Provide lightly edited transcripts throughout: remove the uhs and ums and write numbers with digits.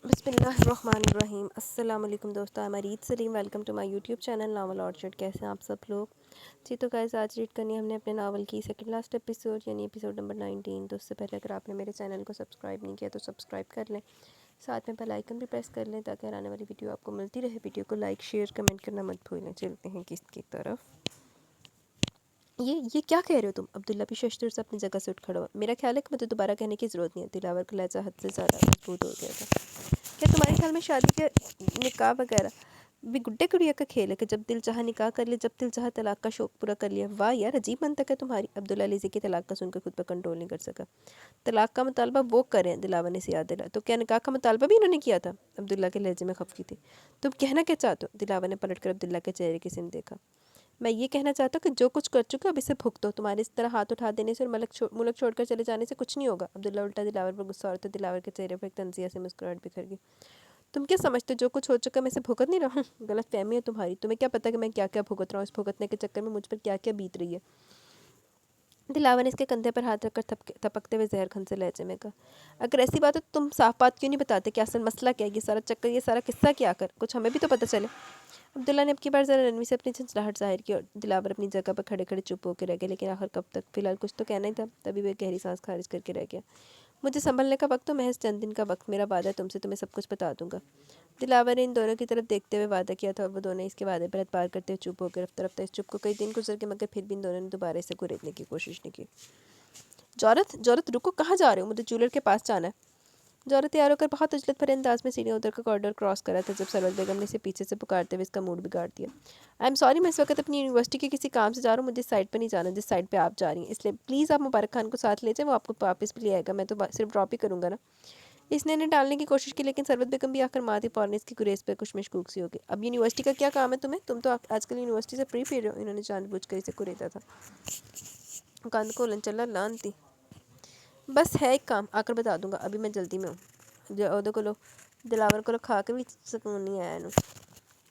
بسم اللہ الرحمن الرحیم۔ السلام علیکم دوستو، میں ریت Saleem, welcome to my YouTube channel novel orchard. کیسے ہیں آپ سب لوگ؟ جی تو گائز، آج ریڈ کرنی ہے ہم نے اپنے ناول کی سیکنڈ لاسٹ ایپیسوڈ، یعنی ایپیسوڈ نمبر 19۔ تو اس سے پہلے اگر آپ نے میرے چینل کو سبسکرائب نہیں کیا تو سبسکرائب کر لیں، ساتھ میں بیل آئیکن بھی پریس کر لیں تاکہ آنے والی ویڈیو آپ کو ملتی رہے۔ ویڈیو کو لائک شیئر کمنٹ کرنا مت بھولیں۔ چلتے ہیں قسط کی طرف۔ یہ کیا کہہ رہے ہو تم؟ عبداللہ بھی ششدر سے اپنی جگہ سے اٹھ کھڑا ہوا۔ میرا خیال ہے کہ مجھے دوبارہ کہنے کی ضرورت نہیں ہے۔ دلاور کا لہجہ حد سے زیادہ مضبوط ہو گیا تھا۔ کیا تمہارے خیال میں شادی کے نکاح وغیرہ بھی گڈے گڑیا کا کھیل ہے کہ جب دل چاہا نکاح کر لیا، جب دل چاہا طلاق کا شوق پورا کر لیا؟ واہ یار، عجیب منطق ہے تمہاری۔ عبداللہ لیزی کی طلاق کا سن کر خود پر کنٹرول نہیں کر سکا۔ طلاق کا مطالبہ وہ کریں، دلاور نے یاد دلا۔ تو کیا نکاح کا مطالبہ بھی انہوں نے کیا تھا؟ عبداللہ کے لہجے میں خفگی تھی۔ تم کہنا کیا چاہتے ہو؟ دلاور نے پلٹ کر عبداللہ کے چہرے کی سمت دیکھا۔ میں یہ کہنا چاہتا ہوں کہ جو کچھ کر چکے ہو اب اسے بھگتو۔ تمہارے اس طرح ہاتھ اٹھا دینے سے اور ملک چھوڑ کر چلے جانے سے کچھ نہیں ہوگا۔ عبداللہ الٹا دلاور پر غصہ اور تو دلاور کے چہرے پر ایک طنزیہ سے مسکراہٹ بکھر گئی۔ تم کیا سمجھتے ہو جو کچھ ہو چکا میں اسے بھگت نہیں رہا ہوں؟ غلط فہمی ہے تمہاری۔ تمہیں کیا پتہ کہ میں کیا کیا بھگت رہا ہوں؟ اس بھگتنے کے چکر میں مجھ پر کیا کیا بیت رہی ہے؟ دلاور نے اس کے کندھے پر ہاتھ رکھ کر تھپکتے ہوئے زہر کھن سے لہجے میں کہا۔ اگر ایسی بات ہے تو تم صاف بات کیوں نہیں بتاتے کہ اصل مسئلہ کیا ہے؟ یہ سارا چکر، یہ سارا قصہ کیا کر کچھ ہمیں بھی تو پتہ چلے۔ عبداللہ نے اب کی بار ذرا نرمی سے اپنی جھنجھلاہٹ ظاہر کی اور دلاور اپنی جگہ پر کھڑے کھڑے چپ ہو کے رہ گیا، لیکن آخر کب تک؟ فی الحال کچھ تو کہنا ہی تھا۔ تبھی وہ گہری سانس خارج کر کے رہ گیا۔ مجھے سنبھلنے کا وقت تو محض چند دن کا وقت، میرا وعدہ ہے تم سے، تمہیں سب کچھ بتا دوں گا۔ دلاور نے ان دونوں کی طرف دیکھتے ہوئے وعدہ کیا تھا اور وہ دونوں اس کے وعدے پر اعتبار کرتے ہوئے چپ ہو گئے۔ رفتہ رفتہ اس چپ کو کئی دن گزر گئے، مگر پھر بھی ان دونوں نے دوبارہ اسے گریدنے کی کوشش نہیں کی۔ جورت رکو، کہاں جا رہے ہو؟ مجھے جولر کے پاس جانا ہے۔ جورت تیار ہو کر بہت عجلت بھرے انداز میں سیڑھیاں اتر کر کوریڈور کراس کرا تھا جب سروت بیگم نے اسے پیچھے سے پکارتے ہوئے اس کا موڈ بگاڑ دیا۔ آئی ایم سوری، میں اس وقت اپنی یونیورسٹی کے کسی کام سے جا رہا ہوں، مجھے اس سائٹ پہ نہیں جانا جس سائٹ پہ آپ جا رہی ہیں، اس لیے پلیز آپ مبارک خان کو ساتھ لے جائیں، وہ آپ کو واپس بھی لے آئے گا، میں تو صرف ڈراپ ہی کروں گا نا۔ اس نے انہیں ٹالنے کی کوشش کی، لیکن سروت بیگم بھی آخر ماں تھی، فوراً اس کی گریز پہ کچھ مشکوک سی ہو گئی۔ اب یونیورسٹی کا کیا کام ہے تمہیں؟ تم تو آج کل یونیورسٹی سے فری پھر رہے ہو۔ انہوں نے جان بوجھ کر اسے کریدا تھا۔ کاند کھولن چلا لانتی۔ بس ہے ایک کام، آ کر بتا دوں گا، ابھی میں جلدی میں ہوں۔ دلاور کو کھا کے بھی سکون نہیں آیا نو۔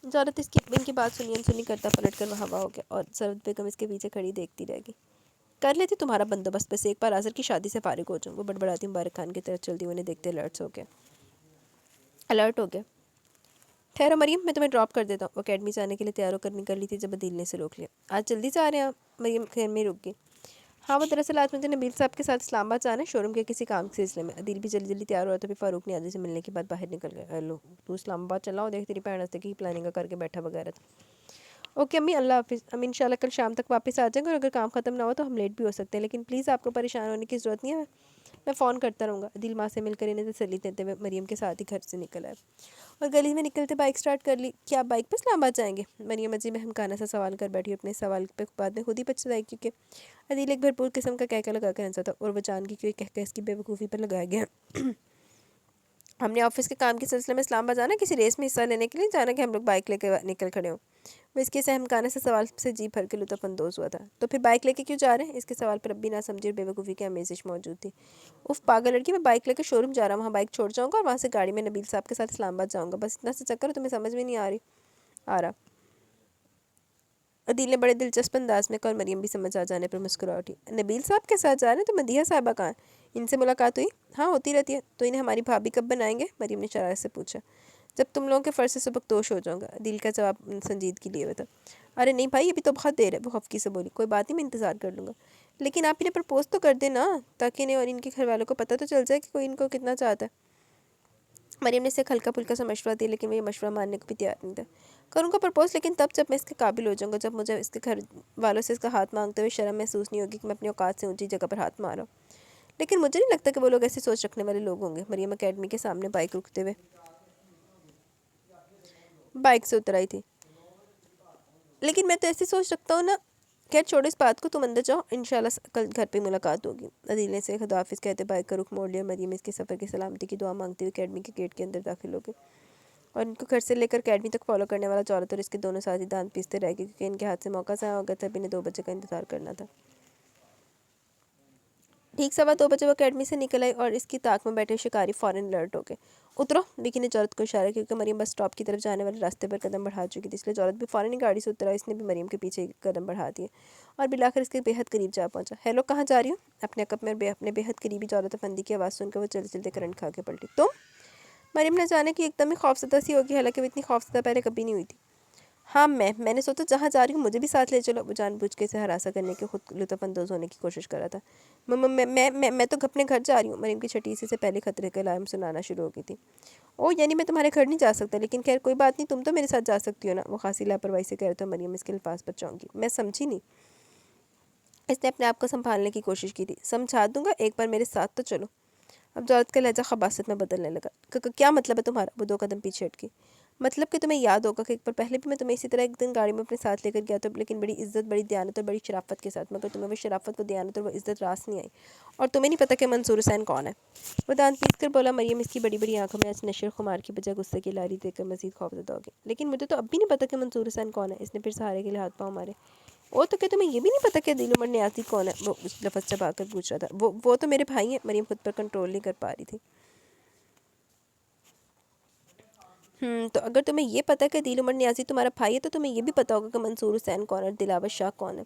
جورت ان کی بات سنی انسنی کرتا پلٹ کر وہ ہوا ہو گیا اور سروت بیگم اس کے پیچھے کھڑی دیکھتی رہ گئی۔ کر لیتی تمہارا بندوبست، بس ایک بار آذر کی شادی سے فارغ ہو جاؤں۔ وہ بڑبڑاتی مبارک خان کی طرف چلتی انہیں دیکھتے الرٹ ہو گیا۔ ٹھہرو مریم، میں تمہیں ڈراپ کر دیتا ہوں۔ وہ اکیڈمی جانے کے لیے تیار ہو کر نکل لی تھی جب عدیل نے اسے روک لیا۔ آج جلدی سے آ رہے ہیں آپ؟ مریم خیر میں رک گئی۔ ہاں، وہ دراصل آج مجھے نبیل صاحب کے ساتھ اسلام آباد جانا ہے، شو روم کے کسی کام کے سلسلے میں۔ عدیل بھی جلدی جلدی تیار ہوا تو پھر فاروق نیازی سے ملنے کے بعد باہر نکل گیا۔ ہیلو، تو اسلام آباد چلا ہو؟ دیکھ تیری بہن ہنستے کی پلاننگ کر کے بیٹھا وغیرہ تھا۔ اوکے امی، اللہ حافظ۔ ہم انشاءاللہ کل شام تک واپس آ جائیں گے اور اگر کام ختم نہ ہو تو ہم لیٹ بھی ہو سکتے ہیں، لیکن پلیز آپ کو پریشان ہونے کی ضرورت نہیں ہے، میں فون کرتا رہوں گا۔ عدیل ماں سے مل کر انہیں تسلی دیتے ہوئے مریم کے ساتھ ہی گھر سے نکل آئے اور گلی میں نکلتے بائک سٹارٹ کر لی۔ کیا آپ بائک پہ اسلام آباد جائیں گے؟ مریم عجیب مہمکانہ سا سوال کر بیٹھی، اپنے سوال پہ بعد میں خود ہی پچھتائی کیونکہ عدیل ایک بھرپور قسم کا کہکہ لگا کر ہنسا تھا اور وہ جان کی کہ کہکہ اس کی بے وقوفی پر لگایا گیا۔ ہم نے آفس کے کام کے سلسلے میں اسلام آباد جانا، کسی ریس میں حصہ لینے کے لیے جانا کہ ہم لوگ بائک لے کے نکل کھڑے ہوں؟ وہ اس کے سہمکانے سے سوال سے جی بھر کے لطف اندوز ہوا تھا۔ تو پھر بائک لے کے کیوں جا رہے ہیں؟ اس کے سوال پر اب بھی نہ سمجھی اور بے وقوفی کی آمیزش موجود تھی۔ اف پاگل لڑکی، میں بائک لے کے شو روم جا رہا ہوں، وہاں بائک چھوڑ جاؤں گا اور وہاں سے گاڑی میں نبیل صاحب کے ساتھ اسلام آباد جاؤں گا، بس اتنا سے چکر ہے، تمہیں سمجھ میں نہیں آ رہا۔ عدیل نے بڑے دلچسپ انداز میں کہا اور مریم بھی سمجھ آ جانے پر مسکرا اٹھی۔ نبیل صاحب کے ساتھ جا رہے ہیں؟ تو مدیحہ صاحبہ کہاں ہیں؟ ان سے ملاقات ہوئی؟ ہاں، ہوتی رہتی ہے۔ تو انہیں ہماری بھابھی کب بنائیں گے؟ مریم نے شرارت سے پوچھا۔ جب تم لوگوں کے فرض سے سبکدوش ہو جاؤں گا۔ عدیل کا جواب سنجیدگی لیے ہوئے تھا۔ ارے نہیں بھائی، ابھی تو بہت دیر ہے، وہ خفگی سے بولی۔ کوئی بات نہیں، میں انتظار کر لوں گا، لیکن آپ انہیں پرپوز تو کر دیں نا، تاکہ انہیں اور ان کے گھر والوں کو پتہ تو چل جائے کہ کوئی ان کو کتنا چاہتا ہے۔ مریم نے اسے ایک ہلکا پھلکا سا مشورہ دیا، لیکن وہ یہ مشورہ ماننے کو بھی تیار نہیں تھا۔ کروں گا پرپوز، لیکن تب جب میں اس کے قابل ہو جاؤں گا، جب مجھے اس کے گھر والوں سے اس کا ہاتھ مانگتے ہوئے شرم محسوس نہیں ہوگی کہ میں اپنی اوقات سے اونچی جگہ پر ہاتھ مارا ہوں۔ لیکن مجھے نہیں لگتا کہ وہ لوگ ایسی سوچ رکھنے والے لوگ ہوں گے۔ مریم اکیڈمی کے سامنے بائک رکتے ہوئے بائک سے اتر آئی تھی۔ لیکن میں تو ایسی سوچ رکھتا ہوں نا۔ خیر چھوڑو اس بات کو، تم اندر جاؤ، انشاءاللہ کل گھر پہ ملاقات ہوگی۔ عدیل نے اسے خداحافظ کہتے بائک کا رخ موڑ لیا۔ مریم اس کے سفر کی سلامتی کی دعا مانگتے ہوئے اکیڈمی کے گیٹ کے اندر داخل ہو گئی اور ان کو گھر سے لے کر اکیڈمی تک فالو کرنے والا جورت اور اس کے دونوں ساتھی دانت پیستے رہ گئے کیونکہ ان کے ہاتھ سے موقع ضائع ہو گیا تھا، اب انہیں 2 بجے کا انتظار کرنا تھا۔ ٹھیک 2:15 بجے وہ اکیڈمی سے نکل آئی اور اس کی طاق میں بیٹھے شکاری فوراً الرٹ ہو گئے۔ اترو، وکی نے جورت کو اشارہ کیونکہ مریم بس اسٹاپ کی طرف جانے والے راستے پر قدم بڑھا چکی تھی، اس لیے جورت بھی فوراً ہی گاڑی سے اترا۔ اس نے بھی مریم کے پیچھے قدم بڑھا دیے اور بالآخر اس کے بے حد قریب جا پہنچا۔ ہیلو، کہاں جا رہی ہوں؟ اپنے عقب میں اپنے بے حد قریبی جورت افندی کی آواز سن کر وہ چلتے چلتے کرنٹ کھا کے پلٹی۔ تم مریم نے جانے کی ایک دم ہی خوفزدہ سی ہوگی، حالانکہ وہ اتنی خوفزدہ پہلے کبھی نہیں ہوئی تھی۔ ہاں میں نے سوچا جہاں جا رہی ہوں مجھے بھی ساتھ لے چلو۔ وہ جان بوجھ کے اسے ہراساں کرنے کے خود لطف اندوز ہونے کی کوشش کر رہا تھا۔ میں تو اپنے گھر جا رہی ہوں۔ مریم کی چھٹی سے پہلے خطرے کا الارم سنانا شروع ہو گئی تھی۔ او یعنی میں تمہارے گھر نہیں جا سکتا، لیکن خیر کوئی بات نہیں، تم تو میرے ساتھ جا سکتی ہو نا۔ وہ خاصی لاپرواہی سے کہہ رہے تو مریم اس کے الفاظ پر چونکی۔ میں سمجھی نہیں۔ اس نے اپنے آپ کو سنبھالنے کی کوشش کی تھی۔ سمجھا دوں گا، ایک بار میرے ساتھ تو چلو۔ اب جورت کا لہجہ خباثت میں بدلنے لگا۔ کیا مطلب ہے تمہارا؟ وہ 2 قدم پیچھے ہٹ گئی۔ مطلب کہ تمہیں یاد ہوگا کہ ایک بار پہلے بھی میں تمہیں اسی طرح ایک دن گاڑی میں اپنے ساتھ لے کر گیا تھا، لیکن بڑی عزت، بڑی دیانت اور بڑی شرافت کے ساتھ، مگر تمہیں وہ شرافت، وہ دیانت اور وہ عزت راس نہیں آئی، اور تمہیں نہیں پتہ کہ منصور حسین کون ہے۔ وہ دانت پیس کر بولا۔ مریم اس کی بڑی بڑی آنکھوں میں آج نشے و خمار کی بجائے غصے کی لاری دیکھ کر مزید خوفزدہ ہو گئی۔ لیکن مجھے تو اب بھی نہیں پتہ کہ منصور حسین کون ہے۔ اس نے پھر سہارے کے لیے ہاتھ پاؤں مارے۔ او تو کہ تمہیں یہ بھی نہیں پتہ کہ دل عمر نیازی کون ہے؟ وہ اس لفظ چبا کر پوچھ رہا تھا۔ وہ تو میرے بھائی ہیں۔ مریم خود پر کنٹرول نہیں کر پا رہی تھی۔ تو اگر تمہیں یہ پتہ کہ دل عمر نیازی تمہارا بھائی ہے تو تمہیں یہ بھی پتہ ہوگا کہ منصور حسین کون ہے اور دلاور شاہ کون ہے۔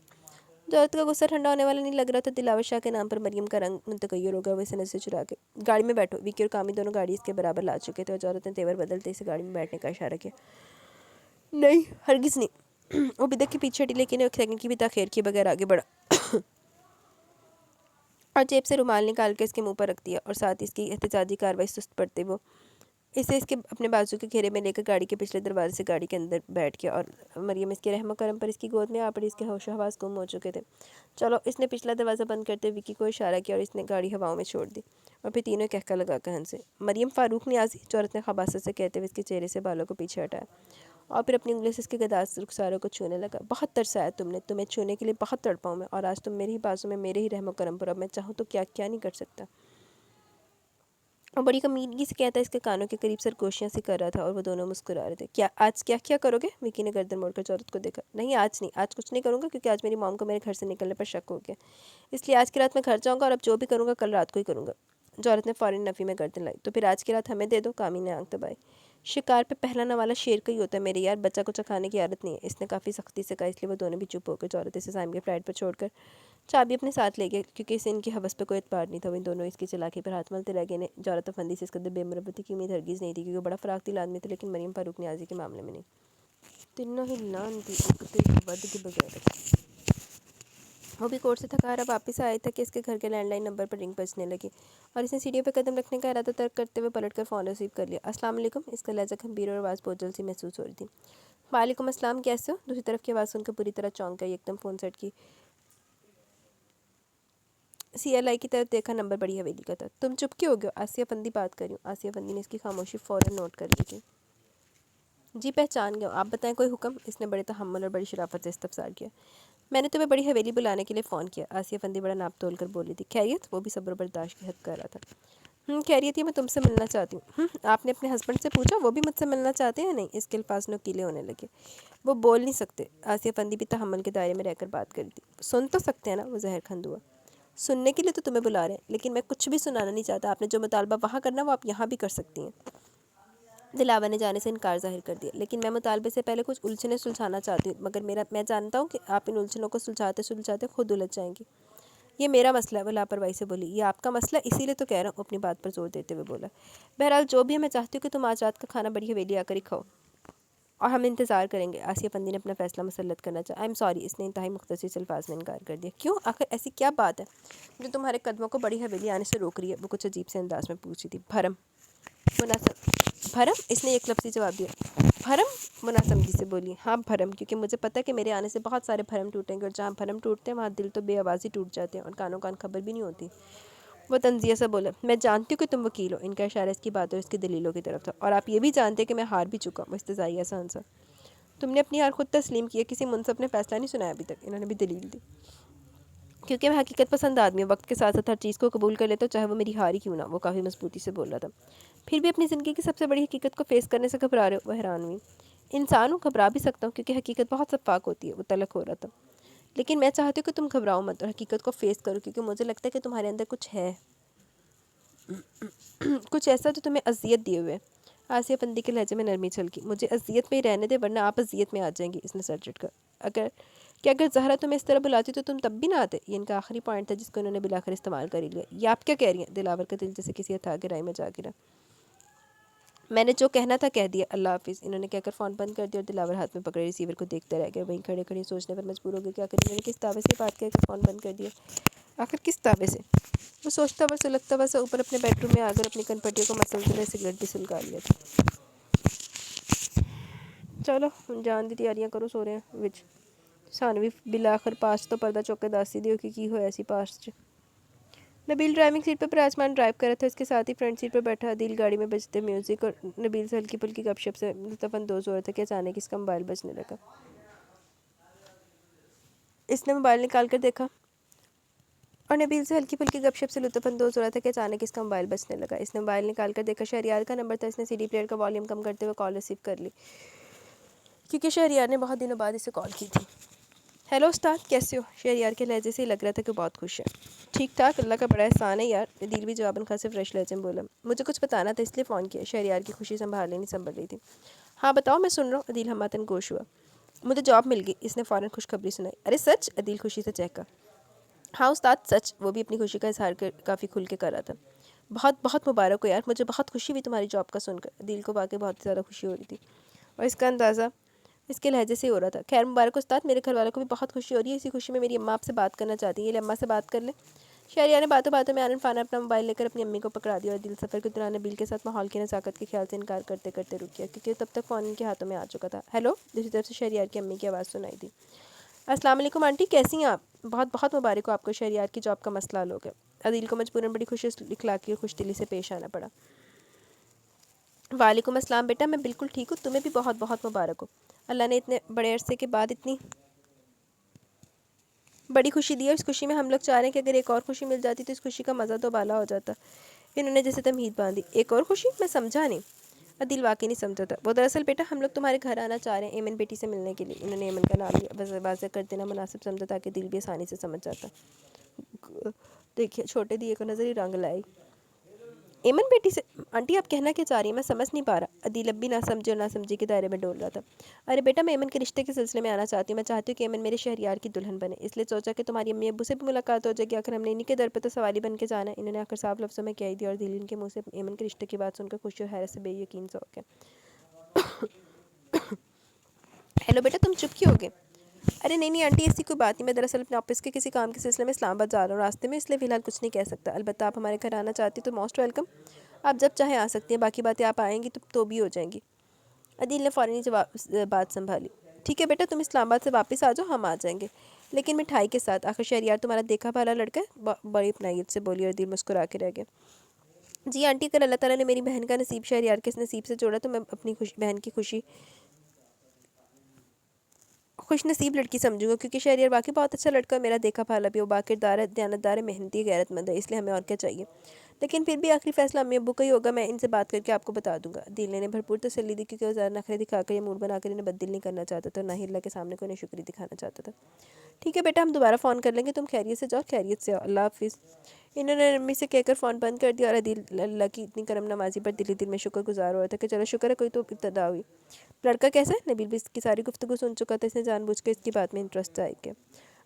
جورت کا غصہ ٹھنڈا ہونے والا نہیں لگ رہا تھا۔ دلاور شاہ کے نام پر مریم کا رنگ متغیر ہو گیا۔ وہ اسے نظر سے چرا کے گاڑی میں بیٹھو۔ وکی اور کامی دونوں گاڑی اس کے برابر لا چکے تھے اور جورت نے تیور بدلتے اسے گاڑی میں بیٹھنے کا اشارہ کیا۔ نہیں، ہرگز نہیں۔ وہ بدک کے پیچھے ہٹی، لیکن ایک سیکنڈ کی بھی تاخیر کیے بغیر آگے بڑھا اور جیب سے رومال نکال کے اس کے منہ پر رکھ دیا، اور ساتھ اس کی احتجاجی کارروائی سست پڑتے وہ اسے اس کے اپنے بازو کے گھیرے میں لے کر گاڑی کے پچھلے دروازے سے گاڑی کے اندر بیٹھ گیا، اور مریم اس کے رحم و کرم پر اس کی گود میں آ پڑی۔ اس کے ہوش و حواس گم ہو چکے تھے۔ چلو، اس نے پچھلا دروازہ بند کرتے وکی کو اشارہ کیا اور اس نے گاڑی ہواؤں میں چھوڑ دی، اور پھر تینوں کہکا لگا کر ہنسے۔ مریم فاروق نیازی، جورت نے خباثت سے کہتے ہوئے اس کے چہرے سے بالوں کو پیچھے ہٹایا اور پھر اپنی انگلی سے اس کے گداز رخساروں کو چھونے لگا۔ بہت ترسایا تم نے، تمہیں چھونے کے لیے بہت تڑپا ہوں میں، اور آج تم میرے ہی بازو میں، میرے ہی رحم و کرم پر، اب میں چاہوں تو کیا کیا نہیں کر سکتا۔ اور بڑی کمینگی سے کہتا اس کے کانوں کے قریب سرگوشیاں سی کر رہا تھا، اور وہ دونوں مسکرا رہے تھے۔ آج کیا کرو گے؟ وکی نے گردن موڑ کر جورت کو دیکھا۔ نہیں، آج کچھ نہیں کروں گا، کیونکہ آج میری موم کو میرے گھر سے نکلنے پر شک ہو گیا، اس لیے آج کی رات میں گھر جاؤں گا، اور اب جو بھی کروں گا کل رات کو ہی کروں گا۔ جورت نے فوراً نفی میں گردن لائی۔ تو پھر آج کی رات ہمیں دے دو، کامی نے آنکھ دبائی۔ شکار پہ پہلانے والا شیر کا ہی ہوتا ہے میرے یار، بچہ کچھ کھانے کی عادت نہیں ہے، اس نے کافی سختی سے کہا۔ اس لیے وہ دونوں بھی چپ ہو گئے۔ جورت اسے سائم کے فلائٹ پر چھوڑ کر چابی اپنے ساتھ لے گئے، کیونکہ اسے ان کی حوث پہ کوئی اعتبار نہیں تھا۔ وہ دونوں اس کی چلاکی پر ہاتھ ملتے رہ گئے۔ جورت افندی سے اس قدر بے مربتی کی امید ہرگز نہیں تھی، کیونکہ وہ بڑا فراق دل آدمی تھا، لیکن مریم فاروق نیازی کے معاملے میں نہیں۔ تینوں ہی لعنتی اکتے ود کے بغیر۔ وہ بھی کورٹ سے تھکا رہا واپس آیا تھا کہ اس کے گھر کے لینڈ لائن نمبر پر رنگ بجنے لگی، اور اس نے سیڑھیوں پہ قدم رکھنے کا ارادہ ترک کرتے ہوئے پلٹ کر فون ریسیو کر لیا۔ السلام علیکم۔ اس کا لہجہ گھمبیر اور آواز بوجھل سی محسوس ہو رہی تھی۔ وعلیکم السلام، کیسے ہو؟ دوسری طرف کی آواز سن کر پوری طرح چونک گئی، ایک دم فون سیٹ کی CLI کی طرف دیکھا۔ نمبر بڑی حویلی کا تھا۔ تم چپ کیوں ہو گئے ہو؟ آسیہ فندی بات کر رہی ہوں۔ آسیہ فندی نے اس کی خاموشی فوراً نوٹ کر لی تھی۔ جی پہچان گیا ہوں، آپ بتائیں کوئی حکم؟ اس نے بڑے تحمل اور بڑی شرافت سے استفسار کیا۔ میں نے تمہیں بڑی حویلی بلانے کے لیے فون کیا، آسیہ فندی بڑا ناپ تول کر بولی تھی۔ خیریت؟ وہ بھی صبر و برداشت کی حد کر رہا تھا۔ خیریت، یہ میں تم سے ملنا چاہتی ہوں۔ آپ نے اپنے ہسبینڈ سے پوچھا وہ بھی مجھ سے ملنا چاہتے ہیں؟ نہیں۔ اس کے الفاظ نوکیلے ہونے لگے۔ وہ بول نہیں سکتے۔ آسیہ فندی بھی تحمل کے دائرے میں رہ کر بات کر رہی تھی۔ سن تو سکتے ہیں نا؟ وہ زہر کھند ہوا۔ سننے کے لیے تو تمہیں بلا رہے ہیں، لیکن میں کچھ بھی سنانا نہیں چاہتا۔ آپ نے جو مطالبہ وہاں کرنا وہ آپ یہاں بھی کر سکتی ہیں۔ دلاور نے جانے سے انکار ظاہر کر دیا۔ لیکن میں مطالبے سے پہلے کچھ الجھنیں سلجھانا چاہتی ہوں، مگر میں جانتا ہوں کہ آپ ان الجھنوں کو سلجھاتے خود الجھ جائیں گی۔ یہ میرا مسئلہ ہے، وہ لاپرواہی سے بولی۔ یہ آپ کا مسئلہ، اسی لیے تو کہہ رہا ہوں، اپنی بات پر زور دیتے ہوئے بولا۔ بہرحال جو بھی ہے، میں چاہتی ہوں کہ تم آج رات کا کھانا بڑی حویلی آ کر ہی کھاؤ، اور ہم انتظار کریں گے۔ آسیہ فندی نے اپنا فیصلہ مسلط کرنا چاہا۔ آئی ایم سوری، اس نے انتہائی مختصر سے الفاظ میں انکار کر دیا۔ کیوں؟ آخر ایسی کیا بات ہے جو تمہارے قدموں کو بڑی حویلی آنے سے روک رہی ہے؟ وہ کچھ عجیب سے انداز میں پوچھی تھی۔ بھرم بھرم، اس نے ایک لفظی جواب دیا۔ بھرم؟ مناسمگی سے بولی۔ ہاں بھرم، کیونکہ مجھے پتہ ہے کہ میرے آنے سے بہت سارے بھرم ٹوٹیں گے، اور جہاں بھرم ٹوٹتے ہیں وہاں دل تو بے آوازی ٹوٹ جاتے ہیں، اور کانوں کان خبر بھی نہیں ہوتی۔ وہ تنزیہ سے بولا۔ میں جانتی ہوں کہ تم وکیل ہو۔ ان کا اشارہ اس کی باتوں اور اس کی دلیلوں کی طرف تھا۔ اور آپ یہ بھی جانتے کہ میں ہار بھی چکا ہوں۔ وہ استہزائیہ سے ہنسا۔ تم نے اپنی ہار خود تسلیم کی ہے، کسی منصف نے فیصلہ نہیں سنایا ابھی تک۔ انہوں نے بھی دلیل دی۔ کیونکہ میں حقیقت پسند آدمی ہوں، وقت کے ساتھ ساتھ ہر چیز کو قبول کر لیتا ہوں، چاہے وہ میری ہار ہی کیوں نہ۔ وہ کافی مضبوطی سے بول رہا تھا۔ پھر بھی اپنی زندگی کی سب سے بڑی حقیقت کو فیس کرنے سے گھبرا رہے ہو؟ وہ حیران ہوئی۔ انسان ہوں، گھبرا بھی سکتا ہوں، کیونکہ حقیقت بہت شفاف ہوتی ہے۔ وہ تلخ ہو رہا تھا۔ لیکن میں چاہتی ہوں کہ تم گھبراؤ مت اور حقیقت کو فیس کرو، کیونکہ مجھے لگتا ہے کہ تمہارے اندر کچھ ہے، کچھ ایسا جو تمہیں اذیت دیے ہوئے۔ آسیہ فندی کے لہجے میں نرمی چھلکی۔ مجھے اذیت میں ہی رہنے دے، ورنہ آپ اذیت میں آ جائیں گی۔ اس نے سر جھٹکا۔ اگر زہرا تمہیں اس طرح بلاتی تو تم تب بھی نہ آتے۔ یہ ان کا آخری پوائنٹ تھا جس کو انہوں نے بلاخر استعمال کر ہی لیا۔ یہ آپ کیا کہہ رہی ہیں؟ دلاور کا دل جیسے کسی اتھاہ گہرائی میں جا گرا۔ میں نے جو کہنا تھا کہہ دیا، اللہ حافظ۔ انہوں نے کہہ کر فون بند کر دیا اور دلاور ہاتھ میں پکڑے ریسیور کو دیکھتے رہ گئے۔ وہیں کھڑے کھڑے سوچنے پر مجبور ہو گئے کہ آخر انہوں نے کس دعوے سے بات کہہ کر فون بند کر دیا، آخر کس دعوے سے؟ وہ سوچتا بس سلگتا بس اوپر اپنے بیڈ روم میں آ کر اپنی کن پٹیوں کو مسلتے رہے، سگریٹ بھی سلگا لیا تھا۔ چلو جان دی تیاریاں کرو، سو رہے ہیں وچ سانو بھی بلاخر پاس تو پردہ چوک کے دس ہی دیو کہ کی ہویا سی پاس چ۔ نبیل ڈرائیونگ سیٹ پہ پراسمان ڈرائیو کر رہا تھا، اس کے ساتھ ہی فرنٹ سیٹ پہ بیٹھا عدیل گاڑی میں بجتے میوزک اور نبیل سے ہلکی پھلکی گپ شپ سے لطف اندوز ہو رہا تھا کہ اچانک اس کا موبائل بجنے لگا۔ اس نے موبائل نکال کر دیکھا اور نبیل سے ہلکی پھلکی گپ شپ سے لطف اندوز ہو رہا تھا کہ اچانک اس کا موبائل بجنے لگا۔ اس نے موبائل نکال کر دیکھا، شہریار کا نمبر تھا۔ اس نے سی ڈی پلیئر کا والیوم کم کرتے ہوئے کال ریسیو کر لی کیونکہ شہریار نے بہت دنوں بعد اسے کال کی تھی۔ ہیلو استاد، کیسے ہو؟ شہریار کے لہجے سے ہی لگ رہا تھا کہ بہت خوش ہے۔ ٹھیک ٹھاک، اللہ کا بڑا احسان ہے یار، عدیل بھی جواباً خاصے فریش لہجے میں بولا۔ مجھے کچھ بتانا تھا اس لیے فون کیا۔ شہریار کی خوشی سنبھال نہیں سنبھل رہی تھی۔ ہاں بتاؤ، میں سن رہا ہوں، عدیل ہماتن گوش ہوا۔ مجھے جاب مل گئی، اس نے فوراً خوشخبری سنائی۔ ارے سچ؟ عدیل خوشی سے چہکا۔ ہاں استاد سچ، وہ بھی اپنی خوشی کا اظہار کافی کھل کے کر رہا تھا۔ بہت بہت مبارک ہو یار، مجھے بہت خوشی ہوئی تمہاری جاب کا سن کر۔ عدیل کو واقعی بہت زیادہ خوشی ہو رہی تھی اور اس کا اندازہ اس کے لہجے سے ہی ہو رہا تھا۔ خیر مبارک استاد، میرے گھر والوں کو بھی بہت خوشی ہو رہی ہے، اسی خوشی میں میری اماں آپ سے بات کرنا چاہتی ہیں، یہ لے اماں سے بات کر لیں۔ شہریار نے باتوں باتوں میں آنن فانن اپنا موبائل لے کر اپنی امی کو پکڑا دیا اور عدیل سفر کے دوران نبیل کے ساتھ ماحول کی نزاکت کے خیال سے انکار کرتے کرتے رک گیا کیونکہ تب تک فون ان کے ہاتھوں میں آ چکا تھا۔ ہیلو، دوسری طرف سے شہریار کی امی کی آواز سنائی دی۔ السلام علیکم آنٹی، کیسی ہیں آپ؟ بہت بہت مبارک ہو آپ کو، شہریار کی جاب کا مسئلہ حل ہو گیا۔ عدیل کو مجبوراً بڑی خوش اخلاقی اور خوش دلی سے پیش آنا پڑا۔ وعلیکم السلام بیٹا، میں بالکل ٹھیک ہوں، تمہیں بھی بہت بہت مبارک ہو۔ اللہ نے اتنے بڑے عرصے کے بعد اتنی بڑی خوشی دی ہے، اس خوشی میں ہم لوگ چاہ رہے ہیں کہ اگر ایک اور خوشی مل جاتی تو اس خوشی کا مزہ تو بالا ہو جاتا۔ انہوں نے جیسے تمہید باندھی۔ ایک اور خوشی؟ میں سمجھا نہیں۔ عدیل واقعی نہیں سمجھا تھا۔ وہ دراصل بیٹا ہم لوگ تمہارے گھر آنا چاہ رہے ہیں ایمن بیٹی سے ملنے کے لیے۔ انہوں نے ایمن کا نام لیا، واضح کر دینا مناسب سمجھا تاکہ دل بھی آسانی سے سمجھ جاتا۔ دیکھیے چھوٹے دیے کو نظر ہی رنگ لائی۔ ایمن بیٹی سے؟ آنٹی آپ کہنا کیا چاہ رہی ہیں؟ میں سمجھ نہیں پا رہا۔ عدیل اب بھی نہ سمجھے اور نہ سمجھی کے دائرے میں ڈول رہا تھا۔ ارے بیٹا میں ایمن کے رشتے کے سلسلے میں آنا چاہتی ہوں، میں چاہتی ہوں کہ ایمن میرے شہریار کی دلہن بنے، اس لیے سوچا کہ تمہاری امی ابو سے بھی ملاقات ہو جائے گی، آخر ہم نے انہی کے در پہ تو سوالی بن کے جانا ہے۔ انہوں نے آخر صاف لفظوں میں کہہ دیا اور عدیل ان کے منہ سے ایمن کے رشتے کی بات سن کر خوشی اور حیرت سے بے یقین سا ہو گیا۔ ہیلو بیٹا، تم چپ کیوں ہو گئے؟ ارے نہیں آنٹی، ایسی کوئی بات نہیں، میں دراصل اپنے آفس کے کسی کام کے سلسلے میں اسلام آباد جا رہا ہوں راستے میں، اس لیے فی الحال کچھ نہیں کہہ سکتا۔ البتہ آپ ہمارے گھر آنا چاہتی تو موسٹ ویلکم، آپ جب چاہیں آ سکتی ہیں، باقی باتیں آپ آئیں گی تو بھی ہو جائیں گی۔ عدیل نے فوراً بات سنبھالی۔ ٹھیک ہے بیٹا، تم اسلام آباد سے واپس آ جاؤ، ہم آ جائیں گے لیکن مٹھائی کے ساتھ، آخر شہریار تمہارا دیکھا بھالا لڑکا ہے، بڑی اپنائیت سے بولی اور عدیل مسکرا کے رہ گیا۔ جی آنٹی، اگر اللہ تعالیٰ نے میری بہن کا نصیب شہریار کے اس نصیب سے جوڑا تو میں اپنی بہن کی خوش نصیب لڑکی سمجھوں گا، کیونکہ شہریار واقعی بہت اچھا لڑکا ہے، میرا دیکھا بھالا بھی، وہ باکردار ہے، دیانتدار ہے، محنتی، غیرت مند ہے، اس لیے ہمیں اور کیا چاہیے۔ لیکن پھر بھی آخری فیصلہ امی ابو کا ہی ہوگا، میں ان سے بات کر کے آپ کو بتا دوں گا۔ عدیل نے بھرپور تسلی دی کیونکہ وہ زیادہ نخرے دکھا کر یا موڈ بنا کر انہیں بددل نہیں کرنا چاہتا تھا اور نہ ہی اللہ کے سامنے کوئی ناشکری دکھانا چاہتا تھا۔ ٹھیک ہے بیٹا، ہم دوبارہ فون کر لیں گے، تم خیریت سے جاؤ، خیریت سے آؤ، اللہ حافظ۔ انہوں نے امی سے کہہ کر فون بند کر دیا اور عدیل اللہ کی اتنی کرم نوازی پر دلی دل میں شکر گزار ہو رہا تھا کہ چلو شکر ہے کوئی تو ابتدا ہوئی۔ لڑکا کیسا ہے؟ نبیل بھی اس کی ساری گفتگو سن چکا تھا، اس نے جان بوجھ کے اس کی بات میں انٹرسٹ ظاہر کیا۔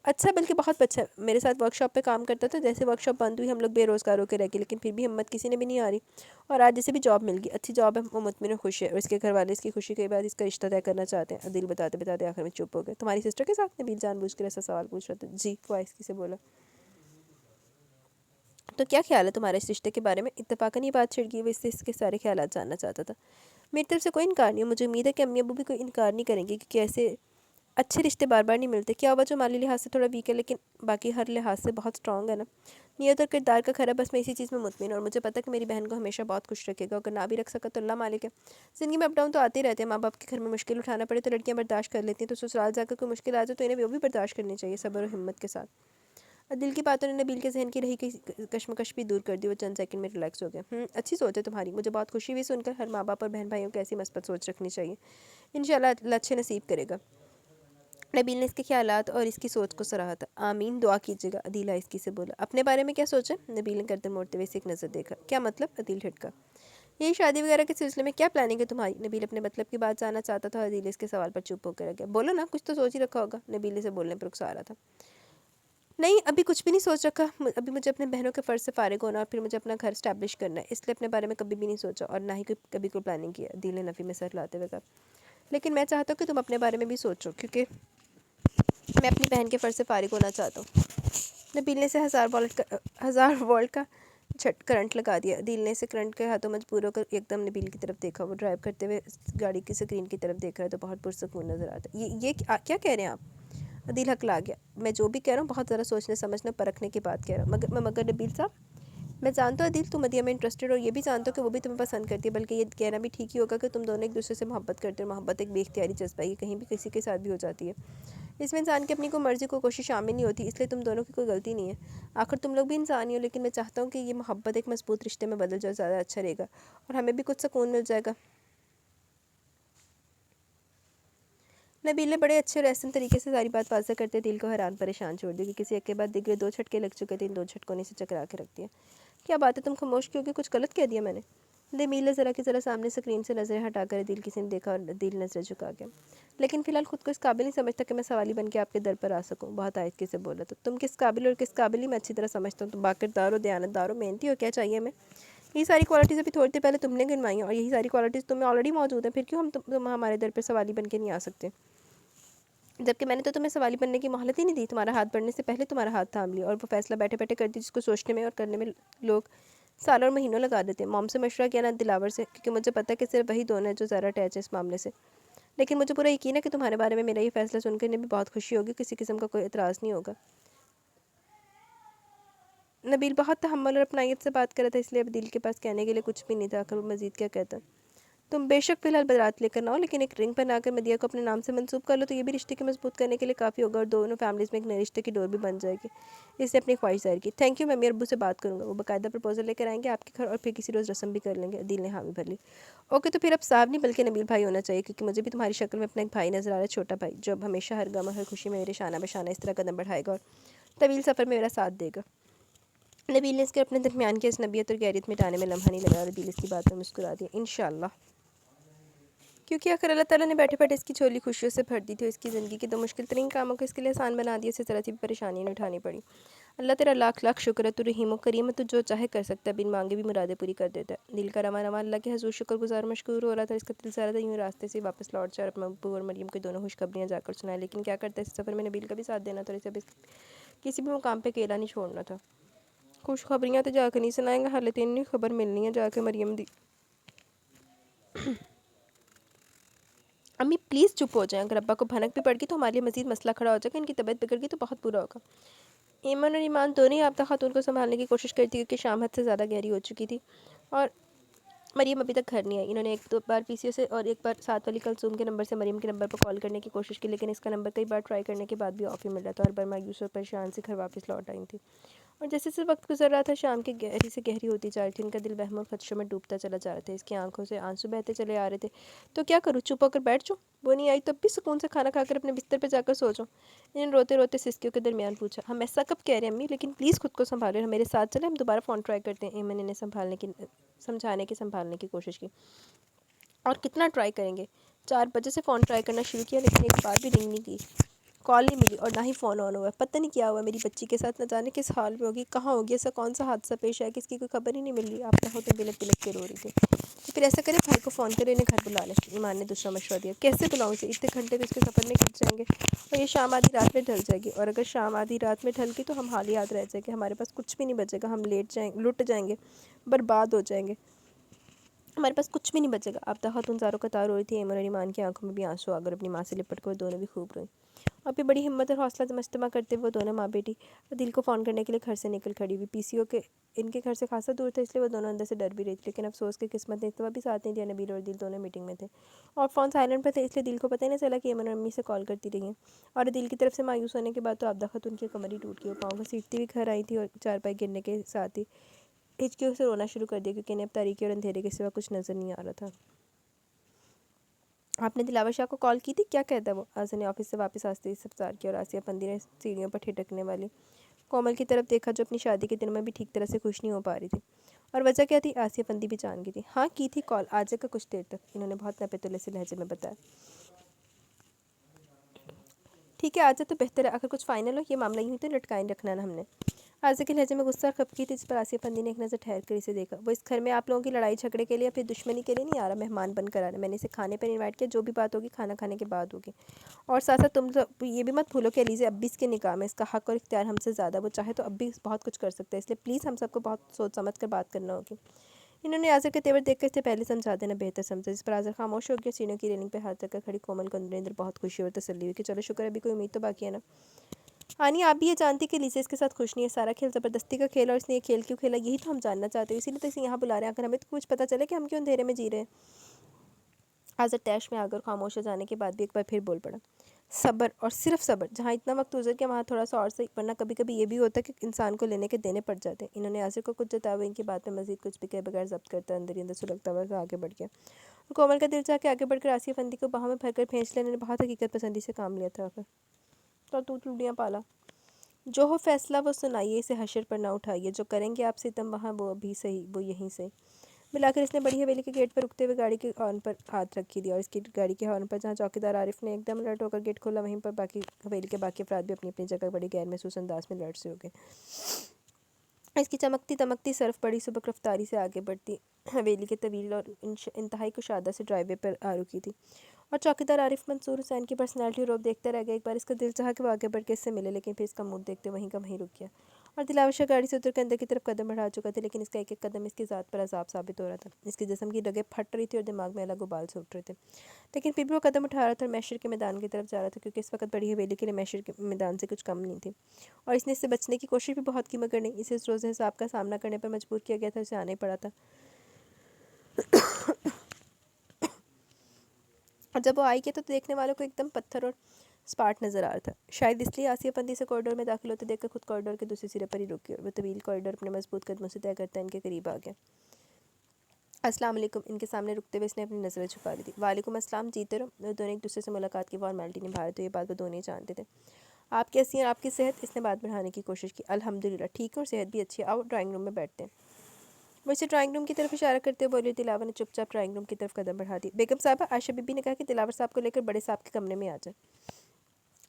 اچھا، بلکہ بہت اچھا، میرے ساتھ ورک شاپ پہ کام کرتا تھا، جیسے ورک شاپ بند ہوئی ہم لوگ بے روزگار ہو کے رہ گئے، لیکن پھر بھی ہمت کسی نے بھی نہیں ہاری اور آج جسے بھی جاب مل گئی، اچھی جاب ہے، وہ مطمئن اور خوش ہے اور اس کے گھر والے اس کی خوشی کے بعد اس کا رشتہ طے کرنا چاہتے ہیں۔ عدیل بتاتے بتاتے آخر میں چپ ہو گئے۔ تمہاری سسٹر کے ساتھ؟ نبیل جان بوجھ کر ایسا سوال پوچھ رہا تھا۔ جی، فوائز سے بولا۔ تو کیا خیال ہے تمہارے اس رشتے کے بارے میں؟ اتفاقاً یہ بات چھڑ گئی، وہ اس کے سارے خیالات جاننا چاہتا تھا۔ میری طرف سے کوئی انکار نہیں ہے، مجھے امید ہے کہ امی ابو بھی کوئی انکار نہیں کریں گے کیونکہ ایسے اچھے رشتے بار بار نہیں ملتے۔ کیا ہوا جو مالی لحاظ سے تھوڑا ویک ہے لیکن باقی ہر لحاظ سے بہت اسٹرانگ ہے نا؟ نیت اور کردار کا کھرا، بس میں اسی چیز میں مطمئن ہوں اور مجھے پتہ ہے کہ میری بہن کو ہمیشہ بہت خوش رکھے گا، اگر نہ بھی رکھ سکا تو اللہ مالک ہے۔ زندگی میں اپ ڈاؤن تو آتے ہی رہتے ہیں، ماں باپ کے گھر میں مشکل اٹھانا پڑے تو لڑکیاں برداشت کر لیتی ہیں، تو سسرال جا کر کوئی مشکل آ جائے تو انہیں بھی وہ بھی برداشت کرنی چاہیے، صبر اور ہمت کے ساتھ۔ دل کی باتوں نے نبیل کے ذہن کی رہی کشمکش بھی دور کر دی، وہ چند سیکنڈ میں ریلیکس ہو گیا۔ اچھی سوچ ہے تمہاری، مجھے بہت خوشی ہوئی سن کر، ہر ماں باپ اور بہن بھائیوں کو ایسی مثبت سوچ رکھنی چاہیے، انشاءاللہ اللہ اچھے نصیب کرے گا۔ نبیل نے اس کے خیالات اور اس کی سوچ کو سراہا تھا۔ آمین، دعا کیجیے گا، عدیل آہستگی سے بولا۔ اپنے بارے میں کیا سوچیں؟ نبیل نے گردن موڑتے ہوئے اسے ایک نظر دیکھا۔ کیا مطلب؟ عدیل جھٹکا۔ یہی شادی وغیرہ کے سلسلے میں کیا پلاننگ ہے تمہاری؟ نبیل اپنے مطلب کی بات جاننا چاہتا تھا اور عدیل اس کے سوال پر چپ ہو کر رہ گیا۔ بولو نا، کچھ تو سوچ ہی رکھا ہوگا، نبیل اسے بولنے پر اکسا رہا تھا۔ نہیں ابھی کچھ بھی نہیں سوچ رکھا، ابھی مجھے اپنے بہنوں کے فرض سے فارغ ہونا اور پھر مجھے اپنا گھر اسٹیبلش کرنا ہے، اس لیے اپنے بارے میں کبھی بھی نہیں سوچا اور نہ ہی کبھی کوئی پلاننگ کیا دل نفی میں سر لاتے ہوئے کا۔ لیکن میں چاہتا ہوں کہ تم اپنے بارے میں بھی سوچو، کیونکہ میں اپنی بہن کے فرض سے فارغ ہونا چاہتا ہوں۔ نبیل نے سے 1000 وولٹ کا کرنٹ لگا دیا۔ دل نے سے کرنٹ کے ہاتھوں مجبور ہو کر ایک دم نبیل کی طرف دیکھا۔ وہ ڈرائیو کرتے ہوئے گاڑی کی سکرین کی طرف دیکھ رہا ہے تو بہت پرسکون نظر آتا ہے۔ یہ کیا کہہ رہے ہیں آپ؟ عدیل ہکلا گیا۔ میں جو بھی کہہ رہا ہوں بہت ذرا سوچنے سمجھنے پرکھنے کی بات کہہ رہا ہوں۔ مگر نبیل صاحب، میں جانتا ہوں عدیل تم مدیہ میں انٹرسٹڈ ہو، اور یہ بھی جانتا ہوں کہ وہ بھی تمہیں پسند کرتی ہے، بلکہ یہ کہنا بھی ٹھیک ہی ہوگا کہ تم دونوں ایک دوسرے سے محبت کرتے ہو۔ محبت ایک بے اختیاری جذبہ ہے، یہ کہیں بھی کسی کے ساتھ بھی ہو جاتی ہے۔ اس میں انسان کی اپنی کوئی مرضی کو کوشش شامل نہیں ہوتی، اس لیے تم دونوں کی کوئی غلطی نہیں ہے۔ آخر تم لوگ بھی انسان ہی ہو، لیکن میں چاہتا ہوں کہ یہ محبت ایک مضبوط رشتے میں بدل جائے، زیادہ اچھا رہے گا اور ہمیں بھی کچھ سکون مل جائے گا۔ نبیل نے بڑے اچھے اور احسن طریقے سے ساری بات واضح کرتے دل کو حیران پریشان چھوڑ دی کہ کسی ایک کے بعد دیگرے 2 جھٹکے لگ چکے تھے، ان 2 جھٹکوں نے سے چکرا کے رکھ دیا۔ کیا بات ہے، تم خاموش کیوں کہ کچھ غلط کہہ دیا میں نے؟ نبیل نے ذرا سامنے سکرین سے نظریں ہٹا کر دل کسی نے دیکھا اور دل نظریں جھکا گیا۔ لیکن فی الحال خود کو اس قابل نہیں سمجھتا کہ میں سوالی بن کے آپ کے در پر آ سکوں، بہت آہستگی سے بولا۔ تو تم کس قابل اور کس قابل ہی میں اچھی طرح سمجھتا ہوں، تم باکردار ہو، دیانتدار ہو، محنتی ہو، کیا چاہیے ہمیں؟ یہی ساری کوالٹیز ابھی تھوڑی دیر پہلے تم نے گنوائی ہیں اور یہی ساری کوالٹیز تم میں آلریڈی موجود ہیں، پھر کیوں تم ہمارے در پہ سوالی بن کے نہیں آ سکتے؟ جبکہ میں نے تو تمہیں سوالی بننے کی مہلت ہی نہیں دی، تمہارا ہاتھ بڑھنے سے پہلے تمہارا ہاتھ تھام لیا اور وہ فیصلہ بیٹھے بیٹھے کر دی جس کو سوچنے میں اور کرنے میں لوگ سالوں اور مہینوں لگا دیتے ہیں۔ موم سے مشورہ کیا نہ دلاور سے، کیونکہ مجھے پتہ ہے کہ صرف وہی دونوں ہیں جو ذرا اٹیچ ہے اس معاملے سے۔ لیکن مجھے پورا یقین ہے کہ تمہارے بارے میں میرا یہ فیصلہ سن کر انہیں بھی بہت خوشی ہوگی، کسی قسم کا کوئی اعتراض نہیں ہوگا۔ نبیل بہت تحمل اور اپنائیت سے بات کر رہا تھا، اس لیے اب دل کے پاس کہنے کے لیے کچھ بھی نہیں تھا، آخر وہ مزید کیا کہتا۔ تم بے شک فی الحال بارات لے کر نہ ہو، لیکن ایک رنگ بنا کر مدیہ کو اپنے نام سے منسوب کر لو تو یہ بھی رشتے کے مضبوط کرنے کے لیے کافی ہوگا اور دونوں فیملیز میں ایک نئے رشتے کی ڈور بھی بن جائے گی۔ اس نے اپنی خواہش ظاہر کی۔ تھینک یو، میں امی ابو سے بات کروں گا، وہ باقاعدہ پرپوزل لے کر آئیں گے آپ کے گھر اور پھر کسی روز رسم بھی کر لیں گے۔ عدیل نے حامی بھر لی۔ اوکے، تو پھر اب صاحب نہیں بلکہ نبیل بھائی ہونا چاہیے، کیونکہ مجھے بھی تمہاری شکل میں اپنا ایک بھائی نظر آ رہا ہے، چھوٹا بھائی، جو اب ہمیشہ ہر غم اور ہر خوشی میں میرے شانہ بشانہ اس طرح قدم بڑھائے گا اور طویل سفر میں میرا ساتھ دے گا۔ نبیل نے اس کے اپنے درمیان کی اجنبیت اور غیریت مٹانے میں لمحہ نہیں لگا اور عدیل اس کی بات میں مسکرا دیا۔ انشاءاللہ، کیونکہ آخر اللہ تعالیٰ نے بیٹھے بیٹھے اس کی جھولی خوشیوں سے بھر دی تھی اور اس کی زندگی کے 2 مشکل ترین کاموں کو اس کے لیے آسان بنا دیا، اسے ذرا سی بھی پریشانی نہیں اٹھانی پڑی۔ اللہ تیرا لاکھ لاکھ شکر ہے، تو رحیم و کریم ہے، تو جو چاہے کر سکتا ہے، بن مانگے بھی مرادیں پوری کر دیتا ہے۔ دل کا رواں اللہ کے حضور شکر گزار مشکور ہو رہا تھا، اس کا دل چاہ رہا تھا یوں راستے سے واپس لوٹ جائے اور اپنے ابو اور مریم کو دونوں خوشخبریاں جا کر سنائے، لیکن کیا کرتا ہے، اس سفر میں نبیل کا بھی ساتھ دینا تھا اور اسے کسی بھی مقام پہ اکیلا نہیں چھوڑنا تھا۔ خوشخبریاں تو جا کے نہیں سنائیں گا، حالت نہیں خبر ملنی ہے جا کے مریم دی۔ امی پلیز چپ ہو جائیں، اگر ابا کو بھنک بھی پڑ گئی تو ہمارے لیے مزید مسئلہ کھڑا ہو جائے گا، ان کی طبیعت بگڑ گئی تو بہت برا ہوگا۔ ایمن اور ایمان دونوں ہی آفتہ خاتون کو سنبھالنے کی کوشش کرتی کیونکہ شام حد سے زیادہ گہری ہو چکی تھی اور مریم ابھی تک گھر نہیں آئی۔ انہوں نے 1-2 بار پی سی او سے اور ایک بار ساتھ والی کلثوم کے نمبر سے مریم کے نمبر پر کال کرنے کی کوشش کی، لیکن اس کا نمبر کئی بار ٹرائی کرنے کے بعد بھی آف ہی مل رہا تھا، اور بار مایوس اور پریشان سے گھر واپس لوٹ آئی تھی۔ اور جیسے جیسے وقت گزر رہا تھا شام کی گہری سے گہری ہوتی جا رہی تھی، ان کا دل وہم اور خدشوں میں ڈوبتا چلا جا رہا تھا، اس کی آنکھوں سے آنسو بہتے چلے آ رہے تھے۔ تو کیا کروں، چپ ہو کر بیٹھ جاؤں؟ وہ نہیں آئی تب بھی سکون سے کھانا کھا کر اپنے بستر پہ جا کر سو جاؤں؟ انہوں نے روتے روتے سسکیوں کے درمیان پوچھا۔ ہم ایسا کب کہہ رہے ہیں امی، لیکن پلیز خود کو سنبھالیں اور میرے ساتھ چلیں، ہم دوبارہ فون ٹرائی کرتے ہیں۔ ایمن نے سنبھالنے کی کوشش کی۔ اور کتنا ٹرائی کریں گے؟ 4 بجے سے فون ٹرائی کرنا شروع کیا، لیکن ایک بار بھی رنگ نہیں کی، کال نہیں ملی اور نہ ہی فون آن ہوا۔ پتہ نہیں کیا ہوا میری بچی کے ساتھ، نہ جانے کس حال میں ہوگی، کہاں ہوگی، ایسا کون سا حادثہ پیش آیا کہ اس کی کوئی خبر ہی نہیں مل رہی۔ آپ ہوتے بلک بلک کے رو رہی تھی۔ تو پھر ایسا کرے، بھائی کو فون کرے، انہیں گھر بلا لیں۔ ایمان نے دوسرا مشورہ دیا۔ کیسے بلاؤں اسے، اتنے گھنٹے تو اس کے سفر میں کٹ جائیں گے اور یہ شام آدھی رات میں ڈھل جائے گی، اور اگر شام آدھی رات میں ڈھل گئی تو ہم حال یاد رہ جائیں گے، ہمارے پاس کچھ بھی نہیں بچے گا، ہم لٹ جائیں گے، برباد ہو جائیں گے، ہمارے پاس کچھ بھی نہیں بچے گا۔ آفتہ خاتون زاروں قطار رو رہی تھی، ایمن اور ایمان کی آنکھوں میں بھی آنسو آ گئے، اپنی ماں سے لپٹ کر وہ دونوں بھی خوب روئیں اور پھر بڑی ہمت اور حوصلہ مجتمع کرتے ہوئے وہ دونوں ماں بیٹی دل کو فون کرنے کے لیے گھر سے نکل کھڑی ہوئی۔ پی سی او کے ان کے گھر سے خاصا دور تھا، اس لیے وہ دونوں اندر سے ڈر بھی رہی تھی، لیکن افسوس کہ قسمت نے اتنا بھی ساتھ نہیں دیا۔ نبیل اور دل دونوں میٹنگ میں تھے اور فون سائلنٹ پہ تھے، اس لیے دل کو پتہ ہی نہیں چلا کہ ایمن اور امی سے کال کرتی رہی ہیں، اور دل کی طرف سے مایوس ہونے کے بعد تو آفتہ خاتون کی کمر ہی ٹوٹ گئی، وہ پاؤں گھسیٹتی ہوئی گھر آئی تھی اور چارپائی گرنے کے ساتھ ہی ہچکیوں سے رونا شروع کر دیا، کیونکہ انہیں اب تاریکی اور اندھیرے کے سوا کچھ نظر نہیں آ رہا تھا۔ آپ نے دلاور شاہ کو کال کی تھی؟ کیا کہتا ہے وہ؟ آسیہ نے آفس سے واپس آتے ہی سبزار کیا اور آسیہ پندی نے سیڑھیوں پر ٹھٹکنے والی کومل کی طرف دیکھا، جو اپنی شادی کے دنوں میں بھی ٹھیک طرح سے خوش نہیں ہو پا رہی تھی۔ اور وجہ کیا تھی؟ آسیہ پندی بھی جان گئی تھی۔ ہاں کی تھی کال، آ جائے گا کچھ دیر تک، انہوں نے بہت نپے تلے سے لہجے میں بتایا۔ ٹھیک ہے آج تو بہتر ہے، اگر کچھ فائنل ہو یہ معاملہ یوں تو لٹکائیں رکھنا نا ہم نے۔ آزا کے لہجے میں غصہ اور خفگی تھی، جس پر آسیہ فندی نے ایک نظر ٹھہر کر اسے دیکھا۔ وہ اس گھر میں آپ لوگوں کی لڑائی جھگڑے کے لیے پھر دشمنی کے لیے نہیں آ رہا، مہمان بن کر آ رہا ہے۔ میں نے اسے کھانے پر انوائٹ کیا، جو بھی بات ہوگی کھانا کھانے کے بعد ہوگی۔ اور ساتھ ساتھ تم یہ بھی مت بھولو کہ علیزہ اب بھی اس کے نکاح میں، اس کا حق اور اختیار ہم سے زیادہ، وہ چاہے تو اب بھی بہت کچھ کر سکتا ہے، اس لیے پلیز ہم سب کو بہت سوچ سمجھ کر بات کرنا ہوگی۔ انہوں نے آزر کے تیور دیکھ کر اسے پہلے سمجھا دینا بہتر سمجھا، جس پر آزر خاموش ہو گیا۔ سینوں کی ریلنگ پہ ہاتھ رکھ کر کھڑی کومل کو اندر اندر بہت خوشی اور تسلی ہوئی کہ چلو شکر ہے ابھی کوئی امید تو باقی ہے نا۔ آنی آپ بھی یہ جانتی کہ لیزا اس کے ساتھ خوش نہیں ہے، سارا کھیل زبردستی کا کھیل، اور اس نے یہ کھیل کیوں کھیلا یہی تو ہم جاننا چاہتے ہیں، اسی لیے تو اسے یہاں بلا رہے ہیں، اگر ہمیں تو کچھ پتہ چلے کہ ہم کیوں اندھیرے میں جی رہے ہیں۔ آزر تیش میں آ کر خاموش ہو جانے کے بعد بھی ایک بار پھر بول پڑا، صبر اور صرف صبر، جہاں اتنا وقت گزر گیا وہاں تھوڑا سا اور صحیح، ورنہ کبھی کبھی یہ بھی ہوتا ہے کہ انسان کو لینے کے دینے پڑ جاتے ہیں۔ انہوں نے آزر کو کچھ جتا ہوئے ان کی بات میں مزید کچھ بھی کہے بغیر ضبط کرتا اندر ہی اندر سلگتا ہوا آگے بڑھ گیا۔ کومل کا دل چاہ کے آگے بڑھ کر آسیہ فندی کو باہوں میں بھر کر پھینچ لینے نے بہت حقیقت پسندی سے کام لیا تھا۔ تو ٹوٹیاں پالا، جو ہو فیصلہ وہ سنائیے، اسے حشر پر نہ اٹھائیے، جو کریں گے آپ ستم وہاں وہ بھی صحیح، وہ یہیں سے۔ ملا کر اس نے بڑی حویلی کے گیٹ پر رکتے ہوئے گاڑی کے ہارن پر ہاتھ رکھی دیا، اور اس کی گاڑی کے ہارن پر جہاں چوکیدار عارف نے ایک دم الرٹ ہو کر گیٹ کھولا، وہیں پر باقی حویلی کے باقی افراد بھی اپنی اپنی جگہ بڑی غیر محسوس انداز میں الرٹ سے ہو گئے۔ اس کی چمکتی دمکتی سرف بڑی سبک رفتاری سے آگے بڑھتی حویلی کے طویل اور انتہائی کشادہ سے ڈرائی وے پر آ رکی تھی، اور چوکیدار عارف منصور حسین کی پرسنالٹی روب دیکھتا رہ گیا۔ ایک بار اس کا دل چاہا کہ وہ آگے بڑھ کے اس سے ملے، لیکن پھر اس کا موڈ دیکھتے وہیں کا وہیں رک گیا، اور دلاور شاہ گاڑی سے اتر کے اندر کی طرف قدم بڑھا چکا تھا، لیکن اس کا ایک ایک قدم اس کی ذات پر عذاب ثابت ہو رہا تھا۔ اس کے جسم کی رگیں پھٹ رہی تھی اور دماغ میں الگ ابال سے اٹھ رہے تھے، لیکن پھر بھی وہ قدم اٹھا رہا تھا اور محشر کے میدان کی طرف جا رہا تھا، کیونکہ اس وقت بڑی حویلی کے لیے محشر کے میدان سے کچھ کم نہیں تھی، اور اس نے اس سے بچنے کی کوشش بھی بہت کی مگر نہیں، اسے اس روز حساب کا سامنا کرنے پر مجبور کیا گیا تھا، اسے آنا ہی پڑا تھا۔ اور جب وہ آئی کیا تو دیکھنے والوں کو ایک دم پتھر اور سپاٹ نظر آ رہا تھا، شاید اس لیے آسیہ فندی سے کوریڈور میں داخل ہوتے دیکھ کر خود کوریڈور کے دوسرے سرے پر ہی رک گیا۔ وہ طویل کوریڈور اپنے مضبوط قدموں سے طے کرتا ان کے قریب آ گیا۔ السلام علیکم، ان کے سامنے رکتے ہوئے اس نے اپنی نظریں چھپا لی تھی۔ وعلیکم السلام، جیتے رہو۔ وہ دونوں ایک دوسرے سے ملاقات کی فارمیلٹی نبھا رہے تھے، یہ بات وہ دونوں ہی جانتے تھے۔ آپ کیسی ہیں، آپ کی صحت؟ اس نے بات بڑھانے کی کوشش کی۔ الحمدللہ ٹھیک ہے اور صحت بھی اچھی ہے، آؤ ڈرائنگ روم میں بیٹھتے ہیں۔ وہ اسے ڈرائنگ روم کی طرف اشارہ کرتے ہوئے بولی۔ دلاور نے چپ چاپ ڈرائنگ روم کی طرف قدم بڑھا دی۔ بیگم صاحبہ، عائشہ بی بی نے کہا کہ دلاور صاحب کو لے کر بڑے صاحب کے کمرے میں آ جائیں۔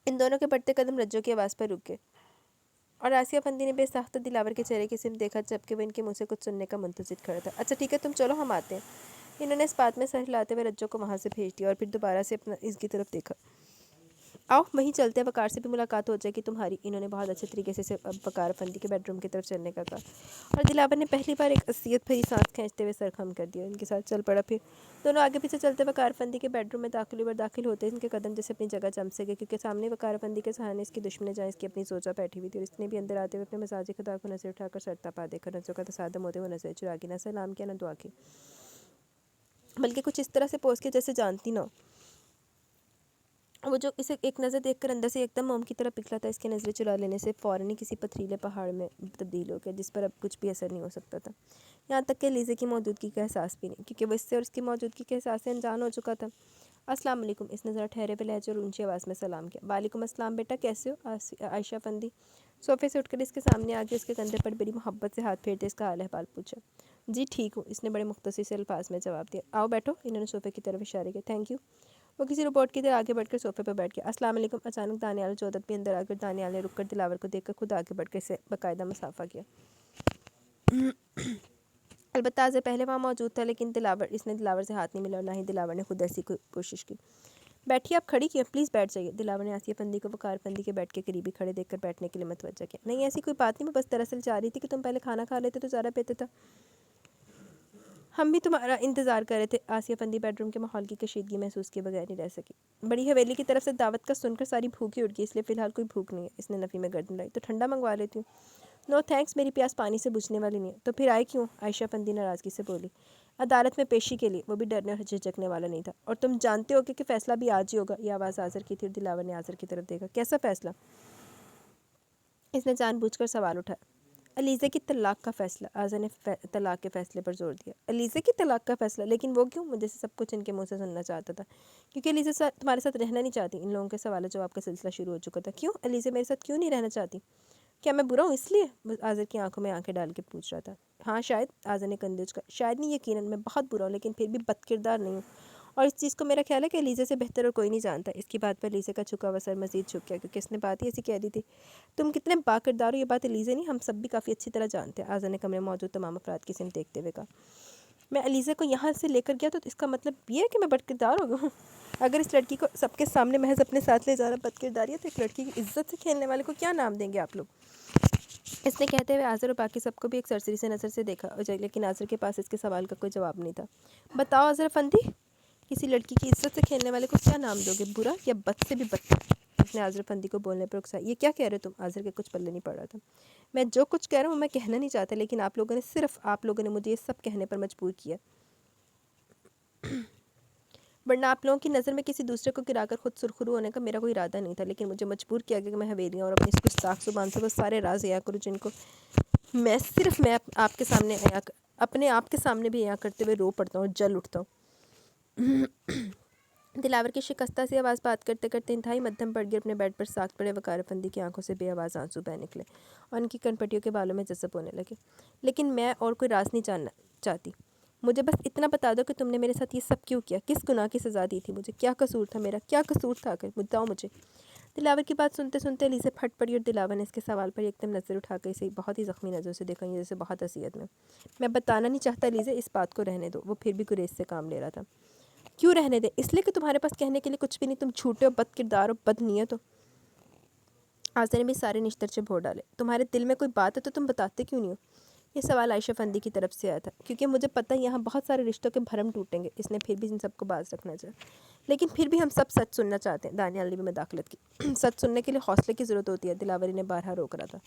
ان دونوں کے بڑھتے قدم رجو کی آواز پر رک گئے، اور آسیہ فندی نے بے ساختہ دلاور کے چہرے کی سمت دیکھا، جبکہ وہ ان کے منہ سے کچھ سننے کا منتظر کھڑا تھا۔ اچھا ٹھیک ہے، تم چلو ہم آتے ہیں۔ انہوں نے اس بات میں سر ہلاتے ہوئے رجو کو وہاں سے بھیج دیا، اور پھر دوبارہ سے اپنا اس کی طرف دیکھا۔ آؤ وہیں چلتے ہیں، وقار سے بھی ملاقات ہو جائے گی تمہاری۔ انہوں نے بہت اچھے طریقے سے وقار فندی کے بیڈ روم کی طرف چلنے کا کہا، اور دلاور نے پہلی بار ایک عصیت بھری سانس کھینچتے ہوئے سر خم کر دیا، ان کے ساتھ چل پڑا۔ پھر دونوں آگے پیچھے چلتے وقار فندی کے بیڈ روم میں داخل ہوئے، اور داخل ہوتے ان کے قدم جیسے اپنی جگہ جم سے گئے، کیونکہ سامنے وقار فندی کے سہانے اس کی دشمن جہاں اس کی اپنی زوجہ بیٹھی ہوئی تھی، اور اس نے بھی اندر آتے ہوئے اپنے مزاج خدا کو نظر اٹھا کر سرتا پا دیکھا۔ رجو کا تصادم ہوتے ہوئے نظر چرا کی، نہ سلام کیا نہ دعا کی، بلکہ کچھ اس طرح سے پوز کے جیسے جانتی نہ ہو۔ وہ جو اسے ایک نظر دیکھ کر اندر سے ایک دم موم کی طرح پگھلا تھا، اس کے نظریں چرا لینے سے فوراً ہی کسی پتھریلے پہاڑ میں تبدیل ہو گیا، جس پر اب کچھ بھی اثر نہیں ہو سکتا تھا، یہاں تک کہ لیزے کی موجودگی کا احساس بھی نہیں، کیونکہ وہ اس سے اور اس کی موجودگی کے احساس سے انجان ہو چکا تھا۔ السلام علیکم، اس نے ذرا ٹھہرے ہوئے لہجے اور اونچی آواز میں سلام کیا۔ وعلیکم السلام بیٹا، کیسے ہو؟ عائشہ فندی صوفے سے اٹھ کر اس کے سامنے آ کے اس کے کندھے پر بڑی محبت سے ہاتھ پھیرتے اس کا حال احوال پوچھا۔ جی ٹھیک ہوں، اس نے بڑے مختصر سے الفاظ میں جواب دیا۔ آؤ بیٹھو، انہوں نے صوفے کی طرف اشارے کیا۔ Thank you. وہ کسی روبوٹ کی طرح آگے بڑھ کر صوفے پر بیٹھ گیا۔ السلام علیکم، اچانک دانیال جودت بھی اندر آ کر دانیال نے رک کر دلاور کو دیکھ کر خود آگے بڑھ کر اسے باقاعدہ مصافحہ کیا۔ البتہ آج پہلے وہاں موجود تھا، لیکن اس نے دلاور سے ہاتھ نہیں ملا، اور نہ ہی دلاور نے خود ایسی کوشش کی۔ بیٹھیے، آپ کھڑی کیوں؟ پلیز بیٹھ جائیے۔ دلاور نے آسیہ فندی کو وقار فندی کے بیڈ کے قریب ہی کھڑے دیکھ کر بیٹھنے کے لیے متوجہ کیا۔ نہیں ایسی کوئی بات نہیں، میں بس دراصل چاہ رہی تھی کہ تم پہلے کھانا کھا لیتے تو زیادہ بہتر تھا، ہم بھی تمہارا انتظار کر رہے تھے۔ آسیہ فندی بیڈ روم کے ماحول کی کشیدگی محسوس کیے بغیر نہیں رہ سکی۔ بڑی حویلی کی طرف سے دعوت کا سن کر ساری بھوک ہی اڑ گئی، اس لیے فی الحال کوئی بھوک نہیں ہے۔ اس نے نفی میں گردن لائی۔ تو ٹھنڈا منگوا لیتی ہوں۔ نو تھینکس، میری پیاس پانی سے بجھنے والی نہیں ہے۔ تو پھر آئے کیوں؟ عائشہ فندی ناراضگی سے بولی۔ عدالت میں پیشی کے لیے، وہ بھی ڈرنے اور جھجکنے والا نہیں تھا۔ اور تم جانتے ہو کہ فیصلہ بھی آج ہی ہوگا۔ یہ آواز آزر کی تھی، اور دلاور نے آزر کی طرف دیکھا۔ کیسا فیصلہ؟ اس نے جان بوجھ کر سوال اٹھایا۔ علیزہ کی طلاق کا فیصلہ۔ آزر نے طلاق کے فیصلے پر زور دیا۔ علیزہ کی طلاق کا فیصلہ؟ لیکن وہ کیوں؟ مجھے سے سب کچھ ان کے منہ سے سننا چاہتا تھا، کیونکہ علیزہ تمہارے ساتھ رہنا نہیں چاہتی۔ ان لوگوں کے سوال جواب کا سلسلہ شروع ہو چکا تھا۔ کیوں علیزہ میرے ساتھ کیوں نہیں رہنا چاہتی؟ کیا میں برا ہوں اس لیے؟ آزر کی آنکھوں میں آنکھیں ڈال کے پوچھ رہا تھا۔ ہاں شاید، آزر نے کندھے اچکا۔ شاید نہیں، یقیناً میں بہت برا ہوں، لیکن پھر بھی بد کردار نہیں ہوں، اور اس چیز کو میرا خیال ہے کہ علیزہ سے بہتر اور کوئی نہیں جانتا. اس کی بات پر علیزہ کا جھکا ہوا سر مزید جھک گیا کیونکہ اس نے بات ہی ایسی کہہ دی تھی. تم کتنے باکردار ہو یہ بات علیزہ نہیں ہم سب بھی کافی اچھی طرح جانتے ہیں. آذر نے کمرے میں موجود تمام افراد کی سمت دیکھتے ہوئے کہا. میں علیزہ کو یہاں سے لے کر گیا تو اس کا مطلب یہ ہے کہ میں بد کردار ہو گیا ہوں. اگر اس لڑکی کو سب کے سامنے محض اپنے ساتھ لے جانا بد کرداری ہے تو ایک لڑکی کی عزت سے کھیلنے والے کو کیا نام دیں گے آپ لوگ؟ اس نے کہتے ہوئے آذر اور باقی سب کو بھی ایک سرسری سے نظر سے دیکھا لیکن آذر کے پاس اس کے سوال کا کوئی جواب نہیں تھا. بتاؤ آذر افندی، کسی لڑکی کی عزت سے کھیلنے والے کو کیا نام دو گے، برا یا بد سے بھی بدتر؟ اس نے آذر افندی کو بولنے پر اکسایا. یہ کیا کہہ رہے تم؟ آذر کے کچھ پلے نہیں پڑ رہا تھا. میں جو کچھ کہہ رہا ہوں میں کہنا نہیں چاہتا لیکن آپ لوگوں نے مجھے یہ سب کہنے پر مجبور کیا، ورنہ آپ لوگوں کی نظر میں کسی دوسرے کو گرا کر خود سرخرو ہونے کا میرا کوئی ارادہ نہیں تھا، لیکن مجھے مجبور کیا گیا کہ میں حویلیاں اور اپنی اس گستاخ زبان سے وہ سارے راز عیاں کروں جن کو میں آپ کے سامنے اپنے آپ کے سامنے بھی عیاں کرتے ہوئے رو پڑتا ہوں اور جل اٹھتا ہوں. دلاور کی شکستہ سی آواز بات کرتے کرتے انتہائی مدھم پڑ گئی. اپنے بیڈ پر ساکھ پڑے وقار افندی کی آنکھوں سے بے آواز آنسو بہہ نکلے اور ان کی کنپٹیوں کے بالوں میں جذب ہونے لگے. لیکن میں اور کوئی راز نہیں جاننا چاہتی، مجھے بس اتنا بتا دو کہ تم نے میرے ساتھ یہ سب کیوں کیا، کس گناہ کی سزا دی تھی مجھے، کیا قصور تھا میرا، کیا قصور تھا آخر، بتاؤ مجھے. دلاور کی بات سنتے سنتے علیزہ پھٹ پڑی اور دلاور نے اس کے سوال پر ایک دم نظر اٹھا کر اسے بہت ہی زخمی نظروں سے دیکھا جیسے بہت اذیت میں بتانا نہیں چاہتا علیزہ، اس بات کو رہنے دو. وہ پھر بھی گریز سے کام لے رہا تھا. کیوں رہنے دے؟ اس لیے کہ تمہارے پاس کہنے کے لیے کچھ بھی نہیں، تم جھوٹے ہو، بد کردار ہو، بد نیت ہو. آذر نے بھی سارے نشترچے بھور ڈالے. تمہارے دل میں کوئی بات ہے تو تم بتاتے کیوں نہیں ہو؟ یہ سوال عائشہ افندی کی طرف سے آیا تھا. کیونکہ مجھے پتہ ہے یہاں بہت سارے رشتوں کے بھرم ٹوٹیں گے. اس نے پھر بھی ان سب کو باز رکھنا چاہا. لیکن پھر بھی ہم سب سچ سننا چاہتے ہیں. دانیال نے بھی مداخلت کی. سچ سننے کے لیے حوصلے کی ضرورت ہوتی ہے. دلاوری نے بارہا روک رہا تھا.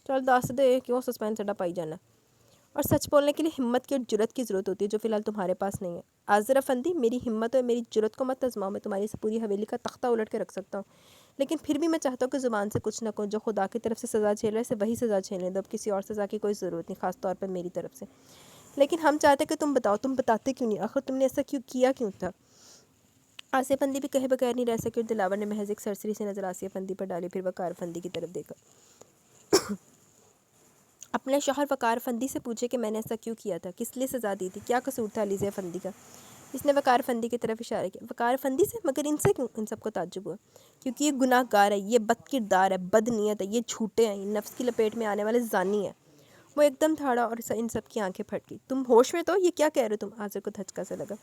چل دس دے، کیوں سسپینس سٹا پائی جانا. اور سچ بولنے کے لیے ہمت کی اور جرت کی ضرورت ہوتی ہے جو فی الحال تمہارے پاس نہیں ہے. آذر افندی، میری ہمت اور میری جرت کو مت آزماؤ. میں تمہاری پوری حویلی کا تختہ الٹ کے رکھ سکتا ہوں، لیکن پھر بھی میں چاہتا ہوں کہ زبان سے کچھ نہ کہوں. جو خدا کی طرف سے سزا جھیل رہا ہے اسے وہی سزا جھیلنے دو. اب کسی اور سزا کی کوئی ضرورت نہیں، خاص طور پر میری طرف سے. لیکن ہم چاہتے کہ تم بتاؤ، تم بتاتے کیوں نہیں؟ آخر تم نے ایسا کیا کیوں تھا؟ آسیہ افندی بھی کہے بغیر نہیں رہ سکے اور دلاور نے محض ایک سرسری سے نظر آسیہ افندی پر ڈالی، پھر وقار افندی کی طرف دیکھا. اپنے شوہر وقار افندی سے پوچھے کہ میں نے ایسا کیوں کیا تھا، کس لیے سزا دی تھی، کیا قصور تھا علیزہ افندی کا. اس نے وقار افندی کی طرف اشارہ کیا. وقار افندی سے؟ مگر ان سے کیوں؟ ان سب کو تعجب ہوا. کیونکہ یہ گناہ گار ہے، یہ بد کردار ہے، بد نیت ہے، یہ جھوٹے ہیں، یہ نفس کی لپیٹ میں آنے والے زانی ہیں. وہ ایک دم تھاڑا اور ان سب کی آنکھیں پھٹ گئی. تم ہوش میں تو؟ یہ کیا کہہ رہے ہو تم؟ آذر کو دھچکا سے لگا.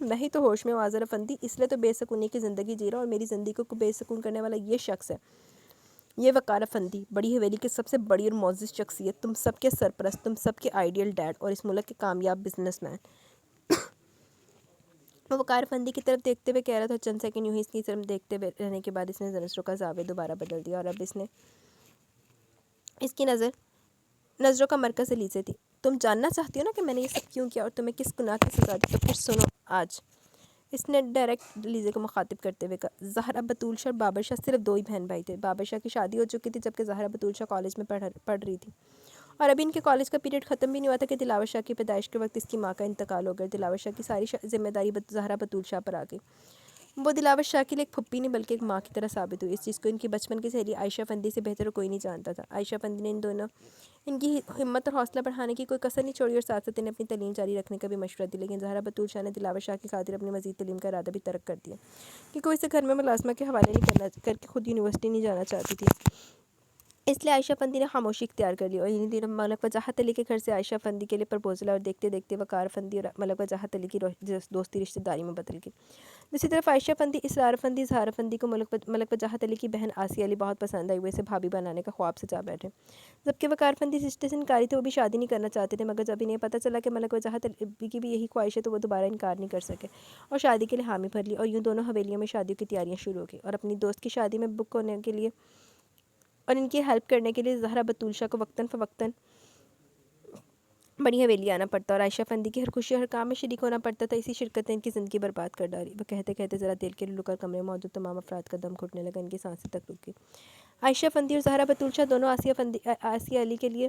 میں ہی تو ہوش میں ہوں آذر افندی، اس لیے تو بے سکونی کی زندگی جی رہا ہوں، اور میری زندگی کو بے سکون کرنے والا یہ شخص ہے، یہ وقار افندی، بڑی حویلی کی سب سے بڑی اور معزز شخصیت، تم سب کے سرپرست، تم سب کے آئیڈیل ڈیڈ اور اس ملک کے کامیاب بزنس مین. وہ وقار افندی کی طرف دیکھتے ہوئے کہہ رہا تھا. چند سیکنڈ یوں ہی اس کی طرف دیکھتے ہوئے رہنے کے بعد اس نے نظروں کا زاویہ دوبارہ بدل دیا اور اب اس کی نظروں کا مرکز علیزہ تھی. تم جاننا چاہتی ہو نا کہ میں نے یہ سب کیوں کیا اور تمہیں کس گناہ کی سزا دی؟ تو پھر سنو آج. اس نے ڈائریکٹ علیزہ کو مخاطب کرتے ہوئے کہا. زہرا، بطول شاہ اور بابر شاہ صرف 2 ہی بہن بھائی تھے. بابر شاہ کی شادی ہو چکی تھی جبکہ زہرا بطول شاہ کالج میں پڑھ رہی تھی، اور ابھی ان کے کالج کا پیریڈ ختم بھی نہیں ہوا تھا کہ دلاور شاہ کی پیدائش کے وقت اس کی ماں کا انتقال ہو گیا. دلاور شاہ کی ساری ذمہ داری زہرا بطول شاہ پر آ گئی. وہ دلاور شاہ کے لیے ایک پھپھی نہیں بلکہ ایک ماں کی طرح ثابت ہوئی. اس چیز کو ان کی بچپن کی سہیلی عائشہ افندی سے بہتر کوئی نہیں جانتا تھا. عائشہ افندی نے ان کی ہمت اور حوصلہ بڑھانے کی کوئی کسر نہیں چھوڑی اور ساتھ ساتھ انہیں اپنی تعلیم جاری رکھنے کا بھی مشورہ دیا. لیکن زہرا بطول شاہ نے دلاور شاہ کی خاطر اپنی مزید تعلیم کا ارادہ بھی ترک کر دیا کہ کوئی اسے گھر میں ملازمہ کے حوالے نہیں کر کے خود یونیورسٹی نہیں جانا چاہتی تھی. اس لیے عائشہ افندی نے خاموشی اختیار کر لی اور انہی دنوں ملک وجاہت علی کے گھر سے عائشہ افندی کے لیے پرپوزل اور دیکھتے دیکھتے وقار افندی اور ملک وجاہت علی کی دوستی رشتہ داری میں بدل گئی. دوسری طرف عائشہ افندی، اسرار افندی، اظہار افندی کو ملک وجاہت علی کی بہن آسیہ علی بہت پسند آئی. وہ اسے بھابھی بنانے کا خواب سے جا بیٹھے. جبکہ وقار افندی اس رشتے سے انکاری تھے، وہ بھی شادی نہیں کرنا چاہتے تھے. مگر جب انہیں پتہ چلا کہ ملک وجاہت علی کی بھی یہی خواہش ہے تو وہ دوبارہ انکار نہیں کر سکے اور شادی کے لیے حامی بھر لی. اور یوں دونوں حویلیوں میں شادیوں کی تیاریاں شروع ہو گئی. اور اپنی دوست کی شادی میں بک ہونے کے لیے اور ان کی ہیلپ کرنے کے لیے زہرا بطول شاہ کو وقتاً فوقتاً بڑی حویلی آنا پڑتا اور عائشہ افندی کی ہر خوشی اور ہر کام میں شریک ہونا پڑتا تھا. اسی شرکت نے ان کی زندگی برباد کر ڈالی. وہ کہتے کہتے ذرا دیر کے لیے رک کر کمرے میں موجود تمام افراد کا دم گھٹنے لگا. ان کی سانسیں تک رک گئی. عائشہ افندی اور زہرا بطول شاہ دونوں آسیہ علی کے لیے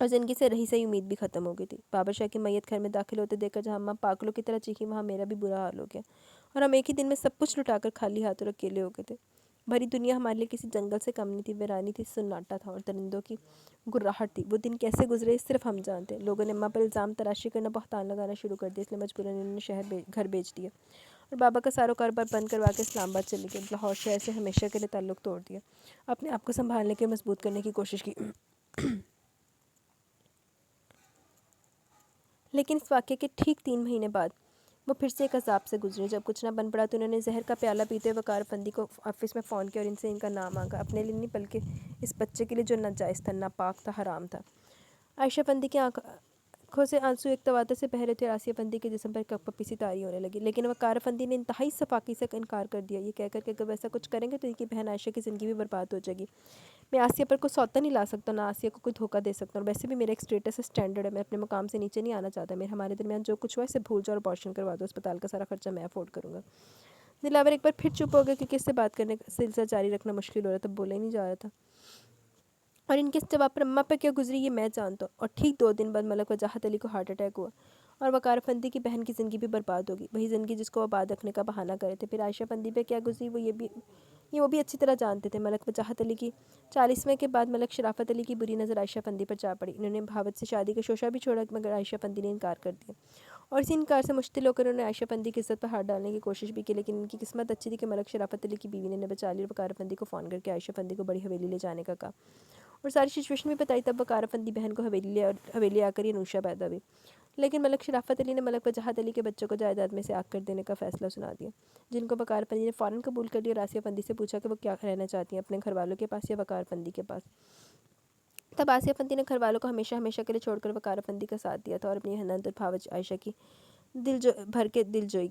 اور زندگی سے رہی سہی امید بھی ختم ہو گئی تھی۔ بابر شاہ کی میت گھر میں داخل ہوتے دیکھ کر جہاں اماں پاگلوں کی طرح چیخیں، وہاں میرا بھی برا حال ہو گیا، اور ہم ایک ہی دن میں سب کچھ لٹا کر خالی ہاتھ اور اکیلے ہو گئے تھے۔ بھری دنیا ہمارے لیے کسی جنگل سے کم نہیں تھی، ویرانی تھی، سناٹا تھا اور درندوں کی گراہٹ تھی۔ وہ دن کیسے گزرے صرف ہم جانتے ہیں۔ لوگوں نے اماں پر الزام تراشی کرنا، بہتان لگانا شروع کر دیا، اس لیے مجبوراً انہوں نے گھر بیچ دیا اور بابا کا سارا کاروبار بند کروا کے اسلام آباد چلے گئے۔ لاہور شہر سے ہمیشہ کے لیے تعلق توڑ دیا، اپنے آپ کو سنبھالنے کے مضبوط کرنے کی کوشش کی۔ لیکن اس واقعے کے ٹھیک 3 مہینے بعد وہ پھر سے ایک عذاب سے گزرے۔ جب کچھ نہ بن پڑا تو انہوں نے زہر کا پیالہ پیتے ہوئے وقار افندی کو آفس میں فون کیا اور ان سے ان کا نام مانگا، اپنے لیے نہیں بلکہ اس بچے کے لیے جو ناجائز تھا، ناپاک تھا، حرام تھا۔ عائشہ افندی کی آنکھوں سے آنسو ایک تواتر سے بہہ رہے تھے اور آسیہ افندی کے جسم پر کپکپی سی طاری ہونے لگی، لیکن وقار افندی نے انتہائی صفاقی سے انکار کر دیا، یہ کہہ کر کہ اگر ویسا کچھ کریں گے تو ان کی بہن عائشہ کی زندگی بھی برباد ہو جائے گی۔ میں آسیہ پر کوئی سوتا نہیں لا سکتا، نہ آسیہ کو کوئی دھوکہ دے سکتا، اور ویسے بھی میرا ایک اسٹیٹس اسٹینڈرڈ ہے، میں اپنے مقام سے نیچے نہیں آنا چاہتا، ہمارے درمیان جو کچھ ہوا اسے بھول جاؤ اور ابارشن کروا دو، اسپتال کا سارا خرچہ میں افورڈ کروں گا۔ دلاور ایک بار پھر چپ ہو گیا کیونکہ اس سے بات کرنے کا سلسلہ جاری رکھنا مشکل ہو رہا تھا، بولا ہی نہیں جا رہا تھا، اور ان کے اس جواب پر اماں پر کیا گزری یہ میں جانتا ہوں۔ اور ٹھیک 2 دن بعد ملک وجاہت علی کو ہارٹ اٹیک ہوا اور وقار افندی کی بہن کی زندگی بھی برباد ہوگی، وہی زندگی جس کو وہ آباد رکھنے کا بہانہ کرے تھے۔ پھر عائشہ افندی پہ کیا گزری وہ بھی اچھی طرح جانتے تھے۔ ملک وجاہت علی کی 40ویں کے بعد ملک شرافت علی کی بری نظر عائشہ افندی پر جا پڑی۔ انہوں نے بھاوت سے شادی کا شوشہ بھی چھوڑا مگر عائشہ افندی نے انکار کر دیا، اور اسی انکار سے مشتعل ہو کر انہوں نے عائشہ افندی کی عزت پر ہاتھ ڈالنے کی کوشش بھی کی، لیکن ان کی قسمت اچھی تھی کہ ملک شرافت علی کی بیوی نے انہیں بچا لی اور وقار افندی کو فون کر کے عائشہ افندی کو بڑی حویلی لے جانے کا کہا اور ساری سچویشن بھی بتائی۔ تب وقار افندی بہن کو حویلی آ کر یہ نوشہ پیدا ہوئی، لیکن ملک شرافت علی نے ملک وجاہت علی کے بچوں کو جائیداد میں سے آگ کر دینے کا فیصلہ سنا دیا، جن کو وقار افندی نے فوراً قبول کر لیا اور آسیہ افندی سے پوچھا کہ وہ کیا رہنا چاہتی ہیں، اپنے گھر والوں کے پاس یا وقار افندی کے پاس۔ تب آسیہ افندی نے گھر والوں کو ہمیشہ کے لیے چھوڑ کر وقار افندی کا ساتھ دیا تھا اور اپنی نند اور بھاوج عائشہ کی بھر کے دل جوئی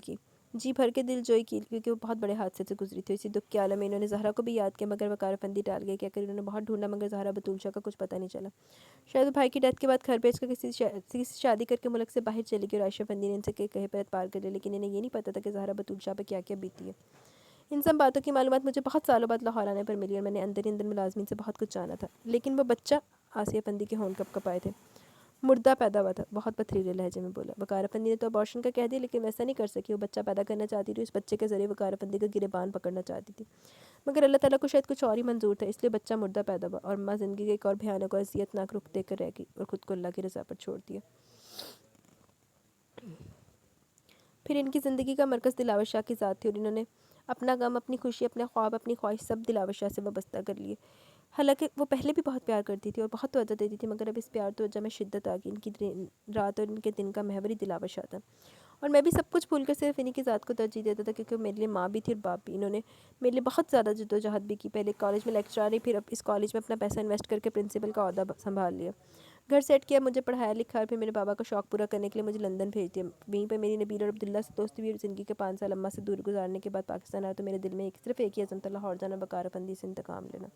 کی، کیونکہ وہ بہت بڑے حادثے سے گزری تھی۔ اسی دکھ کے عالم میں انہوں نے زہرا کو بھی یاد کیا، مگر وقار افندی ٹال گئے، کہہ کر انہوں نے بہت ڈھونڈا مگر زہرا بطول شاہ کا کچھ پتہ نہیں چلا۔ شاید وہ بھائی کی ڈیتھ کے بعد گھر بیچ کر کسی سے شادی کر کے ملک سے باہر چلی گئی اور عائشہ افندی نے ان سے کہے پر اعتبار کر لیا، لیکن انہیں یہ نہیں پتہ تھا کہ زہرا بطول شاہ پہ کیا کیا بیتی ہے۔ ان سب باتوں کی معلومات مجھے بہت سالوں بعد لاہور آنے پر ملی اور میں نے اندر ہی اندر ملازمین سے بہت کچھ جانا تھا، لیکن وہ بچہ آسیہ افندی کے ہونٹ کپ آئے تھے، مردہ پیدا ہوا تھا، بہت پتھریلے لہجے میں بولا۔ وقار افندی نے تو ابارشن کا کہہ دیا، لیکن ویسا نہیں کر سکی، وہ بچہ پیدا کرنا چاہتی تھی، اس بچے کے ذریعے وقار افندی کا گریبان پکڑنا چاہتی تھی، مگر اللہ تعالیٰ کو شاید کچھ اور ہی منظور تھا، اس لیے بچہ مردہ پیدا ہوا اور ماں زندگی کے ایک اور بھیانک اور اذیت ناک رخ دے کر رہ گئی اور خود کو اللہ کی رضا پر چھوڑ دیا۔ پھر ان کی زندگی کا مرکز دلاور شاہ کی ذات تھی اور انہوں نے اپنا غم، اپنی خوشی، اپنے خواب، اپنی خواہش سب دلاور شاہ سے وابستہ کر لیے۔ حالانکہ وہ پہلے بھی بہت پیار کرتی تھی اور بہت توجہ دیتی تھی، مگر اب اس پیار توجہ میں شدت آ گئی۔ ان کی رات اور ان کے دن کا محور ہی دلاور شاہ تھا، اور میں بھی سب کچھ بھول کر صرف انہی کی ذات کو ترجیح دیتا تھا، کیونکہ وہ میرے لیے ماں بھی تھی اور باپ بھی۔ انہوں نے میرے لیے بہت زیادہ جدوجہد بھی کی، پہلے کالج میں لیکچرار رہی، پھر اب اس کالج میں اپنا پیسہ انویسٹ کر کے پرنسپل کا عہدہ سنبھال لیا، گھر سیٹ کیا، مجھے پڑھایا لکھایا، پھر میرے بابا کا شوق پورا کرنے کے لیے مجھے لندن بھیج دیا۔ وہیں پہ میری نبیل اور عبداللہ سے دوستی ہوئی اور زندگی کے 5 سال اماں سے دور گزارنے کے بعد پاکستان آیا تو میرے دل میں صرف ایک ہی عزم تھا، لاہور جانا، وقار افندی سے انتقام لینا۔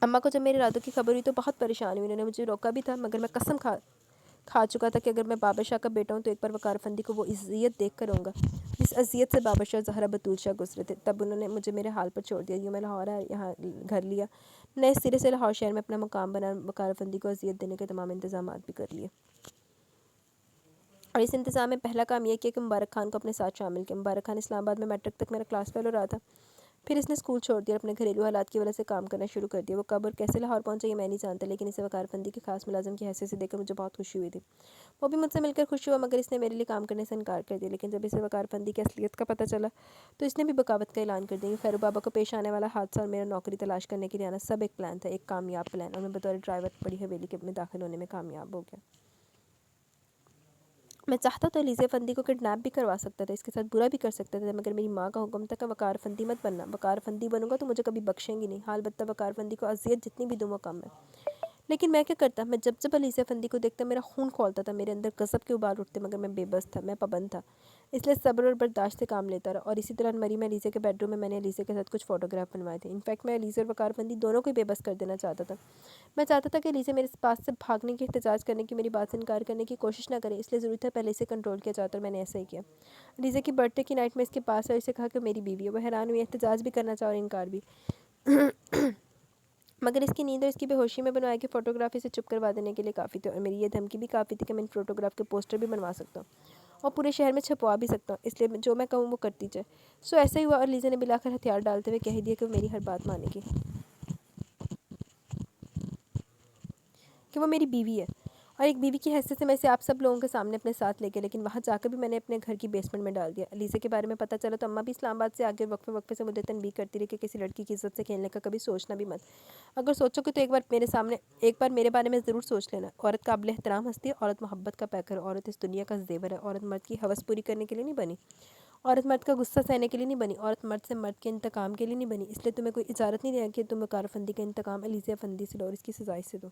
اماں کو جب میرے ارادوں کی خبر ہوئی تو بہت پریشان ہوئی، انہوں نے مجھے روکا بھی تھا، مگر میں قسم کھا چکا تھا کہ اگر میں بابر شاہ کا بیٹا ہوں تو ایک بار وقار افندی کو وہ اذیت دیکھ کر ہوں گا جس اذیت سے بابر شاہ زہرا بطول شاہ گزرے تھے۔ تب انہوں نے مجھے میرے حال پر چھوڑ دیا، یوں میں لاہور آیا، یہاں گھر لیا، نئے سرے سے لاہور شہر میں اپنا مقام بنا، وقار افندی کو اذیت دینے کے تمام انتظامات بھی کر لیے، اور اس انتظام میں پہلا کام یہ کیا کہ مبارک خان کو اپنے ساتھ شامل کیا۔ مبارک خان اسلام آباد میں میٹرک تک میرا کلاس فیلو رہا تھا، پھر اس نے اسکول چھوڑ دیا اور اپنے گھریلو حالات کی وجہ سے کام کرنا شروع کر دیا۔ وہ کب اور کیسے لاہور پہنچا یہ میں نہیں جانتا، لیکن اسے وقار افندی کے خاص ملازم کی حیثیت سے دیکھ کر مجھے بہت خوشی ہوئی تھی۔ وہ بھی مجھ سے مل کر خوش ہوا، مگر اس نے میرے لیے کام کرنے سے انکار کر دیا، لیکن جب اسے وقار افندی کی اصلیت کا پتہ چلا تو اس نے بھی بغاوت کا اعلان کر دیا۔ خیرو بابا کو پیش آنے والا حادثہ اور میرا نوکری تلاش کرنے کے لیے آنا سب ایک پلان تھا، ایک کامیاب پلان، اور میں بطور ڈرائیور بڑی حویلی میں داخل ہونے میں کامیاب ہو گیا۔ میں چاہتا تو علیزہ افندی کو کڈنیپ بھی کروا سکتا تھا، اس کے ساتھ برا بھی کر سکتا تھا، مگر میری ماں کا حکم تھا کہ وقار افندی مت بننا، وقار افندی بنوں گا تو مجھے کبھی بخشیں گی نہیں، حال بتہ وقار افندی کو اذیت جتنی بھی دوں وہ کم ہے۔ لیکن میں کیا کرتا، میں جب علیزہ افندی کو دیکھتا میرا خون کھولتا تھا، میرے اندر غضب کے ابال اٹھتے، مگر میں بے بس تھا، میں پابند تھا، اس لیے صبر اور برداشت سے کام لیتا رہا، اور اسی طرح مری میں علیزہ کے بیڈ روم میں نے علیزہ کے ساتھ کچھ فوٹوگراف بنوائے تھے۔ انفیکٹ میں علیزہ اور وقار افندی دونوں کو ہی بے بس کر دینا چاہتا تھا۔ میں چاہتا تھا کہ علیزہ میرے پاس سے بھاگنے کی، احتجاج کرنے کی، میری بات سے انکار کرنے کی کوشش نہ کرے، اس لیے ضروری تھا پہلے اسے کنٹرول کیا جاتا، اور میں نے ایسا ہی کیا۔ علیزہ کی برتھ ڈے کی نائٹ میں اس کے پاس آئی، اسے کہا کہ میری بیوی ہے، وہ حیران ہوئی، احتجاج بھی کرنا چاہا اور انکار بھی۔ مگر اس کی نیند اور اس کی بے ہوشی میں بنوایا کہ فوٹوگرافی سے چپ کروا دینے کے لیے کافی تھے، اور میری یہ دھمکی بھی کافی تھی کہ میں ان فوٹوگراف کے پوسٹر بھی بنوا سکتا ہوں اور پورے شہر میں چھپوا بھی سکتا ہوں، اس لیے جو میں کہوں وہ کرتی جائے۔ ایسا ہی ہوا، اور لیزا نے بلا کر ہتھیار ڈالتے ہوئے کہہ دیا کہ وہ میری ہر بات مانے گی، کہ وہ میری بیوی ہے، اور ایک بیوی کی حیثیت سے میں اسے آپ سب لوگوں کے سامنے اپنے ساتھ لے کے، لیکن وہاں جا کر بھی میں نے اپنے گھر کی بیسمنٹ میں ڈال دیا۔ لیزا کے بارے میں پتہ چلا تو اماں بھی اسلام آباد سے آگے وقفے وقفے سے مجھے تنبیہ کرتی رہی کہ کسی لڑکی کی عزت سے کھیلنے کا کبھی سوچنا بھی مت، اگر سوچو گے تو ایک بار میرے بارے میں ضرور سوچ لینا۔ عورت قابل احترام ہستی ہے، عورت محبت کا پیکر ہے، عورت اس دنیا کا زیور ہے، عورت مرد کی ہوس پوری کرنے کے لیے نہیں بنی، عورت مرد کا غصہ سہنے کے لیے نہیں بنی، عورت مرد سے مرد کے انتقام کے لیے نہیں بنی، اس لیے تمہیں کوئی اجازت نہیں دیا کہ تم وقار افندی کا انتقام الیزا افندی سے لو اور اس کی سزا سے دو۔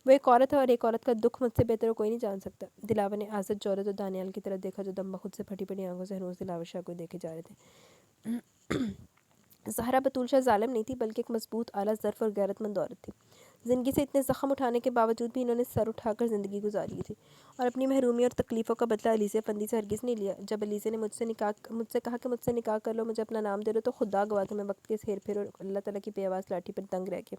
وہ ایک عورت ہے، اور ایک عورت کا دکھ مجھ سے بہتر کوئی نہیں جان سکتا۔ دلاور نے عازت، جورت اور دانیال کی طرف دیکھا جو دم بخود سے پھٹی پڑی آنکھوں سے ہنوز دلاور شاہ کو دیکھے جا رہے تھے۔ زہرا بطول شاہ ظالم نہیں تھی، بلکہ ایک مضبوط، اعلیٰ ظرف اور غیرت مند عورت تھی۔ زندگی سے اتنے زخم اٹھانے کے باوجود بھی انہوں نے سر اٹھا کر زندگی گزاری تھی، اور اپنی محرومی اور تکلیفوں کا بدلہ الیزا افندی سے ہرگز نہیں لیا۔ جب الیزا نے مجھ سے کہا کہ مجھ سے نکاح کر لو، مجھے اپنا نام دے دو، تو خدا گواہ کہ میں وقت کے اس ہیر پھیر اور اللہ تعالیٰ کی بے آواز لاٹھی پر دنگ رہ گیا۔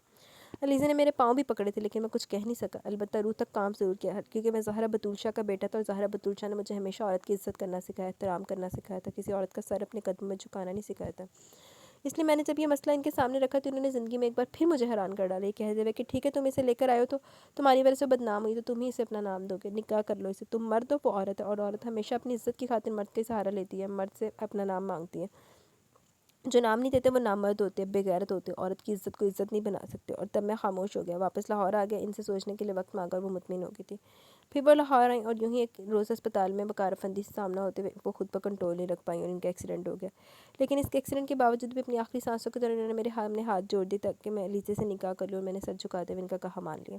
الیزا نے میرے پاؤں بھی پکڑے تھے، لیکن میں کچھ کہہ نہیں سکا، البتہ روح تک کام ضرور کیا، کیونکہ میں زہرا بطول شاہ کا بیٹا تھا، اور زہرا بطول شاہ نے مجھے ہمیشہ عورت کی عزت کرنا سکھایا، احترام کرنا سکھایا تھا، کسی عورت کا سر اپنے قدم میں جھکانا نہیں سکھایا تھا۔ اس لیے میں نے جب یہ مسئلہ ان کے سامنے رکھا تو انہوں نے زندگی میں ایک بار پھر مجھے حیران کر ڈالا، یہ کہہ دے کہ ٹھیک ہے، تم اسے لے کر آئے ہو تو تمہاری وجہ سے بدنام ہوئی، تو تم ہی اسے اپنا نام دو گے، نکاح کر لو اسے، تم مرد ہو، وہ عورت ہے، اور عورت ہمیشہ اپنی عزت کی خاطر مرد کا سہارا لیتی ہے، مرد سے اپنا نام مانگتی ہے۔ جو نام نہیں دیتے وہ نامرد ہوتے، بے غیرت ہوتے، عورت کی عزت کو عزت نہیں بنا سکتے۔ اور تب میں خاموش ہو گیا، واپس لاہور آ گیا، ان سے سوچنے کے لیے وقت مانگا، اور وہ مطمئن ہو گئی تھی۔ پھر وہ لاہور آئیں، اور یوں ہی ایک روز اسپتال میں وقار افندی سے سامنا ہوتے ہوئے وہ خود پر کنٹرول نہیں رکھ پائیں، اور ان کا ایکسیڈنٹ ہو گیا۔ لیکن اس کے ایکسیڈنٹ کے باوجود بھی اپنی آخری سانسوں کے دوران انہوں نے میرے ہاتھ جوڑ دی تاکہ میں الیزا سے نکاح کر لوں، اور میں نے سر جھکاتے ہوئے ان کا کہا مان لیا،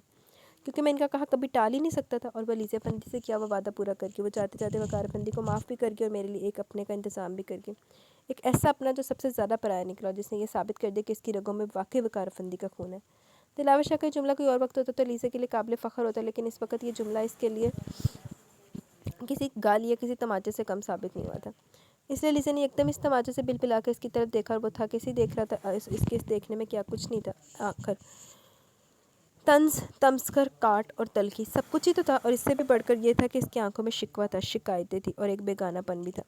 کیونکہ میں ان کا کہا کبھی ٹال ہی نہیں سکتا تھا۔ اور وہ الیزا افندی سے کیا وہ وعدہ پورا کر کے، وہ چاہتے چاہتے وقار افندی کو معاف بھی کر کے، اور میرے لیے ایک اپنے کا انتظام بھی کر کے، ایک ایسا اپنا جو سب سے زیادہ پرایا نکلا، جس نے یہ ثابت کر دیا کہ اس کی رگوں میں واقعی وقار افندی کا خون ہے۔ دلاور شاہ کا یہ جملہ کوئی اور وقت ہوتا تو الیزا کے لیے قابل فخر ہوتا، لیکن اس وقت یہ جملہ اس کے لیے کسی گالی یا کسی تماچے سے کم ثابت نہیں ہوا تھا۔ اس لیے الیزا نے یکدم اس تماچے سے بل بلا کر اس کی طرف دیکھا، اور وہ تھا کسی دیکھ رہا تھا، اس کے اس دیکھنے میں کیا کچھ نہیں تھا، آخر طنز، تمسخر، کاٹ اور تلخی سب کچھ ہی تو تھا، اور اس سے بھی بڑھ کر یہ تھا کہ اس کی آنکھوں میں شکوہ تھا، شکایتیں تھی، اور ایک بیگانہ پن بھی تھا۔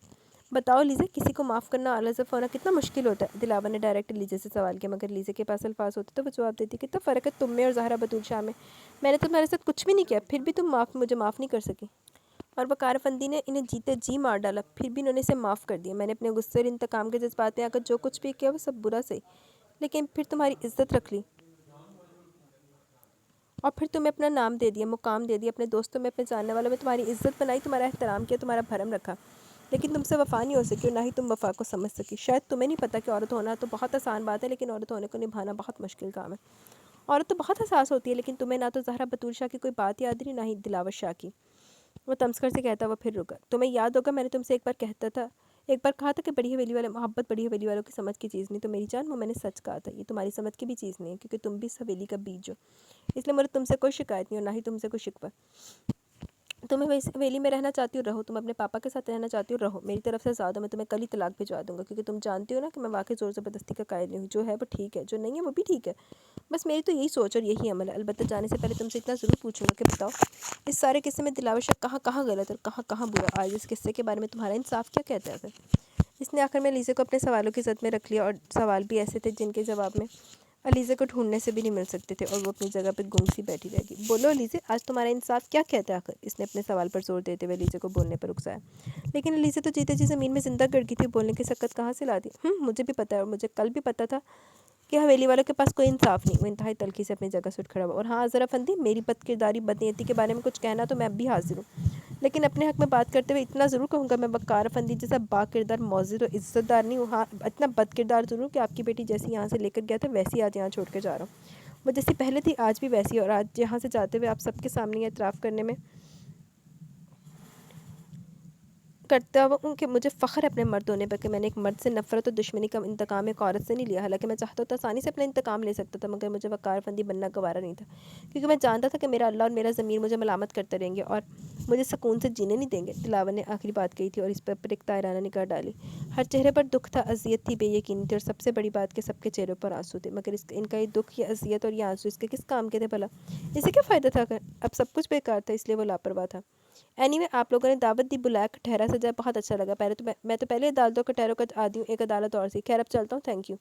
بتاؤ لیزا، کسی کو معاف کرنا اعلیٰ ضعف ہونا کتنا مشکل ہوتا ہے؟ دلاور نے ڈائریکٹ لیزا سے سوال کیا، مگر لیزا کے پاس الفاظ ہوتے تو وہ جواب دیتی، کتنا فرق ہے تم میں اور زہرا بطول شاہ میں نے تمہارے ساتھ کچھ بھی نہیں کیا، پھر بھی تم مجھے معاف نہیں کر سکی۔ اور وقار افندی نے انہیں جیتے جی مار ڈالا، پھر بھی انہوں نے اسے معاف کر دیا۔ میں نے اپنے غصے اور انتقام کے جذبات میں آ کر جو کچھ بھی کیا وہ سب برا سہی، لیکن پھر تمہاری عزت رکھ لی، اور پھر تمہیں اپنا نام دے دیا، مقام دے دیا، اپنے دوستوں میں، اپنے جاننے والوں میں تمہاری عزت بنائی، تمہارا احترام کیا، تمہارا بھرم رکھا، لیکن تم سے وفا نہیں ہو سکی، اور نہ ہی تم وفا کو سمجھ سکی۔ شاید تمہیں نہیں پتہ کہ عورت ہونا تو بہت آسان بات ہے، لیکن عورت ہونے کو نبھانا بہت مشکل کام ہے۔ عورت تو بہت حساس ہوتی ہے، لیکن تمہیں نہ تو زہرا بطول شاہ کی کوئی بات یاد رہی، نہ ہی دلاور شاہ کی۔ وہ تمسخر سے کہتا ہوا پھر رکا، تمہیں یاد ہوگا میں نے تم سے ایک بار کہا تھا کہ بڑی حویلی والے محبت بڑی حویلی والوں کی سمجھ کی چیز نہیں، تو میری جان وہ میں نے سچ کہا تھا، یہ تمہاری سمجھ کی بھی چیز نہیں ہے، کیونکہ تم بھی اس حویلی کا بیج ہو، اس لیے مجھے تم سے کوئی شکایت نہیں، اور نہ ہی تم سے کوئی شکوہ۔ تم اس حویلی میں رہنا چاہتی ہو رہو، تم اپنے پاپا کے ساتھ رہنا چاہتی ہو رہو، میری طرف سے آزاد ہو، میں تمہیں کل ہی طلاق بھجوا دوں گا، کیونکہ تم جانتی ہو نا کہ میں واقعی زور زبردستی کا قائل نہیں ہوں، جو ہے وہ ٹھیک ہے، جو نہیں ہے وہ بھی ٹھیک ہے، بس میری تو یہی سوچ اور یہی عمل ہے۔ البتہ جانے سے پہلے تم سے اتنا ضرور پوچھوں گا کہ بتاؤ اس سارے قصے میں دلاور شاہ کہاں کہاں غلط اور کہاں کہاں برا، آج اس قصے کے بارے میں تمہارا انصاف کیا کہتا ہے پھر؟ اس نے آخر میں الیزا کو اپنے سوالوں کی زد میں رکھ لیا، اور سوال بھی ایسے تھے جن کے جواب میں الیزا کو ڈھونڈنے سے بھی نہیں مل سکتے تھے، اور وہ اپنی جگہ پہ گنگ سی بیٹھی رہ گئی۔ بولو الیزا، آج تمہارا انصاف کیا کہتا ہے آخر؟ اس نے اپنے سوال پر زور دیتے ہوئے الیزا کو بولنے پر اکسایا، لیکن الیزا تو جیتے جی زمین میں زندہ گڑ گئی تھی، بولنے کی سکت کہاں سے لا دی؟ مجھے بھی پتہ ہے، اور مجھے کل بھی پتہ تھا کہ حویلی والوں کے پاس کوئی انصاف نہیں۔ وہ انتہائی تلخی سے اپنی جگہ سے اٹھ کھڑا ہوا، اور ہاں ذرا افندی، میری بد کرداری بدنیتی کے بارے میں کچھ کہنا تو میں اب بھی حاضر ہوں، لیکن اپنے حق میں بات کرتے ہوئے اتنا ضرور کہوں گا، میں وقار افندی جیسا با کردار معزز و عزت دار نہیں ہوں، ہاں اتنا بد کردار ضرور کہ آپ کی بیٹی جیسی یہاں سے لے کر گیا تھا ویسی آج یہاں چھوڑ کے جا رہا ہوں، وہ جیسی پہلے تھی آج بھی ویسی ہے، اور آج یہاں سے جاتے ہوئے آپ سب کے سامنے یہ اعتراف کرنے میں کرتا ہوں کہ مجھے فخر ہے اپنے مرد ہونے پر کہ میں نے ایک مرد سے نفرت اور دشمنی کا انتقام ایک عورت سے نہیں لیا، حالانکہ میں چاہتا تو آسانی سے اپنا انتقام لے سکتا تھا، مگر مجھے وقار بندی بننا گوارا نہیں تھا، کیونکہ میں جانتا تھا کہ میرا اللہ اور میرا ضمیر مجھے ملامت کرتے رہیں گے اور مجھے سکون سے جینے نہیں دیں گے۔ دلاور نے آخری بات کہی تھی اور اس پر ایک طائرانہ نگاہ ڈالی۔ ہر چہرے پر دکھ تھا، اذیت تھی، بے یقینی تھی، اور سب سے بڑی بات کہ سب کے چہروں پر آنسو تھے، مگر ان کا یہ دکھ، یہ اذیت اور یہ آنسو اس کے کس کام کے تھے بھلا؟ اسے کیا فائدہ تھا؟ اگر اب سب کچھ بیکار تھا، اس لیے وہ لاپرواہ تھا۔ اینی وے، آپ لوگوں نے دعوت دی، بلایا، کٹہرا سجایا، بہت اچھا لگا۔ میں تو پہلے عدالتوں کٹہروں کا عادی ہوں، ایک عدالت اور سی۔ خیر اب چلتا ہوں، تھینک یو۔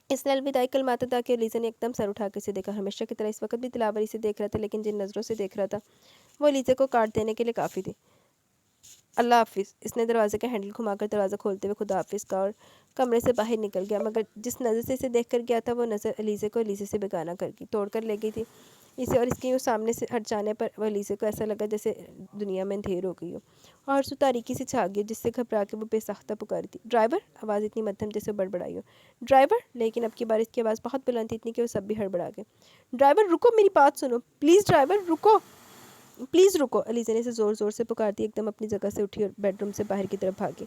اس نے الوداعی کلمات ادا کیا۔ لیزا نے ایک دم سر اٹھا کے اسے دیکھا، ہمیشہ کی طرح اس وقت بھی دلاور اسے دیکھ رہا تھا، لیکن جن نظروں سے دیکھ رہا تھا وہ لیزا کو کاٹ دینے کے لیے کافی تھی۔ اللہ حافظ۔ اس نے دروازے کا ہینڈل گھما کر دروازہ کھولتے ہوئے خدا حافظ کہا اور کمرے سے باہر نکل گیا، مگر جس نظر سے اسے دیکھ کر گیا تھا وہ نظر علیزے کو لیزے سے بیگانہ کر گئی، توڑ کر لے گئی تھی اسے، اور اس کے یوں سامنے سے ہٹ جانے پر وہ لیزے کو ایسا لگا جیسے دنیا میں اندھیر ہو گئی ہو اور سو تاریکی سے چھا گئی، جس سے گھبرا کے وہ بے ساختہ پکاری تھی، ڈرائیور! آواز اتنی مدھم جیسے بڑبڑائی ہو، ڈرائیور! لیکن اب کی بار اس کی آواز بہت بلند تھی، اتنی کہ وہ سب بھی ہڑبڑا گئے۔ ڈرائیور رکو، میری بات سنو، پلیز ڈرائیور رکو، پلیز رکو۔ علیزہ نے اسے زور زور سے پکارتی ایک دم اپنی جگہ سے اٹھی اور بیڈ روم سے باہر کی طرف بھاگی،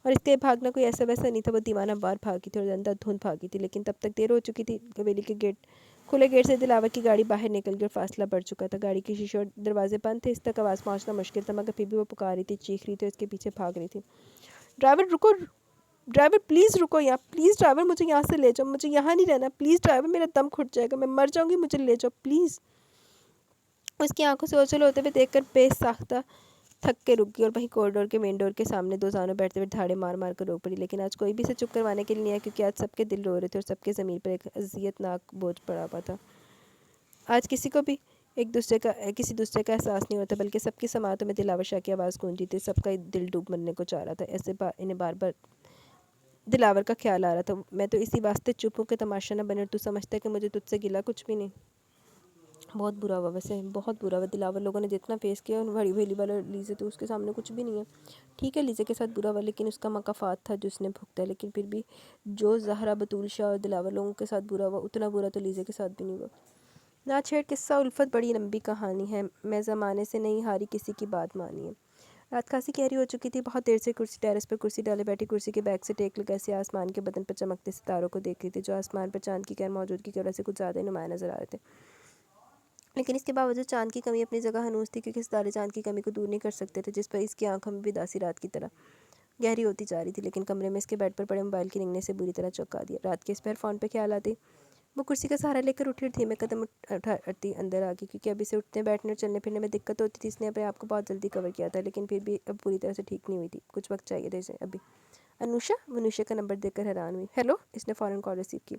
اور اس کے بھاگنا کوئی ایسا ویسا نہیں تھا، وہ دیوانہ وار بھاگی تھی اور اندر دھند بھاگی تھی، لیکن تب تک دیر ہو چکی تھی۔ حویلی کے کھلے گیٹ سے دلاور کی گاڑی باہر نکل گئی اور فاصلہ بڑھ چکا تھا، گاڑی کے شیشے اور دروازے بند تھے، اس تک آواز پہنچنا مشکل تھا، مگر پھر بھی وہ پکار رہی تھی، چیخ رہی تھی اور اس کے پیچھے بھاگ رہی تھی۔ ڈرائیور رکو، ڈرائیور پلیز رکو یہاں، پلیز ڈرائیور مجھے یہاں سے لے جاؤ، مجھے یہاں نہیں رہنا، پلیز ڈرائیور میرا دم گھٹ جائے گا، میں مر جاؤں گی، مجھے لے جاؤ پلیز۔ اس کی آنکھوں سے اوجھل ہوتے ہوئے دیکھ کر بے ساختہ تھک کے رک گئی اور وہیں کوریڈور کے مین ڈور کے سامنے دو زانوں بیٹھتے ہوئے دھاڑے مار مار کر رو پڑی، لیکن آج کوئی بھی اسے چپ کروانے کے لیے نہیں آیا، کیونکہ آج سب کے دل رو رہے تھے اور سب کے ضمیر پر ایک اذیت ناک بوجھ پڑا ہوا تھا۔ آج کسی کو بھی کسی دوسرے کا احساس نہیں ہوتا، بلکہ سب کی سماعتوں میں دلاور شاہ کی آواز گونجی تھی، سب کا دل ڈوب مرنے کو چاہ رہا تھا، ایسے انہیں بار بار دلاور کا خیال آ رہا تھا۔ میں تو اسی واسطے چپ ہوں کہ تماشا نہ بنے، اور تو سمجھتا ہے کہ مجھے تجھ سے گلا کچھ بھی نہیں۔ بہت برا ہوا، ویسے بہت برا ہوا، دلاور لوگوں نے جتنا فیس کیا ان بڑی بھیلی والا لیزے تو اس کے سامنے کچھ بھی نہیں ہے۔ ٹھیک ہے لیزے کے ساتھ برا ہوا، لیکن اس کا مکافات تھا جو اس نے بھگتا ہے، لیکن پھر بھی جو زہرا بطول شاہ اور دلاور لوگوں کے ساتھ برا ہوا، اتنا برا تو لیزے کے ساتھ بھی نہیں ہوا۔ نا چھیڑ قصہ الفت بڑی لمبی کہانی ہے، میں زمانے سے نہیں ہاری کسی کی بات مانی ہے۔ رات خاصی گہری ہو چکی تھی، بہت دیر سے ٹیرس پر کرسی ڈالے بیٹھی، کرسی کے بیک سے ٹیک لگا سے آسمان کے بدن پر چمکتے ستاروں کو دیکھ رہی تھی، جو آسمان پر چاند کی غیر موجودگی کی وجہ سے کچھ زیادہ نمایاں نظر آ رہے تھے، لیکن اس کے باوجود چاند کی کمی اپنی جگہ ہنوز تھی، کیونکہ ستارے چاند کی کمی کو دور نہیں کر سکتے تھے، جس پر اس کی آنکھوں میں بھی داسی رات کی طرح گہری ہوتی جا رہی تھی، لیکن کمرے میں اس کے بیڈ پر پڑے موبائل کی رنگنے سے بری طرح چونکا دیا۔ رات کے اس پہر فون پہ خیال آتے وہ کرسی کا سہارا لے کر اٹھی اور دھیمے قدم اٹھاتی اندر آ گئی، کیونکہ ابھی سے اٹھنے بیٹھنے اور چلنے پھرنے میں دقت ہوتی تھی، اس نے اپنے آپ کو بہت جلدی کور کیا تھا، لیکن پھر بھی اب پوری طرح سے ٹھیک نہیں ہوئی تھی، کچھ وقت چاہیے تھا اسے ابھی۔ انوشا؟ وہ انوشا کا نمبر دیکھ کر حیران ہوئی۔ ہیلو، اس نے فوراً کال ریسیو کی۔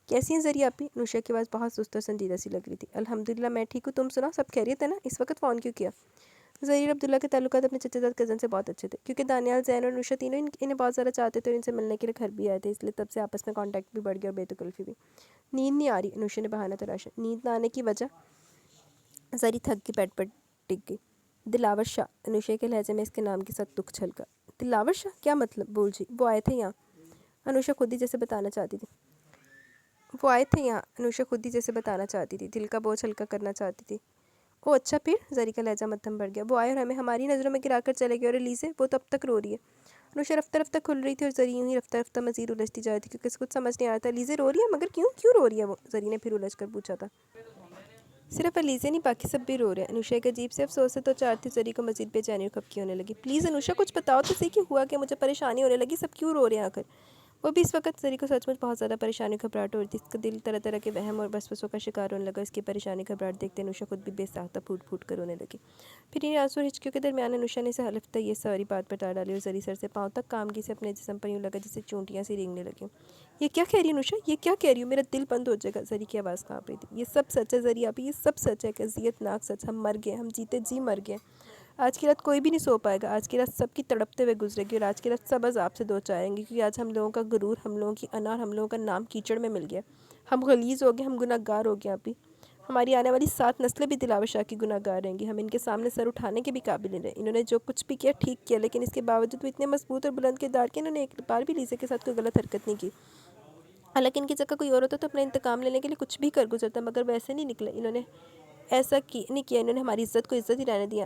کیسی ہیں زری آپی؟ انوشا کی آواز بہت سست اور سنجیدہ سی لگ رہی تھی۔ الحمدللہ میں ٹھیک ہوں، تم سنا، سب خیریت ہے نا؟ اس وقت فون کیوں کیا؟ ظہیر عبداللہ کے تعلقات اپنے چچا زاد کزن سے بہت اچھے تھے، کیونکہ دانیال، زین اور انوشا تینوں انہیں بہت زیادہ چاہتے تھے اور ان سے ملنے کے لیے گھر بھی آئے تھے، اس لیے تب سے آپس میں کانٹیکٹ بھی بڑھ گیا اور بے تکلفی بھی۔ نیند نہیں آ رہی، انوشا نے بہانہ تراشا۔ نیند نہ آنے کی وجہ؟ زری تھک کے بیڈ پر ٹک گئی۔ دلاور شاہ، انوشا کے لہجے میں اس کے نام کے ساتھ دکھ چھلکا۔ دلاور شاہ؟ کیا مطلب؟ بول جی، وہ آئے تھے یہاں؟ انوشا خود ہی جیسے بتانا چاہتی تھی، وہ آئے تھے یہاں، انوشا خود ہی جیسے بتانا چاہتی تھی، دل کا بوجھ ہلکا کرنا چاہتی تھی۔ او اچھا، پھر؟ زری کا لہجہ مدھم بڑھ گیا۔ وہ آئے اور ہمیں ہماری نظروں میں گرا کر چلے گئے، اور لیزے وہ تو اب تک رو رہی ہے۔ انوشا رفتہ رفتہ کھل رہی تھی اور زری یوں ہی رفتہ رفتہ مزید الجھتی جا رہی تھی، کیونکہ اس کو کچھ سمجھ نہیں آ رہا تھا، لیزے رو رہی ہے، مگر کیوں رو رہی ہے وہ؟ زری نے پھر الجھ کر پوچھا تھا۔ صرف علیزے نہیں، باقی سب بھی رو رہے ہیں۔ انوشا ایک عجیب سے افسوس سے تو چار تھی، زری کو مزید بے چینی اور کھپکی ہونے لگی۔ پلیز انوشا کچھ بتاؤ تو صحیح، کیوں ہوا کہ مجھے پریشانی ہونے لگی، سب کیوں رو رہے ہیں آخر؟ وہ بھی اس وقت زری کو سچ مچ بہت زیادہ پریشانی اور گھبراہٹ ہو رہی تھی، اس کا دل طرح طرح کے وہم اور وسوسوں کا شکار ہونے لگا، اس کی پریشانی گھبراہٹ دیکھتے انوشا خود بھی بے ساختہ پھوٹ پھوٹ کر رونے لگی۔ پھر انہیں آنسو اور ہچکیوں کے درمیان انوشا نے اسے ہلفتہ یہ ساری بات بتا ڈالی، اور زری سر سے پاؤں تک کامگی سے اپنے جسم پر یوں لگا جیسے چونٹیاں سی رینگنے لگیں۔ یہ کیا کہہ رہی ہے انوشا؟ یہ کیا کہہ رہی ہوں؟ میرا دل بند ہو جائے گا۔ زری کی آواز کانپ رہی تھی۔ یہ سب سچ ہے زری آپی، یہ سب سچ ہے، کہ اذیت ناک سچ، ہم مر گئے، ہم جیتے جی مر گئے۔ آج کی رات کوئی بھی نہیں سو پائے گا، آج کی رات سب کی تڑپتے ہوئے گزرے گی، اور آج کی رات سب عذاب سے دو چاریں گے، کیونکہ آج ہم لوگوں کا غرور، ہم لوگوں کی انا اور ہم لوگوں کا نام کیچڑ میں مل گیا، ہم غلیظ ہو گئے، ہم گناہ گار ہو گئے آپی، ہماری آنے والی 7 نسلیں بھی دلاور شاہ کی گناہ گار رہیں گی، ہم ان کے سامنے سر اٹھانے کے بھی قابل نہیں رہے۔ انہوں نے جو کچھ بھی کیا ٹھیک کیا، لیکن اس کے باوجود وہ اتنے مضبوط اور بلند کردار کے انہوں نے ایک بار بھی لیزے کے ساتھ کوئی غلط حرکت نہیں کی، حالانکہ ان کی جگہ کوئی اور ہوتا تو اپنا انتقام لینے کے لیے کچھ بھی کر گزرتا، مگر ویسے نہیں نکلے، انہوں نے ایسا نہیں کیا، انہوں نے ہماری عزت کو عزت ہی رہنے دیا۔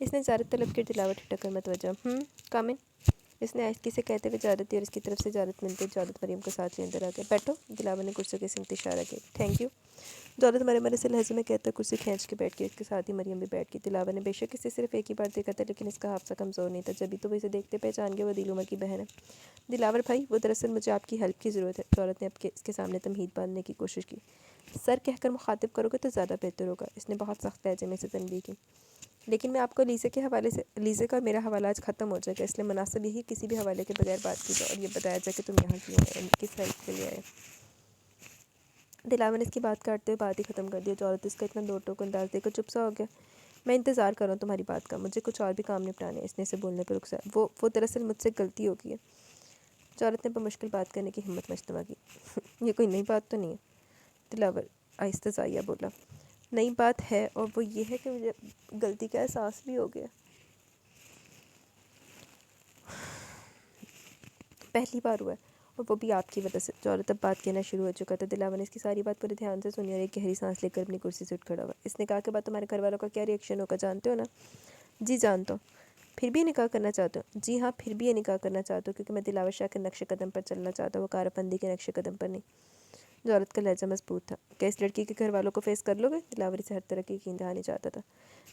اس نے اجازت طلب کی، دلاور ٹھٹک کر متوجہ کامن، اس نے آہستگی سے کہتے ہوئے اجازت دی اور اس کی طرف سے اجازت ملتے دولت مریم کو ساتھ لے اندر آ گیا۔ بیٹھو، دلاور نے کرسی کے سمت اشارہ کیا۔ تھینک یو، دولت مرے مرے سے لہجے میں کہتا کرسی کھینچ کے بیٹھ گئی، اس کے ساتھ ہی مریم بھی بیٹھ گئی۔ دلاور نے بے شک اسے صرف ایک ہی بار دیکھا تھا، لیکن اس کا حافظہ کمزور نہیں تھا، جبھی تو وہ اسے دیکھتے پہچان گئے وہ عدیل عمر کی بہن ہے۔ دلاور بھائی، وہ دراصل مجھے آپ کی ہیلپ کی ضرورت ہے۔ دولت نے اب اس کے سامنے تمہید باندھنے کی کوشش کی۔ سر کہہ کر مخاطب کرو گے تو زیادہ بہتر ہوگا، اس نے بہت سخت لہجے میں اسے تنبیہ کی۔ لیکن میں آپ کو لیزے کے حوالے سے، لیزے کا میرا حوالہ آج ختم ہو جائے گا، اس لیے مناسب یہی کسی بھی حوالے کے بغیر بات کی جائے اور یہ بتایا جائے کہ تم یہاں کیوں آئے، کس ہیلپ کے لیے آئے۔ دلاور نے اس کی بات کاٹتے ہوئے بات ہی ختم کر دی۔ دولت اس کا اتنا دو ٹوک انداز دے کر چپ سا ہو گیا۔ میں انتظار کر رہا ہوں تمہاری بات کا، مجھے کچھ اور بھی کام نپٹانے ہیں، اس نے اسے بولنے پر رخصت۔ وہ دراصل مجھ سے غلطی ہو گئی ہے۔ دولت نے بمشکل بات کرنے کی ہمت مجتمع کی۔ یہ کوئی نئی بات تو نہیں ہے، دلاور آہستہ زائیہ بولا۔ نئی بات ہے، اور وہ یہ ہے کہ مجھے غلطی کا احساس بھی ہو گیا، پہلی بار ہوا ہے، اور وہ بھی آپ کی وجہ سے۔ دولت اب بات کہنا شروع ہو چکا تھا۔ دلاور نے اس کی ساری بات پورے دھیان سے سنی اور ایک گہری سانس لے کر اپنی کرسی سے اٹھ کھڑا ہوا۔ اس نکاح کے بعد تمہارے گھر والوں کا کیا ری ایکشن ہوگا جانتے ہو نا؟ جی جانتا ہوں۔ پھر بھی یہ نکاح کرنا چاہتے ہو؟ جی ہاں، پھر بھی یہ نکاح کرنا چاہتا ہوں، کیونکہ میں دلاور شاہ کے نقش قدم پر چلنا چاہتا ہوں، وہ کار بندی کے نقش قدم پر نہیں۔ دولت کا لہجہ مضبوط تھا۔ کیا اس لڑکی کے گھر والوں کو فیس کر لو گے؟ دلاور سے ہر طرح کی یقین دہانی چاہتا تھا۔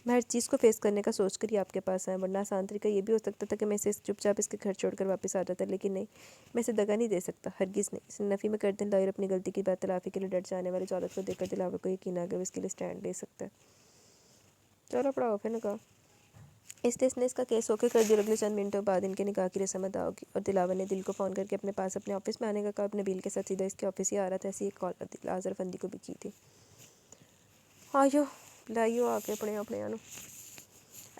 میں ہر چیز کو فیس کرنے کا سوچ کر ہی آپ کے پاس آیا، ورنہ آسان طریقہ یہ بھی ہو سکتا تھا کہ میں اسے چپ چاپ اس کے گھر چھوڑ کر واپس آ جاتا، لیکن نہیں، میں اسے دگا نہیں دے سکتا، ہرگز نہیں۔ اس نے نفی میں کر دیں لائر اپنی غلطی کی بات تلافی کے لیے ڈٹ جانے والی دولت کو دیکھ کر دلاور کو یقین آ گیا وہ اس کے لیے اسٹینڈ لے سکتا ہے۔ چلو پڑا ہو پھر نکاح۔ اس لیے اس نے اس کا کیس اوکے کر دیا۔ اگلے چند منٹوں بعد ان کے نکاح کی رسم ادا ہوگی، اور دلاور نے دل کو فون کر کے اپنے پاس اپنے آفس میں آنے کا کہا۔ نبیل کے ساتھ سیدھا اس کے آفس ہی آ رہا تھا، ایسی ایک کال آذر فندی کو بھی کی تھی۔ آئیو لائیو آ کے اپنے آنو۔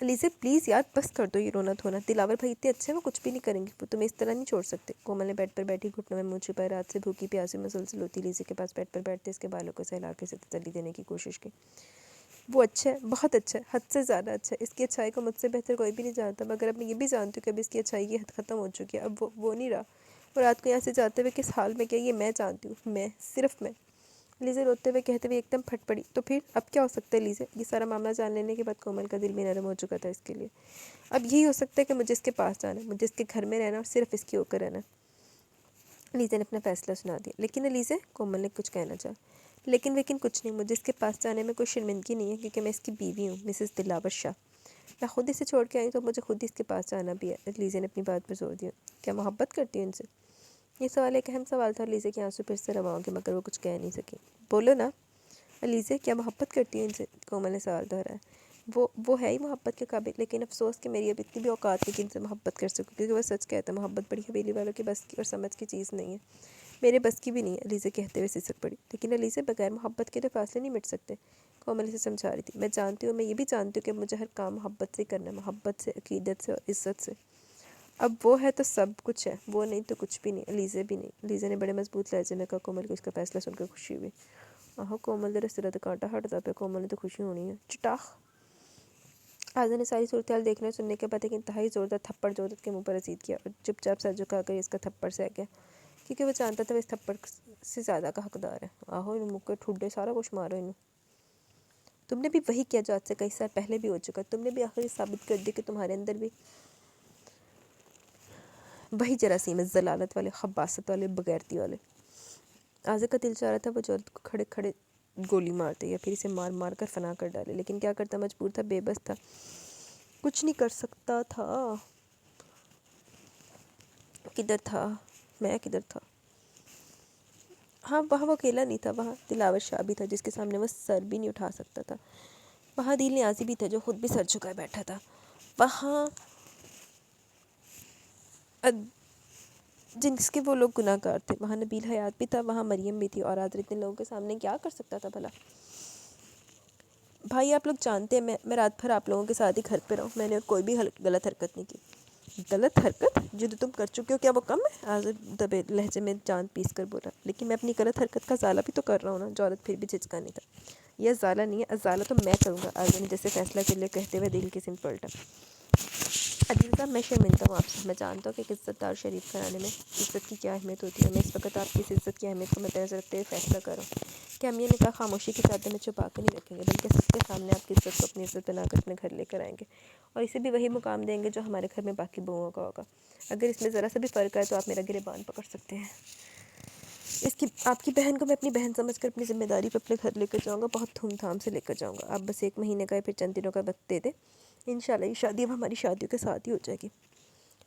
علیزے پلیز یار بس کر دو یہ رونا دھونا، دلاور بھائی اتنے اچھے ہیں، وہ کچھ بھی نہیں کریں گے، وہ تمہیں اس طرح نہیں چھوڑ سکتے۔ کومل نے بیڈ پر بیٹھی گھٹنوں میں منہ چھپائے رات سے بھوکی پیاسی مسلسل ہوتی لیزے کے پاس بیڈ پر بیٹھتے اس کے بالوں کو سہلا کے اسے تسلی دینے کی کوشش کی۔ وہ اچھا ہے، بہت اچھا ہے، حد سے زیادہ اچھا ہے، اس کی اچھائی کو مجھ سے بہتر کوئی بھی نہیں جانتا، مگر اب میں یہ بھی جانتی ہوں کہ اب اس کی اچھائی کی حد ختم ہو چکی ہے، اب وہ نہیں رہا۔ اور رات کو یہاں سے جاتے ہوئے کس حال میں کیا یہ میں جانتی ہوں، میں، صرف میں۔ لیزے روتے ہوئے کہتے ہوئے ایک دم پھٹ پڑی۔ تو پھر اب کیا ہو سکتا ہے لیزے؟ یہ سارا معاملہ جان لینے کے بعد کومل کا دل بھی نرم ہو چکا تھا اس کے لیے۔ اب یہی ہو سکتا ہے کہ مجھے اس کے پاس جانا ہے، مجھے اس کے گھر میں رہنا اور صرف اس کے ہو کر رہنا۔ لیزے نے اپنا فیصلہ سنا دیا۔ لیکن لیزے، کومل نے کچھ کہنا چاہا۔ لیکن کچھ نہیں، مجھے اس کے پاس جانے میں کوئی شرمندگی نہیں ہے، کیونکہ میں اس کی بیوی ہوں، مسز دلاور شاہ۔ میں خود اسے چھوڑ کے آئی تو مجھے خود اس کے پاس جانا بھی ہے۔ لیزے نے اپنی بات پر زور دیا۔ کیا محبت کرتی ہوں ان سے؟ یہ سوال ایک اہم سوال تھا، لیزے کے آنسو پھر سے رواں ہو گئے، مگر وہ کچھ کہہ نہیں سکی۔ بولو نا علیزے، کیا محبت کرتی ہے ان سے؟ کومل نے سوال دہرایا۔ وہ ہے ہی محبت کے قابل، لیکن افسوس کہ میری اب اتنی بھی اوقات نہیں کہ ان سے محبت کر سکوں، کیونکہ وہ سچ کہتا ہے محبت بڑی حویلی والوں کی بس کی اور سمجھ کی چیز نہیں ہے، میرے بس کی بھی نہیں ہے، علیزے کہتے ہوئے سسک پڑی۔ لیکن علیزے، بغیر محبت کے تو فاصلے نہیں مٹ سکتے، کومل اسے سمجھا رہی تھی۔ میں جانتی ہوں، میں یہ بھی جانتی ہوں کہ مجھے ہر کام محبت سے کرنا ہے، محبت سے، عقیدت سے اور عزت سے۔ اب وہ ہے تو سب کچھ ہے، وہ نہیں تو کچھ بھی نہیں، علیزے بھی نہیں۔ علیزے نے بڑے مضبوط لہجے میں کہا۔ کومل کو اس کا فیصلہ سن کر خوشی ہوئی۔ آہو کومل در اس طرح تو کانٹا ہٹتا پہ، کومل نے تو خوشی ہونی ہے، چٹاخ۔ آذر نے ساری صورتحال دیکھنے اور سننے کے بعد ایک انتہائی زوردار تھپڑ دولت کے منہ پر رسید کیا اور چپ چاپ سر جھکا کر اس کا تھپڑ سہ گیا، کیونکہ وہ جانتا تھا وہ اس تھپڑ سے زیادہ کا حقدار ہے۔ آہو ان منہ کے ٹھڈے سارا کچھ مارو انہوں۔ تم نے بھی وہی کیا جو آج سے کئی سال پہلے بھی ہو چکا، تم نے بھی آخر یہ ثابت کر دی کہ تمہارے اندر بھی وہی جراثیم ہے، ضلالت والے، خباثت والے، بغیرتی والے۔ آذر کا دل چاہ رہا تھا وہ دولت کو کھڑے کھڑے گولی مار دے یا پھر اسے مار مار کر فنا کر ڈالے، لیکن کیا کرتا، مجبور تھا، بے بس تھا، کچھ نہیں کر سکتا تھا۔ کدھر تھا میں، کدھر تھا؟ ہاں، وہاں وہ اکیلا نہیں تھا، وہاں دلاور شاہ بھی تھا جس کے سامنے وہ سر بھی نہیں اٹھا سکتا تھا، وہاں عدیل نیازی بھی تھا جو خود بھی سر جھکائے بیٹھا تھا، وہاں جن کے وہ لوگ گناہ گار تھے، وہاں نبیل حیات بھی تھا، وہاں مریم بھی تھی، اور آذر اتنے لوگوں کے سامنے کیا کر سکتا تھا بھلا؟ بھائی آپ لوگ جانتے ہیں میں رات بھر آپ لوگوں کے ساتھ ہی گھر پہ رہوں، میں نے کوئی بھی غلط حرکت نہیں کی۔ غلط حرکت جو تم کر چکے ہو کیا وہ کم ہے؟ آذر دبے لہجے میں جان پیس کر بولا۔ لیکن میں اپنی غلط حرکت کا ازالہ بھی تو کر رہا ہوں نا۔ دولت پھر بھی جھجکا نہیں تھا۔ یہ ازالہ نہیں ہے، ازالہ تو میں کروں گا، آذر نے جیسے فیصلہ کر لیا کہتے ہوئے دل کی سمت پلٹا۔ عدیل صاحب میں شرمندہ ہوں آپ سے، میں جانتا ہوں کہ ایک عزت دار شریف گھرانے میں عزت کی کیا اہمیت ہوتی ہے. میں اس وقت آپ کی اس عزت کی اہمیت کو مد نظر رکھتے ہوئے فیصلہ کروں کہ ہم یہ نکاح خاموشی کی چادر میں چھپا کر نہیں رکھیں گے، بلکہ سب کے سامنے آپ کی عزت کو اپنی عزت بنا کر اپنے گھر لے کر آئیں گے، اور اسے بھی وہی مقام دیں گے جو ہمارے گھر میں باقی بہوؤں کا ہوگا. اگر اس میں ذرا سا بھی فرق ہے تو آپ میرا گریبان پکڑ سکتے ہیں. آپ کی بہن کو میں اپنی بہن سمجھ کر اپنی ذمہ داری پہ اپنے گھر لے کر جاؤں گا، بہت دھوم دھام سے لے کر جاؤں گا. آپ بس 1 مہینے کا یا پھر چند دنوں کا وقت دے دیں، انشاءاللہ یہ شادی اب ہماری شادیوں کے ساتھ ہی ہو جائے گی.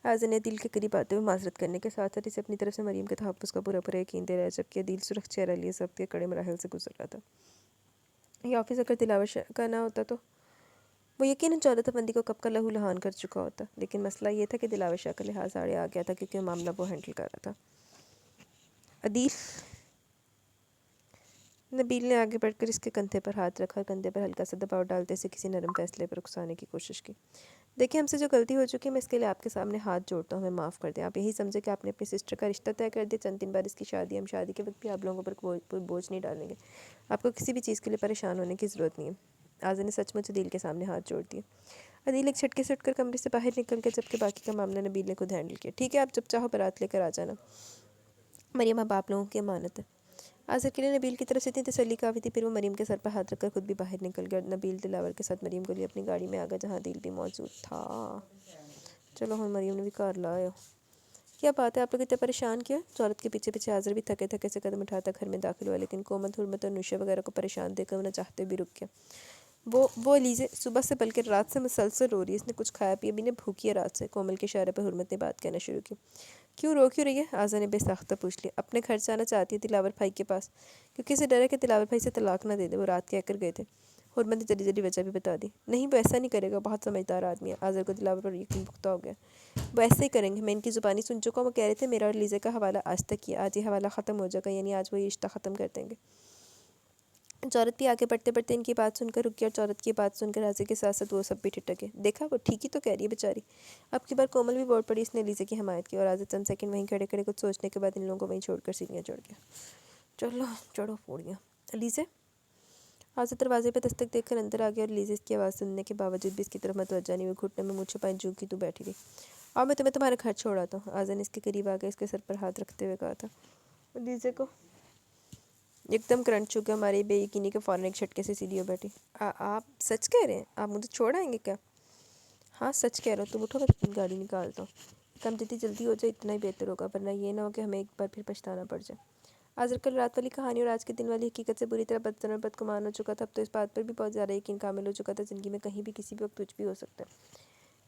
آزن عدیل کے قریب آتے ہوئے معذرت کرنے کے ساتھ ساتھ اسے اپنی طرف سے مریم کے تحفظ کا پورا یقین دے رہا ہے، جبکہ عدیل سرخ چہرہ لیے سب کے کڑے مراحل سے گزر رہا تھا. یہ آفس اگر دلاور شاہ کا نہ ہوتا تو وہ یقیناً چودہ بندی کو کب کا لہو لہان کر چکا ہوتا، لیکن مسئلہ یہ تھا کہ دلاور شاہ کا لحاظ آڑے آ گیا تھا، کیونکہ معاملہ وہ ہینڈل کر رہا تھا. عدیل. نبیل نے آگے بڑھ کر اس کے کندھے پر ہاتھ رکھا، کندھے پر ہلکا سا دباؤ ڈالتے اسے کسی نرم فیصلے پر اکسانے کی کوشش کی. دیکھیں ہم سے جو غلطی ہو چکی ہے میں اس کے لیے آپ کے سامنے ہاتھ جوڑتا ہوں، ہمیں معاف کر دیں. آپ یہی سمجھے کہ آپ نے اپنی سسٹر کا رشتہ طے کر دیا، چند دن بعد اس کی شادی، ہم شادی کے وقت بھی آپ لوگوں پر کوئی بوجھ نہیں ڈالیں گے. آپ کو کسی بھی چیز کے لیے پریشان ہونے کی ضرورت نہیں ہے. آزن نے سچ مچ عدیل کے سامنے ہاتھ جوڑ دیے. عدیل ایک جھٹکے سے اٹھ کر کمرے سے باہر نکل گیا، جبکہ باقی کا معاملہ نبیل نے خود ہینڈل کیا. ٹھیک ہے، آپ جب چاہو بارات لے کر آ جانا، مریم اب آپ لوگوں کی امانت ہے. آزر کے لیے نبیل کی طرف سے اتنی تسلی کافی تھی، پھر وہ مریم کے سر پر ہاتھ رکھ کر خود بھی باہر نکل گیا، اور نبیل دلاور کے ساتھ مریم کو لیے اپنی گاڑی میں آ گیا جہاں عدیل بھی موجود تھا. چلو ہن مریم نے بھی کار لایا. کیا بات ہے، آپ لوگ اتنے پریشان کیا؟ عورت کے پیچھے پیچھے آزر بھی تھکے تھکے سے قدم اٹھاتا گھر میں داخل ہوا، لیکن کومل، حرمت اور نوشا وغیرہ کو پریشان دیکھ کر وہ نہ چاہتے بھی رک گیا. وہ علیزے صبح سے بلکہ رات سے مسلسل رو رہی ہے، اس نے کچھ کھایا پیا بھی نہیں، بھوکی ہے رات سے. کومل کے اشارے پر حرمت نے بات کہنا شروع کی. کیوں رہی ہے؟ آزا نے بے ساختہ پوچھ لیا. اپنے گھر جانا چاہتی ہے دلاور بھائی کے پاس، کیونکہ اسے ڈر ہے کہ دلاور بھائی سے طلاق نہ دے دے. وہ رات کہہ کر گئے تھے. حرمت نے جلدی وجہ بھی بتا دی. نہیں، وہ ایسا نہیں کرے گا، بہت سمجھدار آدمی ہے. آزر کو دلاور پر یقین پختہ ہو گیا. وہ ایسے ہی کریں گے، میں ان کی زبانی سن چکا ہوں. وہ کہہ رہے تھے میرا اور لیزے کا حوالہ آج تک کیا، آج یہ حوالہ ختم ہو جائے گا، یعنی آج وہ یہ رشتہ ختم کر دیں گے. عورت بھی آگے بڑھتے بڑھتے ان کی بات سن کر رکی، اور عورت کی بات سن کر آزر کے ساتھ ساتھ وہ سب بھی ٹھٹکے. دیکھا، وہ ٹھیک ہی تو کہہ رہی ہے بیچاری. اب کی بار کومل بھی بورڈ پڑی، اس نے لیزے کی حمایت کی، اور آزر چند سیکنڈ وہیں کھڑے کھڑے کچھ سوچنے کے بعد ان لوگوں کو وہیں چھوڑ کر سیڑھیاں چڑھ گیا. چلو چڑھو پوڑیاں. لیزے. آزر دروازے پہ دستک دیکھ کر اندر آ گیا، اور لیزے اس کی آواز سننے کے باوجود بھی اس کی طرف متوجہ نہیں ہوئی. گھٹنے میں منہ چھپائے جوں کی تو بیٹھی رہی. اور میں تمہیں تمہارے گھر چھوڑ آتا ہوں. آزر نے اس کے قریب آ گیا، اس کے سر پر ہاتھ رکھتے ہوئے کہا تھا. لیزے کو ایک دم کرنٹ چکا ہماری بے یقینی کے فوراً ایک جھٹکے سے سیدھی ہو بیٹھی. آپ سچ کہہ رہے ہیں؟ آپ مجھے چھوڑ آئیں گے کیا؟ ہاں سچ کہہ رہا ہوں. تم اٹھو، میں گاڑی نکالتا ہوں. کم جتنی جلدی ہو جائے اتنا ہی بہتر ہوگا، ورنہ یہ نہ ہو کہ ہمیں ایک بار پھر پچھتانا پڑ جائے. آزر کل رات والی کہانی اور آج کے دن والی حقیقت سے بری طرح بدظن اور بدگمان ہو چکا تھا. اب تو اس بات پر بھی بہت زیادہ یقین کامل ہو چکا تھا زندگی میں کہیں بھی کسی بھی وقت کچھ بھی ہو سکتا ہے.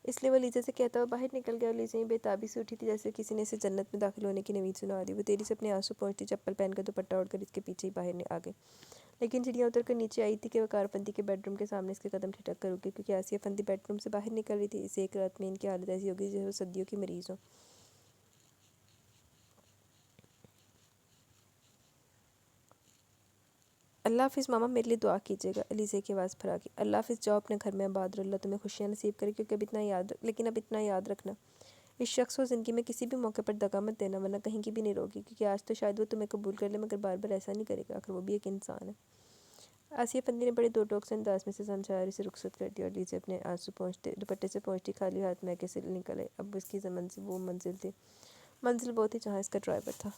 اس لیے وہ لیزے سے کہتا ہوا باہر نکل گیا، اور لیزے بے تابی سے اٹھی تھی جیسے کسی نے اسے جنت میں داخل ہونے کی نوید سنا دی. وہ تیزی سے اپنے آنسو پہنچتی، چپل پہن کر دوپٹہ اوڑھ کر اس کے پیچھے ہی باہر آ گئی. لیکن سیڑھیاں اتر کر نیچے آئی تھی کہ وقار افندی کے بیڈ روم کے سامنے اس کے قدم ٹھٹک کر رکی، کیونکہ آسیہ افندی بیڈ روم سے باہر نکل رہی تھی. اس ایک رات میں ان کی حالت ایسی ہو گئی جیسے وہ صدیوں کی مریض ہو. اللہ حافظ ماما، میرے لیے دعا کیجیے گا. لیزے کی آواز پھر آ گئی. اللہ حافظ، جاؤ اپنے گھر میں آباد رہو، اللہ تمہیں خوشیاں نصیب کرے. کیونکہ اب اتنا یاد رکھنا، اس شخص کو زندگی میں کسی بھی موقع پر دگا مت دینا، ورنہ کہیں کی بھی نہیں روگی. کیونکہ آج تو شاید وہ تمہیں قبول کر لے، مگر بار بار ایسا نہیں کرے گا، آخر وہ بھی ایک انسان ہے. آسیہ فندی نے بڑے دو ٹوک سے انداز میں سے سمجھایا اور اسے رخصت کر دیا، اور لیزے اپنے آنسو دوپٹے سے پہنچتی خالی ہاتھ میکے سے نکل آئی. اب اس کی وہ منزل تھی، منزل وہ تھی جہاں اس کا ڈرائیور تھا.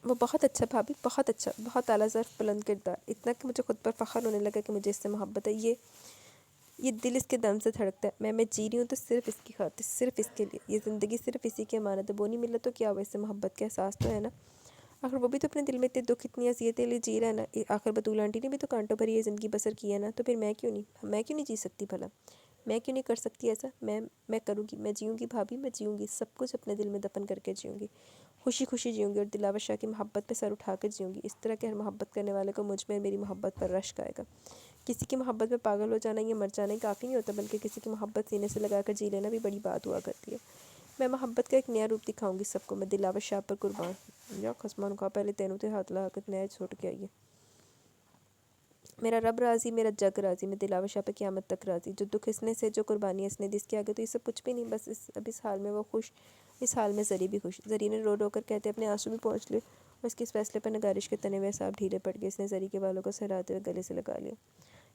وہ بہت اچھا بھابھی، بہت اچھا، بہت اعلیٰ ظرف، بلند کردار، اتنا کہ مجھے خود پر فخر ہونے لگا کہ مجھے اس سے محبت ہے. یہ دل اس کے دم سے دھڑکتا ہے. میں جی رہی ہوں تو صرف اس کی خاطر، صرف اس کے لیے. یہ زندگی صرف اسی کی امانت ہے. وہ نہیں ملا تو کیا ہوا، اس سے محبت کا احساس تو ہے نا. آخر وہ بھی تو اپنے دل میں اتنے دکھ، اتنی اذیتیں لے جی رہا ہے نا. آخر بطول آنٹی نے بھی تو کانٹوں بھری یہ زندگی بسر کی ہے نا. تو پھر میں کیوں نہیں جی سکتی بھلا؟ میں کیوں نہیں کر سکتی ایسا؟ میں کروں گی، میں جیوں گی بھابھی، میں جیوں گی. سب کچھ اپنے دل میں دفن کر کے جیوں گی، خوشی خوشی جیوں گی، اور دلاور شاہ کی محبت پہ سر اٹھا کر جیوں گی. اس طرح کہ ہر محبت کرنے والے کو مجھ میں میری محبت پر رشک آئے گا. کسی کی محبت میں پاگل ہو جانا یا مر جانا ہی کافی نہیں ہوتا، بلکہ کسی کی محبت سینے سے لگا کر جی لینا بھی بڑی بات ہوا کرتی ہے. میں محبت کا ایک نیا روپ دکھاؤں گی سب کو. میں دلاور شاہ پر قربان. یا خسمان کا پہلے تینوں تے ہاتھ لگا کر نیا چھوڑ کے آئیے. میرا رب راضی، میرا جگ راضی. میں دلاور شاہ پہ قیامت تک راضی. جو دکھ اس نے سے، جو قربانی اس نے دی، اس کے آگے تو یہ سب کچھ بھی نہیں. بس اب اس حال میں وہ خوش، اس حال میں زری بھی خوش. زری نے رو رو کر کہتے اپنے آنسو بھی پہنچ لیے، اور اس کے اس فیصلے پر نگارش کے تنے ہوئے اعصاب ڈھیلے پڑ گئے. اس نے زری کے بالوں کو سہراتے ہوئے گلے سے لگا لیا.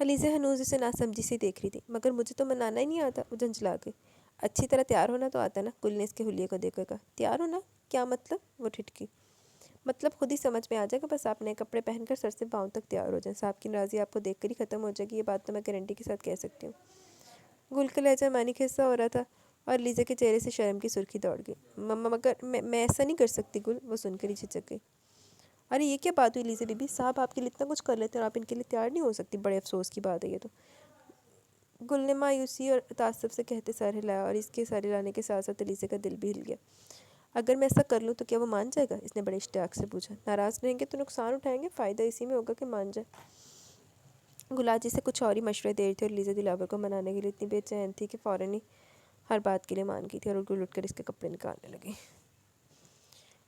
علیزہ ہنوز اسے ناسمجھی سے دیکھ رہی تھی. مگر مجھے تو منانا ہی نہیں آتا. وہ جھنجھلا گئی. اچھی طرح تیار ہونا تو آتا نا. گل نے اس کے حلیے کو دیکھ کر کہا. تیار ہونا کیا مطلب؟ وہ ٹھٹکی. مطلب خود ہی سمجھ میں آ جائے گا. بس آپ نئے کپڑے پہن کر سر سے پاؤں تک تیار ہو جائیں. صاحب کی ناراضی آپ کو دیکھ کر ہی ختم ہو جائے گی. یہ بات تو میں گارنٹی کے ساتھ کہہ سکتی ہوں. گل کا لہجہ معنی خیزہ ہو رہا تھا اور لیزا کے چہرے سے شرم کی سرخی دوڑ گئی. مگر میں ایسا نہیں کر سکتی گل. وہ سن کر ہی جھجک گئی. ارے یہ کیا بات ہوئی لیزا بی بی؟ صاحب آپ کے لیے اتنا کچھ کر لیتے ہیں اور آپ ان کے لیے تیار نہیں ہو سکتی. بڑے افسوس کی بات ہے یہ تو. گل نے مایوسی اور تعصب سے کہتے سر ہلایا اور اس کے سر ہلانے کے ساتھ ساتھ لیزا کا دل بھی ہل گیا. اگر میں ایسا کر لوں تو کیا وہ مان جائے گا؟ اس نے بڑے اشتیاق سے پوچھا. ناراض رہیں گے تو نقصان اٹھائیں گے. فائدہ اسی میں ہوگا کہ مان جائے. گلاجی سے کچھ اور ہی مشورے دے رہی تھی اور لیزا دلاور کو منانے کے لیے اتنی بے چین تھی کہ فوراً ہی ہر بات کے لیے مان گئی تھی اور گل اٹھ کر اس کے کپڑے نکالنے لگی.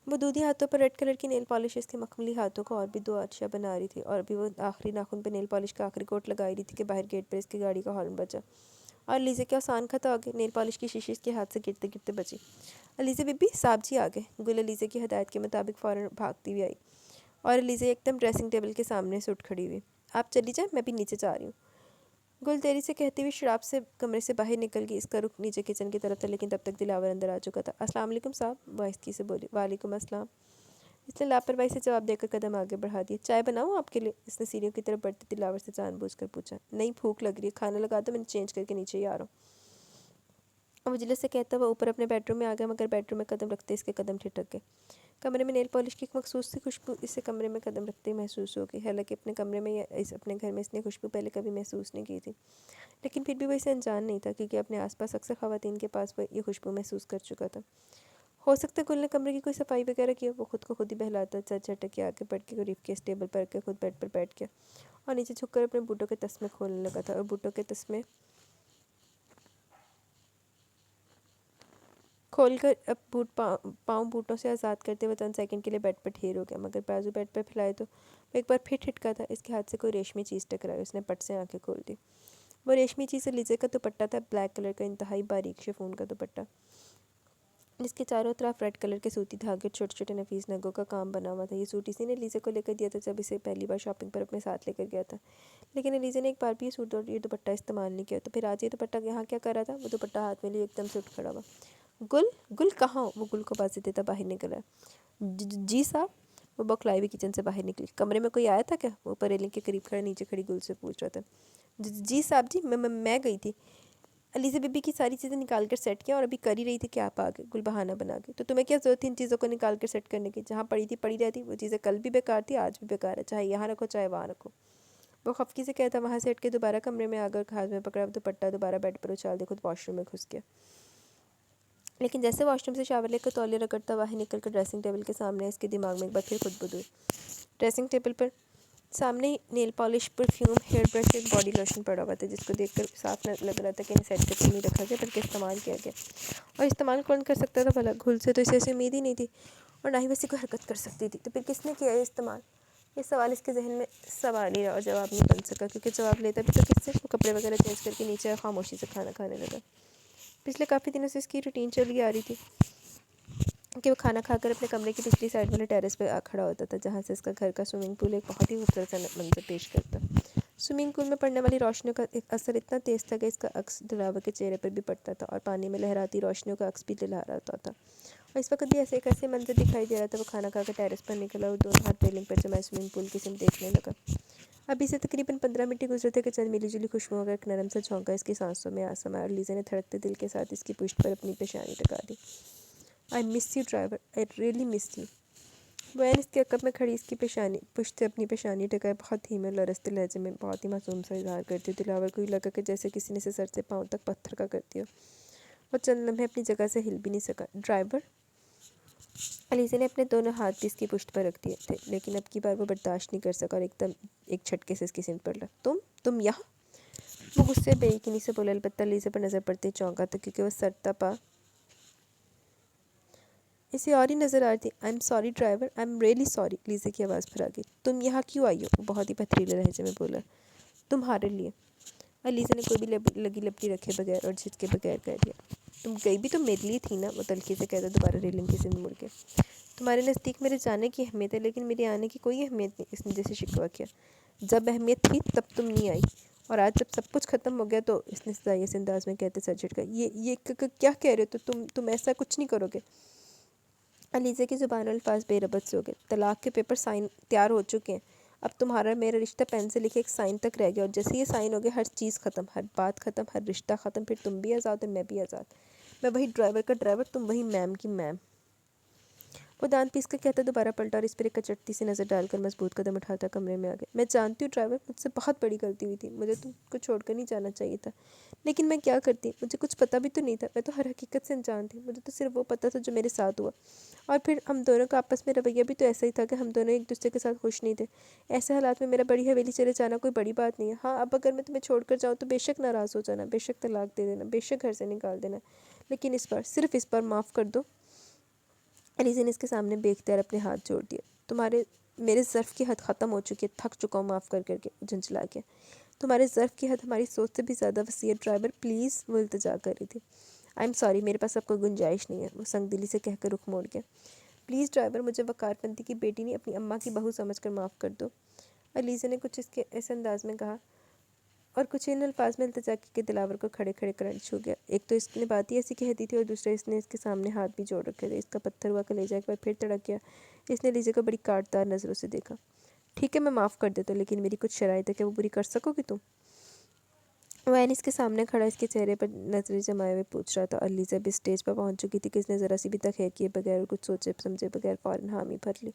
وہ دودھی ہاتھوں پر ریڈ کلر کی نیل پالش اس کے مخملی ہاتھوں کو اور بھی دو اچھا بنا رہی تھی اور ابھی وہ آخری ناخن پہ نیل پالش کا آخری کوٹ لگائی رہی تھی کہ باہر گیٹ پر اس کی گاڑی کا ہارن بجا اور لیزا کے آسان خطا آگے نیل پالش کی شیشی اس کے ہاتھ سے گرتے گرتے بچی. علیزہ بی بی صاحب جی آ گئے. گل علیزہ کی ہدایت کے مطابق فوراً بھاگتی ہوئی آئی اور علیزہ ایک دم ڈریسنگ ٹیبل کے سامنے سے اٹھ کھڑی ہوئی. آپ چلی جائیں میں بھی نیچے جا رہی ہوں. گل تیزی سے کہتی ہوئی شراب سے کمرے سے باہر نکل گئی. اس کا رخ نیچے کچن کی طرف تھا لیکن تب تک دلاور اندر آ چکا تھا. السلام علیکم صاحب. وہ آہستگی سے بولی. وعلیکم السلام. اس نے لاپرواہی سے جواب دے کر قدم آگے بڑھا دیا. چائے بناؤں آپ کے لیے؟ اس نے سیڑھیوں کی طرف بڑھتے دلاور سے جان بوجھ کر پوچھا. نہیں بھوک لگ رہی ہے. کھانا لگا دو میں چینج کر کے نیچے ہی آ رہا ہوں. وہ جلد سے کہتا وہ اوپر اپنے بیڈ روم میں آ گیا مگر بیڈ روم میں قدم رکھتے اس کے قدم ٹھٹک گئے. کمرے میں نیل پالش کی ایک مخصوص سی خوشبو اسے کمرے میں قدم رکھتے ہی محسوس ہو گئی. حالانکہ اپنے کمرے میں یا اپنے گھر میں اس نے خوشبو پہلے کبھی محسوس نہیں کی تھی لیکن پھر بھی وہ اسے انجان نہیں تھا کیونکہ اپنے آس پاس اکثر خواتین کے پاس وہ یہ خوشبو محسوس کر چکا تھا. ہو سکتا ہے گل نے کمرے کی کوئی صفائی وغیرہ کی. وہ خود کو خود ہی بہلاتا سر جھٹک کے آگے بڑھ کے ریف کیس ٹیبل پر رکھ کے خود بیڈ پر بیٹھ گیا اور نیچے جھک کر اپنے بوٹوں کے تسمے کھولنے لگا تھا اور بوٹوں کے تسمے کھول کر اب پاؤں بوٹوں سے آزاد کرتے ہوئے چند سیکنڈ کے لیے بیڈ پر ٹھیر ہو گیا مگر بازو بیڈ پر پھیلائے تو وہ ایک بار پھر ٹھٹکا تھا. اس کے ہاتھ سے کوئی ریشمی چیز ٹکرائی. اس نے پٹ سے آنکھیں کھول دی. وہ ریشمی چیز لیزے کا دوپٹہ تھا. بلیک کلر کا انتہائی باریک شفون کا دوپٹہ جس کے چاروں طرف ریڈ کلر کے سوتی دھاگے چھوٹے چھوٹے نفیس نگوں کا کام بنا ہوا تھا. یہ سوٹ اسی نے لیزے کو لے کر دیا تھا جب اسے پہلی بار شاپنگ پر اپنے ساتھ لے کر گیا تھا لیکن لیزے نے ایک بار بھی یہ سوٹ اور یہ دوپٹہ استعمال نہیں کیا. تو پھر آج یہ دوپٹہ یہاں کیا کر رہا تھا؟ وہ دوپٹہ ہاتھ میں لیے ایک دم سے اٹھ کھڑا ہوا. گل کہاں ہو؟ وہ گل کو بازی دیتا باہر نکلا. جی صاحب. وہ بوکھلائی ہوئی کچن سے باہر نکلی. کمرے میں کوئی آیا تھا کیا؟ وہ اوپر ریلنگ کے قریب کھڑا نیچے کھڑی گل سے پوچھ رہا تھا. جی صاحب جی میں گئی تھی. علیزہ بی بی کی ساری چیزیں نکال کر سیٹ کیا اور ابھی کر ہی رہی تھی کہ آپ آ گئے. گل بہانہ بنا گئی. تو تمہیں کیا ضرورت تھی ان چیزوں کو نکال کر سیٹ کرنے کی؟ جہاں پڑی تھی پڑی رہتی. وہ چیزیں کل بھی بیکار تھی آج بھی بیکار ہے. چاہے یہاں رکھو چاہے وہاں رکھو. وہ خفکی سے کہتا وہاں سے ہٹ کے دوبارہ کمرے میں آ کر ہاتھ میں پکڑا دوپٹہ دوبارہ بیڈ پر اچھال دے خود واش روم میں گھس گیا. لیکن جیسے واش روم سے شاور لے کر تولیہ رگڑتا باہر نکل کر ڈریسنگ ٹیبل کے سامنے اس کے دماغ میں ایک بار پھر خود بدھ ہوئی. ڈریسنگ ٹیبل پر سامنے ہی nail polish perfume hair brush ایک باڈی لوشن پڑا ہوا تھا جس کو دیکھ کر صاف لگ رہا تھا کہ انہیں سیٹ کر کے نہیں رکھا گیا بلکہ استعمال کیا گیا. اور استعمال کون کر سکتا تھا بھلا؟ گل سے تو اسے ایسی امید ہی نہیں تھی اور نہ ہی ویسی کوئی حرکت کر سکتی تھی. تو پھر کس نے کیا ہے استعمال؟ یہ سوال اس کے ذہن میں سوال ہی رہا اور جواب نہیں بن سکا کیونکہ جواب لیتا بھی تو کس سے؟ وہ کپڑے وغیرہ چینج کر کے نیچے خاموشی سے کھانا کھانے لگا. پچھلے کافی دنوں سے اس کی روٹین چلی آ رہی تھی کہ وہ کھانا کھا کر اپنے کمرے کی پچھلی سائڈ والے ٹیرس پہ کھڑا ہوتا تھا جہاں سے اس کا گھر کا سوئمنگ پول ایک بہت ہی خوبصورت سا منظر پیش کرتا. سوئمنگ پول میں پڑنے والی روشنیوں کا اثر اتنا تیز تھا کہ اس کا عکس دلاور کے چہرے پر بھی پڑتا تھا اور پانی میں لہراتی روشنیوں کا عکس بھی لہراتا تھا. اور اس وقت بھی ایک ایسے منظر دکھائی دے رہا تھا. وہ کھانا کھا کر ٹیرس پر نکلا اور دونوں ہاتھ ریلنگ پر جمائے سوئمنگ پول کی سمت دیکھنے لگا. ابھی سے تقریباً 15 منٹ گزرے تھے کہ چند ملی جلی خوشبوؤں کا ایک نرم سا جھونکا اس کی سانسوں میں آ سمایا اور لیزا نے دھڑکتے دل کے ساتھ اس کی پشت پر اپنی پیشانی ٹکا دی. I miss you driver. I really miss you. وہ اس کے عقب میں کھڑی اس کی پشت سے اپنی پیشانی ٹکائے بہت دھیمے اور لرزتے لہجے میں بہت ہی معصوم سا اظہار کرتی. دلاور کو ہی لگا کہ جیسے کسی نے اسے سر سے پاؤں تک پتھر کا کر دیا. وہ چند لمحے اپنی جگہ سے ہل بھی نہیں سکا. ڈرائیور. علیزہ نے اپنے دونوں ہاتھ بھی اس کی پشت پر رکھ دیے تھے لیکن اب کی بار وہ برداشت نہیں کر سکا اور ایک جھٹکے سے اس کی سمت پر لگا. تم یہاں؟ وہ غصے بے یقینی سے بولا. البتہ لیزا پر نظر پڑتے ہی چونکا تھا کیونکہ وہ سرتا پا اسے اور ہی نظر آ رہی تھی. I am sorry driver. I am really sorry. Lisa کی آواز پھر آ گئی. تم یہاں کیوں آئی ہو؟ وہ بہت ہی پتھریلے لہجے میں بولا. تمہارے لیے. لیزا نے کوئی بھی لگی لپٹی رکھے بغیر اور جھجکے بغیر کہہ دیا. تم گئی بھی تو میرے لیے تھی نا. وہ تلخی سے کہتا دوبارہ ریلنگ کی سمت مڑ کے. تمہارے نزدیک میرے جانے کی اہمیت ہے لیکن میرے آنے کی کوئی اہمیت نہیں. اس نے جیسے شکوہ کیا. جب اہمیت تھی تب تم نہیں آئی اور آج جب سب کچھ ختم ہو گیا تو اس نے سزائیہ سے انداز میں کہتے سر جھٹکا، یہ کیا کہہ رہے ہو؟ تو تم ایسا کچھ نہیں کرو گے؟ علیزہ کی زبان اور الفاظ بے ربط سے ہو گئے. طلاق کے پیپر سائن تیار ہو چکے ہیں، اب تمہارا میرا رشتہ پین سے لکھے ایک سائن تک رہ گیا، اور جیسے یہ سائن ہو گیا ہر چیز ختم، ہر بات ختم، ہر رشتہ ختم. پھر تم بھی آزاد اور میں بھی آزاد. میں وہی ڈرائیور کا ڈرائیور، تم وہی میم کی میم. وہ دانت پیس کر کہتا دوبارہ پلٹا اور اس پر ایک کچٹتی سی نظر ڈال کر مضبوط قدم اٹھاتا کمرے میں آ گیا. میں جانتی ہوں ڈرائیور، مجھ سے بہت بڑی غلطی ہوئی تھی، مجھے تم کو چھوڑ کر نہیں جانا چاہیے تھا، لیکن میں کیا کرتی؟ مجھے کچھ پتہ بھی تو نہیں تھا، میں تو ہر حقیقت سے انجان تھی. مجھے تو صرف وہ پتہ تھا جو میرے ساتھ ہوا، اور پھر ہم دونوں کا آپس میں رویہ بھی تو ایسا ہی تھا کہ ہم دونوں ایک دوسرے کے ساتھ خوش نہیں تھے. ایسے حالات میں میرا بڑی حویلی چلے جانا کوئی بڑی بات نہیں ہے. ہاں، اب اگر میں تمہیں چھوڑ کر جاؤں تو بے شک ناراض ہو جانا، بے شک طلاق دے دینا، بے شک گھر سے نکال دینا، لیکن اس بار، صرف اس بار معاف کر دو. علیزہ نے اس کے سامنے بے اختیار اپنے ہاتھ جوڑ دیے. میرے ظرف کی حد ختم ہو چکی ہے، تھک چکا ہوں معاف کر کر کے. جھنجھلا کے. تمہارے ظرف کی حد ہماری سوچ سے بھی زیادہ وسیع ہے ڈرائیور، پلیز. وہ التجا کر رہی تھی. آئی ایم سوری، میرے پاس اب کوئی گنجائش نہیں ہے. وہ سنگ دلی سے کہہ کر رخ موڑ گیا. پلیز ڈرائیور، مجھے وقار پنتی کی بیٹی نہیں اپنی اماں کی بہو سمجھ کر معاف کر دو. علیزہ نے کچھ ایسے انداز میں کہا اور کچھ ان الفاظ میں التجا کی کہ دلاور کو کھڑے کھڑے کرنٹ چھو گیا. ایک تو اس نے بات ہی ایسی کہہ دی تھی، اور دوسرا اس نے اس کے سامنے ہاتھ بھی جوڑ رکھے تھے. اس کا پتھر ہوا کلیجہ ایک بار پھر تڑک گیا. اس نے علیزہ کو بڑی کاٹدار نظروں سے دیکھا. ٹھیک ہے، میں معاف کر دیتا ہوں، لیکن میری کچھ شرائط ہے. کہ وہ پوری کر سکو گی تم؟ وہ اس کے سامنے کھڑا اس کے چہرے پر نظریں جمائے ہوئے پوچھ رہا تھا. اور علیزہ بھی اسٹیج پر پہنچ چکی تھی کہ اس نے ذرا سی بھی تخیر کیے بغیر اور کچھ سوچے سمجھے بغیر فوراً حامی بھر لی.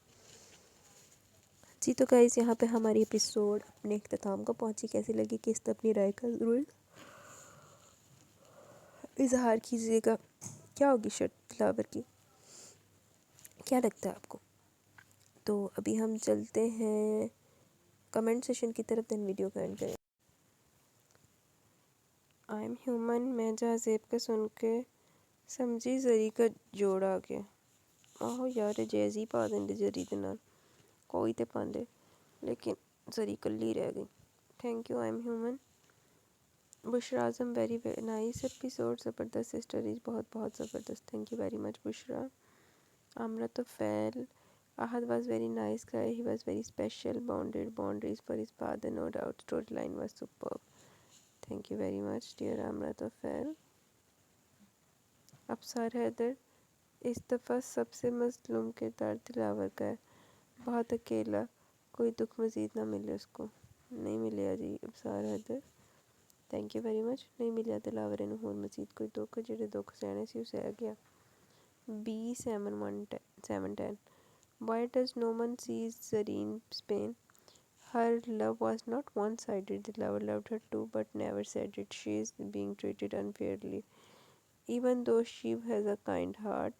جی تو گائز، یہاں پہ ہماری ایپیسوڈ اپنے اختتام کو پہنچی. کیسی لگی کہ اس نے اپنی رائے کا ضرور اظہار کیجیے گا. کیا ہوگی شرط دلاور کی؟ کیا لگتا ہے آپ کو؟ تو ابھی ہم چلتے ہیں کمنٹ سیشن کی طرف، دین ویڈیو کا اینڈ کریں. آئی ایم ہیومن. میں جہاں زیب کا سن کے سمجھی زری کا جوڑ آ گیا. آہو یار جیزی پا دیں زری دے نال، کوئی تے پاندے، لیکن زری کلی رہ گئی. Thank you. I am human. Bushra Azam very nice episode. زبردست اسٹوریز، بہت بہت زبردست. Thank you very much Bushra. Amrit feel. Ahad was very nice guy. He was very special. Bounded boundaries for his father, no doubt. Storyline was superb. Thank you very much, dear Amrat Afel. Absar Haider. اس دفعہ سب سے مظلوم کردار دلاور کا ہے، بہت اکیلا، کوئی دکھ مزید نہ ملے اس کو. نہیں ملیا جی Absar Haider. Thank you very much. نہیں ملیا دلاور نوں ہور مزید کوئی دکھ، جڑے دکھ سہنے سی وہ سہ گیا. B7110. Why does no one see Zarine's pain? Her love was not one-sided. The lover loved her too, but never said it. She is being treated unfairly, even though she has a kind heart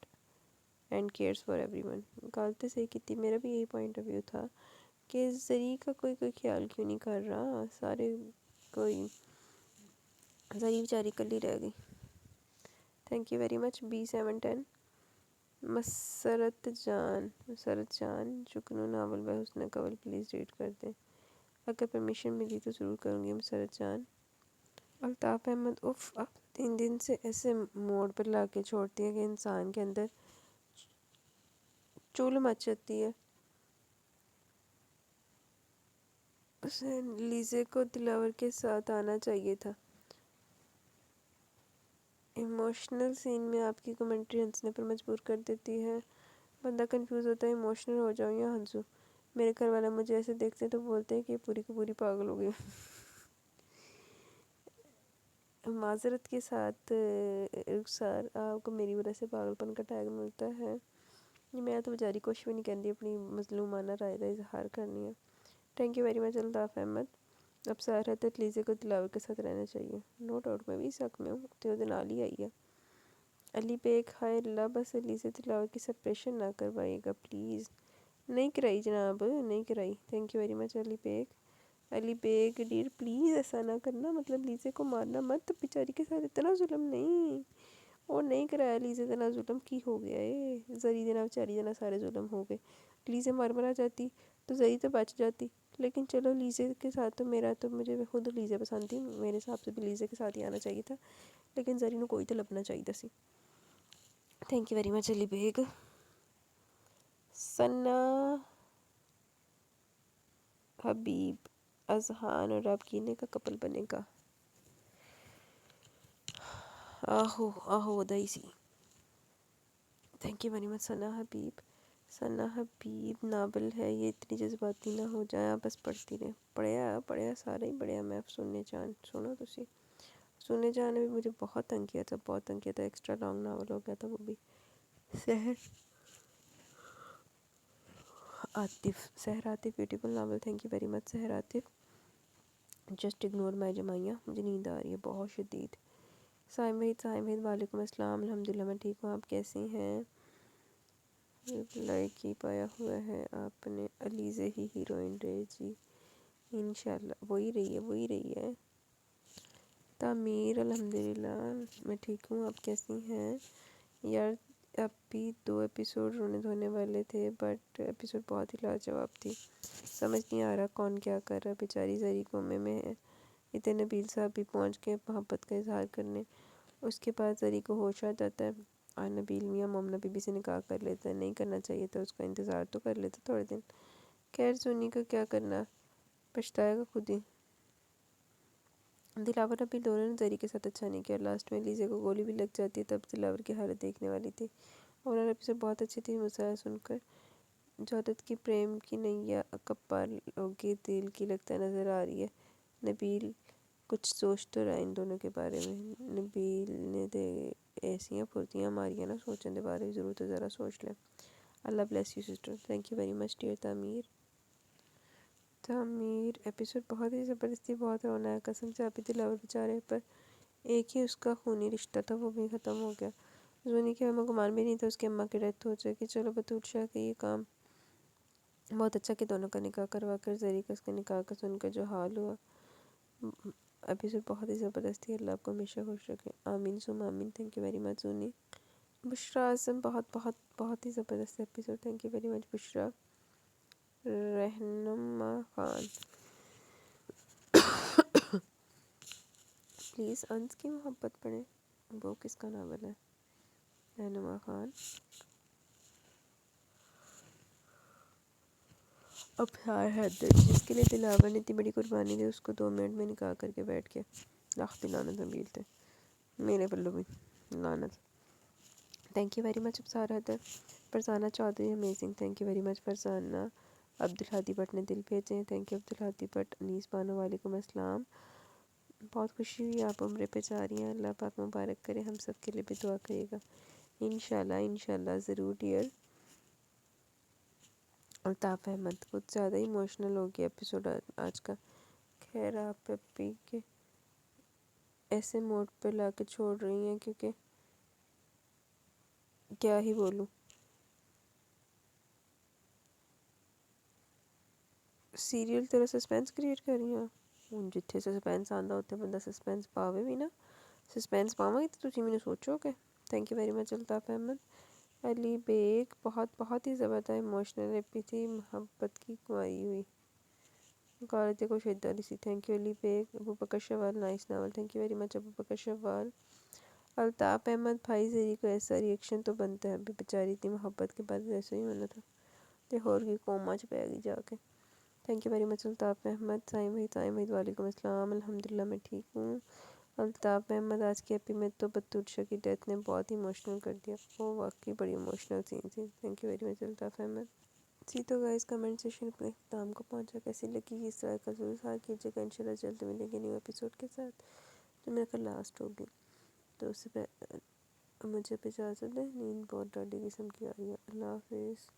and cares for everyone. غلطی صحیح کی تھی. میرا بھی یہی point of view تھا کہ زری کا کوئی خیال کیوں نہیں کر رہا. سارے کوئی زری بیچاری کلی رہ گئی. Thank you very much. B710. Musarrat Jan. شکنو ناول و حسن قول پلیز ریڈ کر دیں. اگر پرمیشن ملی تو ضرور کروں گی مسرت جان. الطاف احمد. آپ 3 دن سے ایسے موڈ پر لا کے چھوڑتی ہیں کہ انسان کے اندر چول مچ جاتی ہے. اسے لیزے کو دلاور کے ساتھ آنا چاہیے تھا. ایموشنل سین میں آپ کی کمنٹری ہنسنے پر مجبور کر دیتی ہے. بندہ کنفیوز ہوتا ہے ایموشنل ہو جاؤں یا ہنسوں. میرے گھر والے مجھے ایسے دیکھتے ہیں تو بولتے ہیں کہ یہ پوری کی پوری پاگل ہو گئی. معذرت کے ساتھ رخسار، آپ کو میری وجہ سے پاگل پن کا ٹیگ ملتا ہے. میں تو بیچاری کوشش بھی نہیں کرتی اپنی مظلومانہ رائے کا اظہار کرنی ہے. Thank you very much Altaf Ahmed. اب سارا تک لیزے کو دلاور کے ساتھ رہنا چاہیے. نو ڈاؤٹ میں بھی اس حق میں ہوں. تو وہ نال ہی آئی ہے. علی بیگ. ہائے اللہ، بس لیزے دلاور کی سپریشن نہ کروائیے گا پلیز. نہیں کرائی جناب، نہیں کرائی. Thank you very much Ali Baig. Ali Baig dear please ایسا نہ کرنا، مطلب لیزے کو مارنا مت. بیچاری کے ساتھ اتنا ظلم نہیں، اور نہیں کرایا لیزے دینا ظلم کی ہو گیا ہے. زری دینا بیچاری دینا سارے ظلم ہو گئے. لیزے مرا جاتی تو زری تو بچ جاتی. لیکن چلو لیزے کے ساتھ تو مجھے خود لیزے پسند تھی، میرے حساب سے بھی لیزے کے ساتھ ہی آنا چاہیے تھا، لیکن زری نو کوئی تو لبنا چاہیے تھا سی. Thank you very much Ali Baig. Sana Habib. Azhan اور رابکینے کا کپل بنے گا. آہو آہو دائسی. Thank you very much Sana Habib. Novel ہے یہ، اتنی جذباتی نہ ہو جائے، آپ بس پڑھتی رہیں. پڑھیا سارا ہی پڑھیا میں. سننے جان سنو تسی. سننے جان نے بھی مجھے بہت تنگ کیا تھا. ایکسٹرا لانگ ناول ہو گیا تھا وہ بھی. Sehar Atif beautiful novel. Thank you very much Sehar Atif. Just ignore my جمائیہ. مجھے نیند آ رہی ہے بہت شدید. سائم وحید وعلیکم السلام. الحمدللہ میں ٹھیک ہوں، آپ کیسی ہیں؟ لائک ہی پایا ہوا ہے آپ نے. علیزہ ہی ہیروئن رہے جی انشاءاللہ. وہی رہی ہے. تعمیر الحمدللہ میں ٹھیک ہوں، آپ کیسی ہیں؟ یار اب بھی 2 ایپیسوڈ رونے دھونے والے تھے، بٹ ایپیسوڈ بہت ہی لاجواب تھی. سمجھ نہیں آ رہا کون کیا کر رہا ہے. بیچاری زری کومے میں ہے. اتنے نبیل صاحب بھی پہنچ گئے محبت کا اظہار کرنے. اس کے بعد زری کو ہوش آ جاتا ہے اور نبیل میاں مومنہ بی بی سے نکاح کر لیتا ہے. نہیں کرنا چاہیے تھا اس کا، انتظار تو کر لیتا تھوڑے دن. خیر سنی کا کیا کرنا، پچھتائے گا خود ہی. دلاور ابھی دونوں نے زری کے ساتھ اچھا نہیں کیا. لاسٹ میں لیزے کو گولی بھی لگ جاتی ہے، تب دلاور کی حالت دیکھنے والی تھی. اور ایپیسوڈ بہت اچھی تھی. مسائل سن کر جودت کی پریم کی نیا کب پار ہوگی دل کی لگتا نظر آ رہی ہے. نبیل کچھ سوچ تو رہا ان دونوں کے بارے میں. نبیل نے دے ایسیاں پھرتیاں ماریاں نا، سوچنے دے بارے ضرور تو ذرا سوچ لیں. Allah bless you sister. Thank you very much dear Tameer. Episode بہت ہی زبردستی، بہت رونا ہے قسم سے. ابھی دلاور بیچارے پر ایک ہی اس کا خونی رشتہ تھا، وہ بھی ختم ہو گیا. زونی کے ہمیں گمان بھی نہیں تھا اس کی اماں کی ڈیتھ ہو جائے گی. چلو بطول شاہ کا یہ کام بہت اچھا کہ دونوں کا نکاح کروا کر زری کا اس کے نکاح کا سن کر جو حال ہوا. ایپیسوڈ بہت ہی زبردست تھی. اللہ آپ کو ہمیشہ خوش رکھے. آمین سم آمین. Thank you very much Zoni. Bushra Azam. بہت ہی زبردست episode. Thank you very much Bushra. Rehnuma Khan. Please انس کی محبت پڑھیں. وہ کس کا ناول ہے؟ رہنما خان. اب پیار ہے جس کے لیے دلاور نے اتنی بڑی قربانی دی، اس کو 2 منٹ میں نکاح کر کے بیٹھ کے. لاکھ بھی لعنت نبیل تھے. میرے پلو بھی لعنت. Thank you very much Absara. Farzana Chaudhry amazing. Thank you very much Farzana. Abdulhadi Butt نے دل بھیجے ہیں. Thank you Abdulhadi Butt. انیس بانو وعلیکم السلام. بہت خوشی ہوئی آپ عمرے پہ جا رہی ہیں. اللہ پاک مبارک کرے. ہم سب کے لیے بھی دعا کرے گا انشاءاللہ ضرور ڈیئر. الطاف احمد. کچھ زیادہ ہی ایموشنل ہو گیا ایپیسوڈ آج کا. خیر آپ پی کے ایسے موڈ پہ لا کے چھوڑ رہی ہیں کیونکہ کیا ہی بولوں. سیریل طرح سسپینس کریٹ کر رہی ہیں. جتھے سسپینس آندا ہوتے بندہ سسپینس پاوے بھی نا. سسپینس پاواں گی تو تسی مینوں سوچو کہ. Thank you very much Altaf Ahmed. Ali Baig. بہت ہی زبردست ایموشنل ایپی تھی. محبت کی کمائی ہوئی. غالط کو شدہ سی. Thank you Ali Baig. Abu Bakar Shawal. Nice novel. Thank you very much Abu Bakar Shawal. Altaf Ahmed. بھائی زری کو ایسا ریئیکشن تو بنتا ہے. ابھی بیچاری اتنی محبت کے بعد ایسا ہی ہونا تھا. تے ہور کی کوما چ پہ گئی جا کے. Thank you very much Altaf Ahmed. Saim Waheed وعلیکم السلام. الحمدللہ میں ٹھیک ہوں. الطاف احمد. آج کے ایپی میں تو بطول شاہ کی ڈیتھ نے بہت ایموشنل کر دیا. وہ واقعی بڑی ایموشنل سین تھی. Thank you very much Altaf Ahmed. جی تو گائز کمنٹ سیشن اپنے اختتام کو پہنچا. کیسی لگی اس طرح کا ضرور اظہار کیجیے گا. انشاءاللہ جلد ملیں گے نیو ایپیسوڈ کے ساتھ جو میرا کل لاسٹ ہوگی. تو اس سے مجھے بھی اجازت دیں. نیند بہت ڈاڈی قسم کی آ رہی ہے. اللہ حافظ.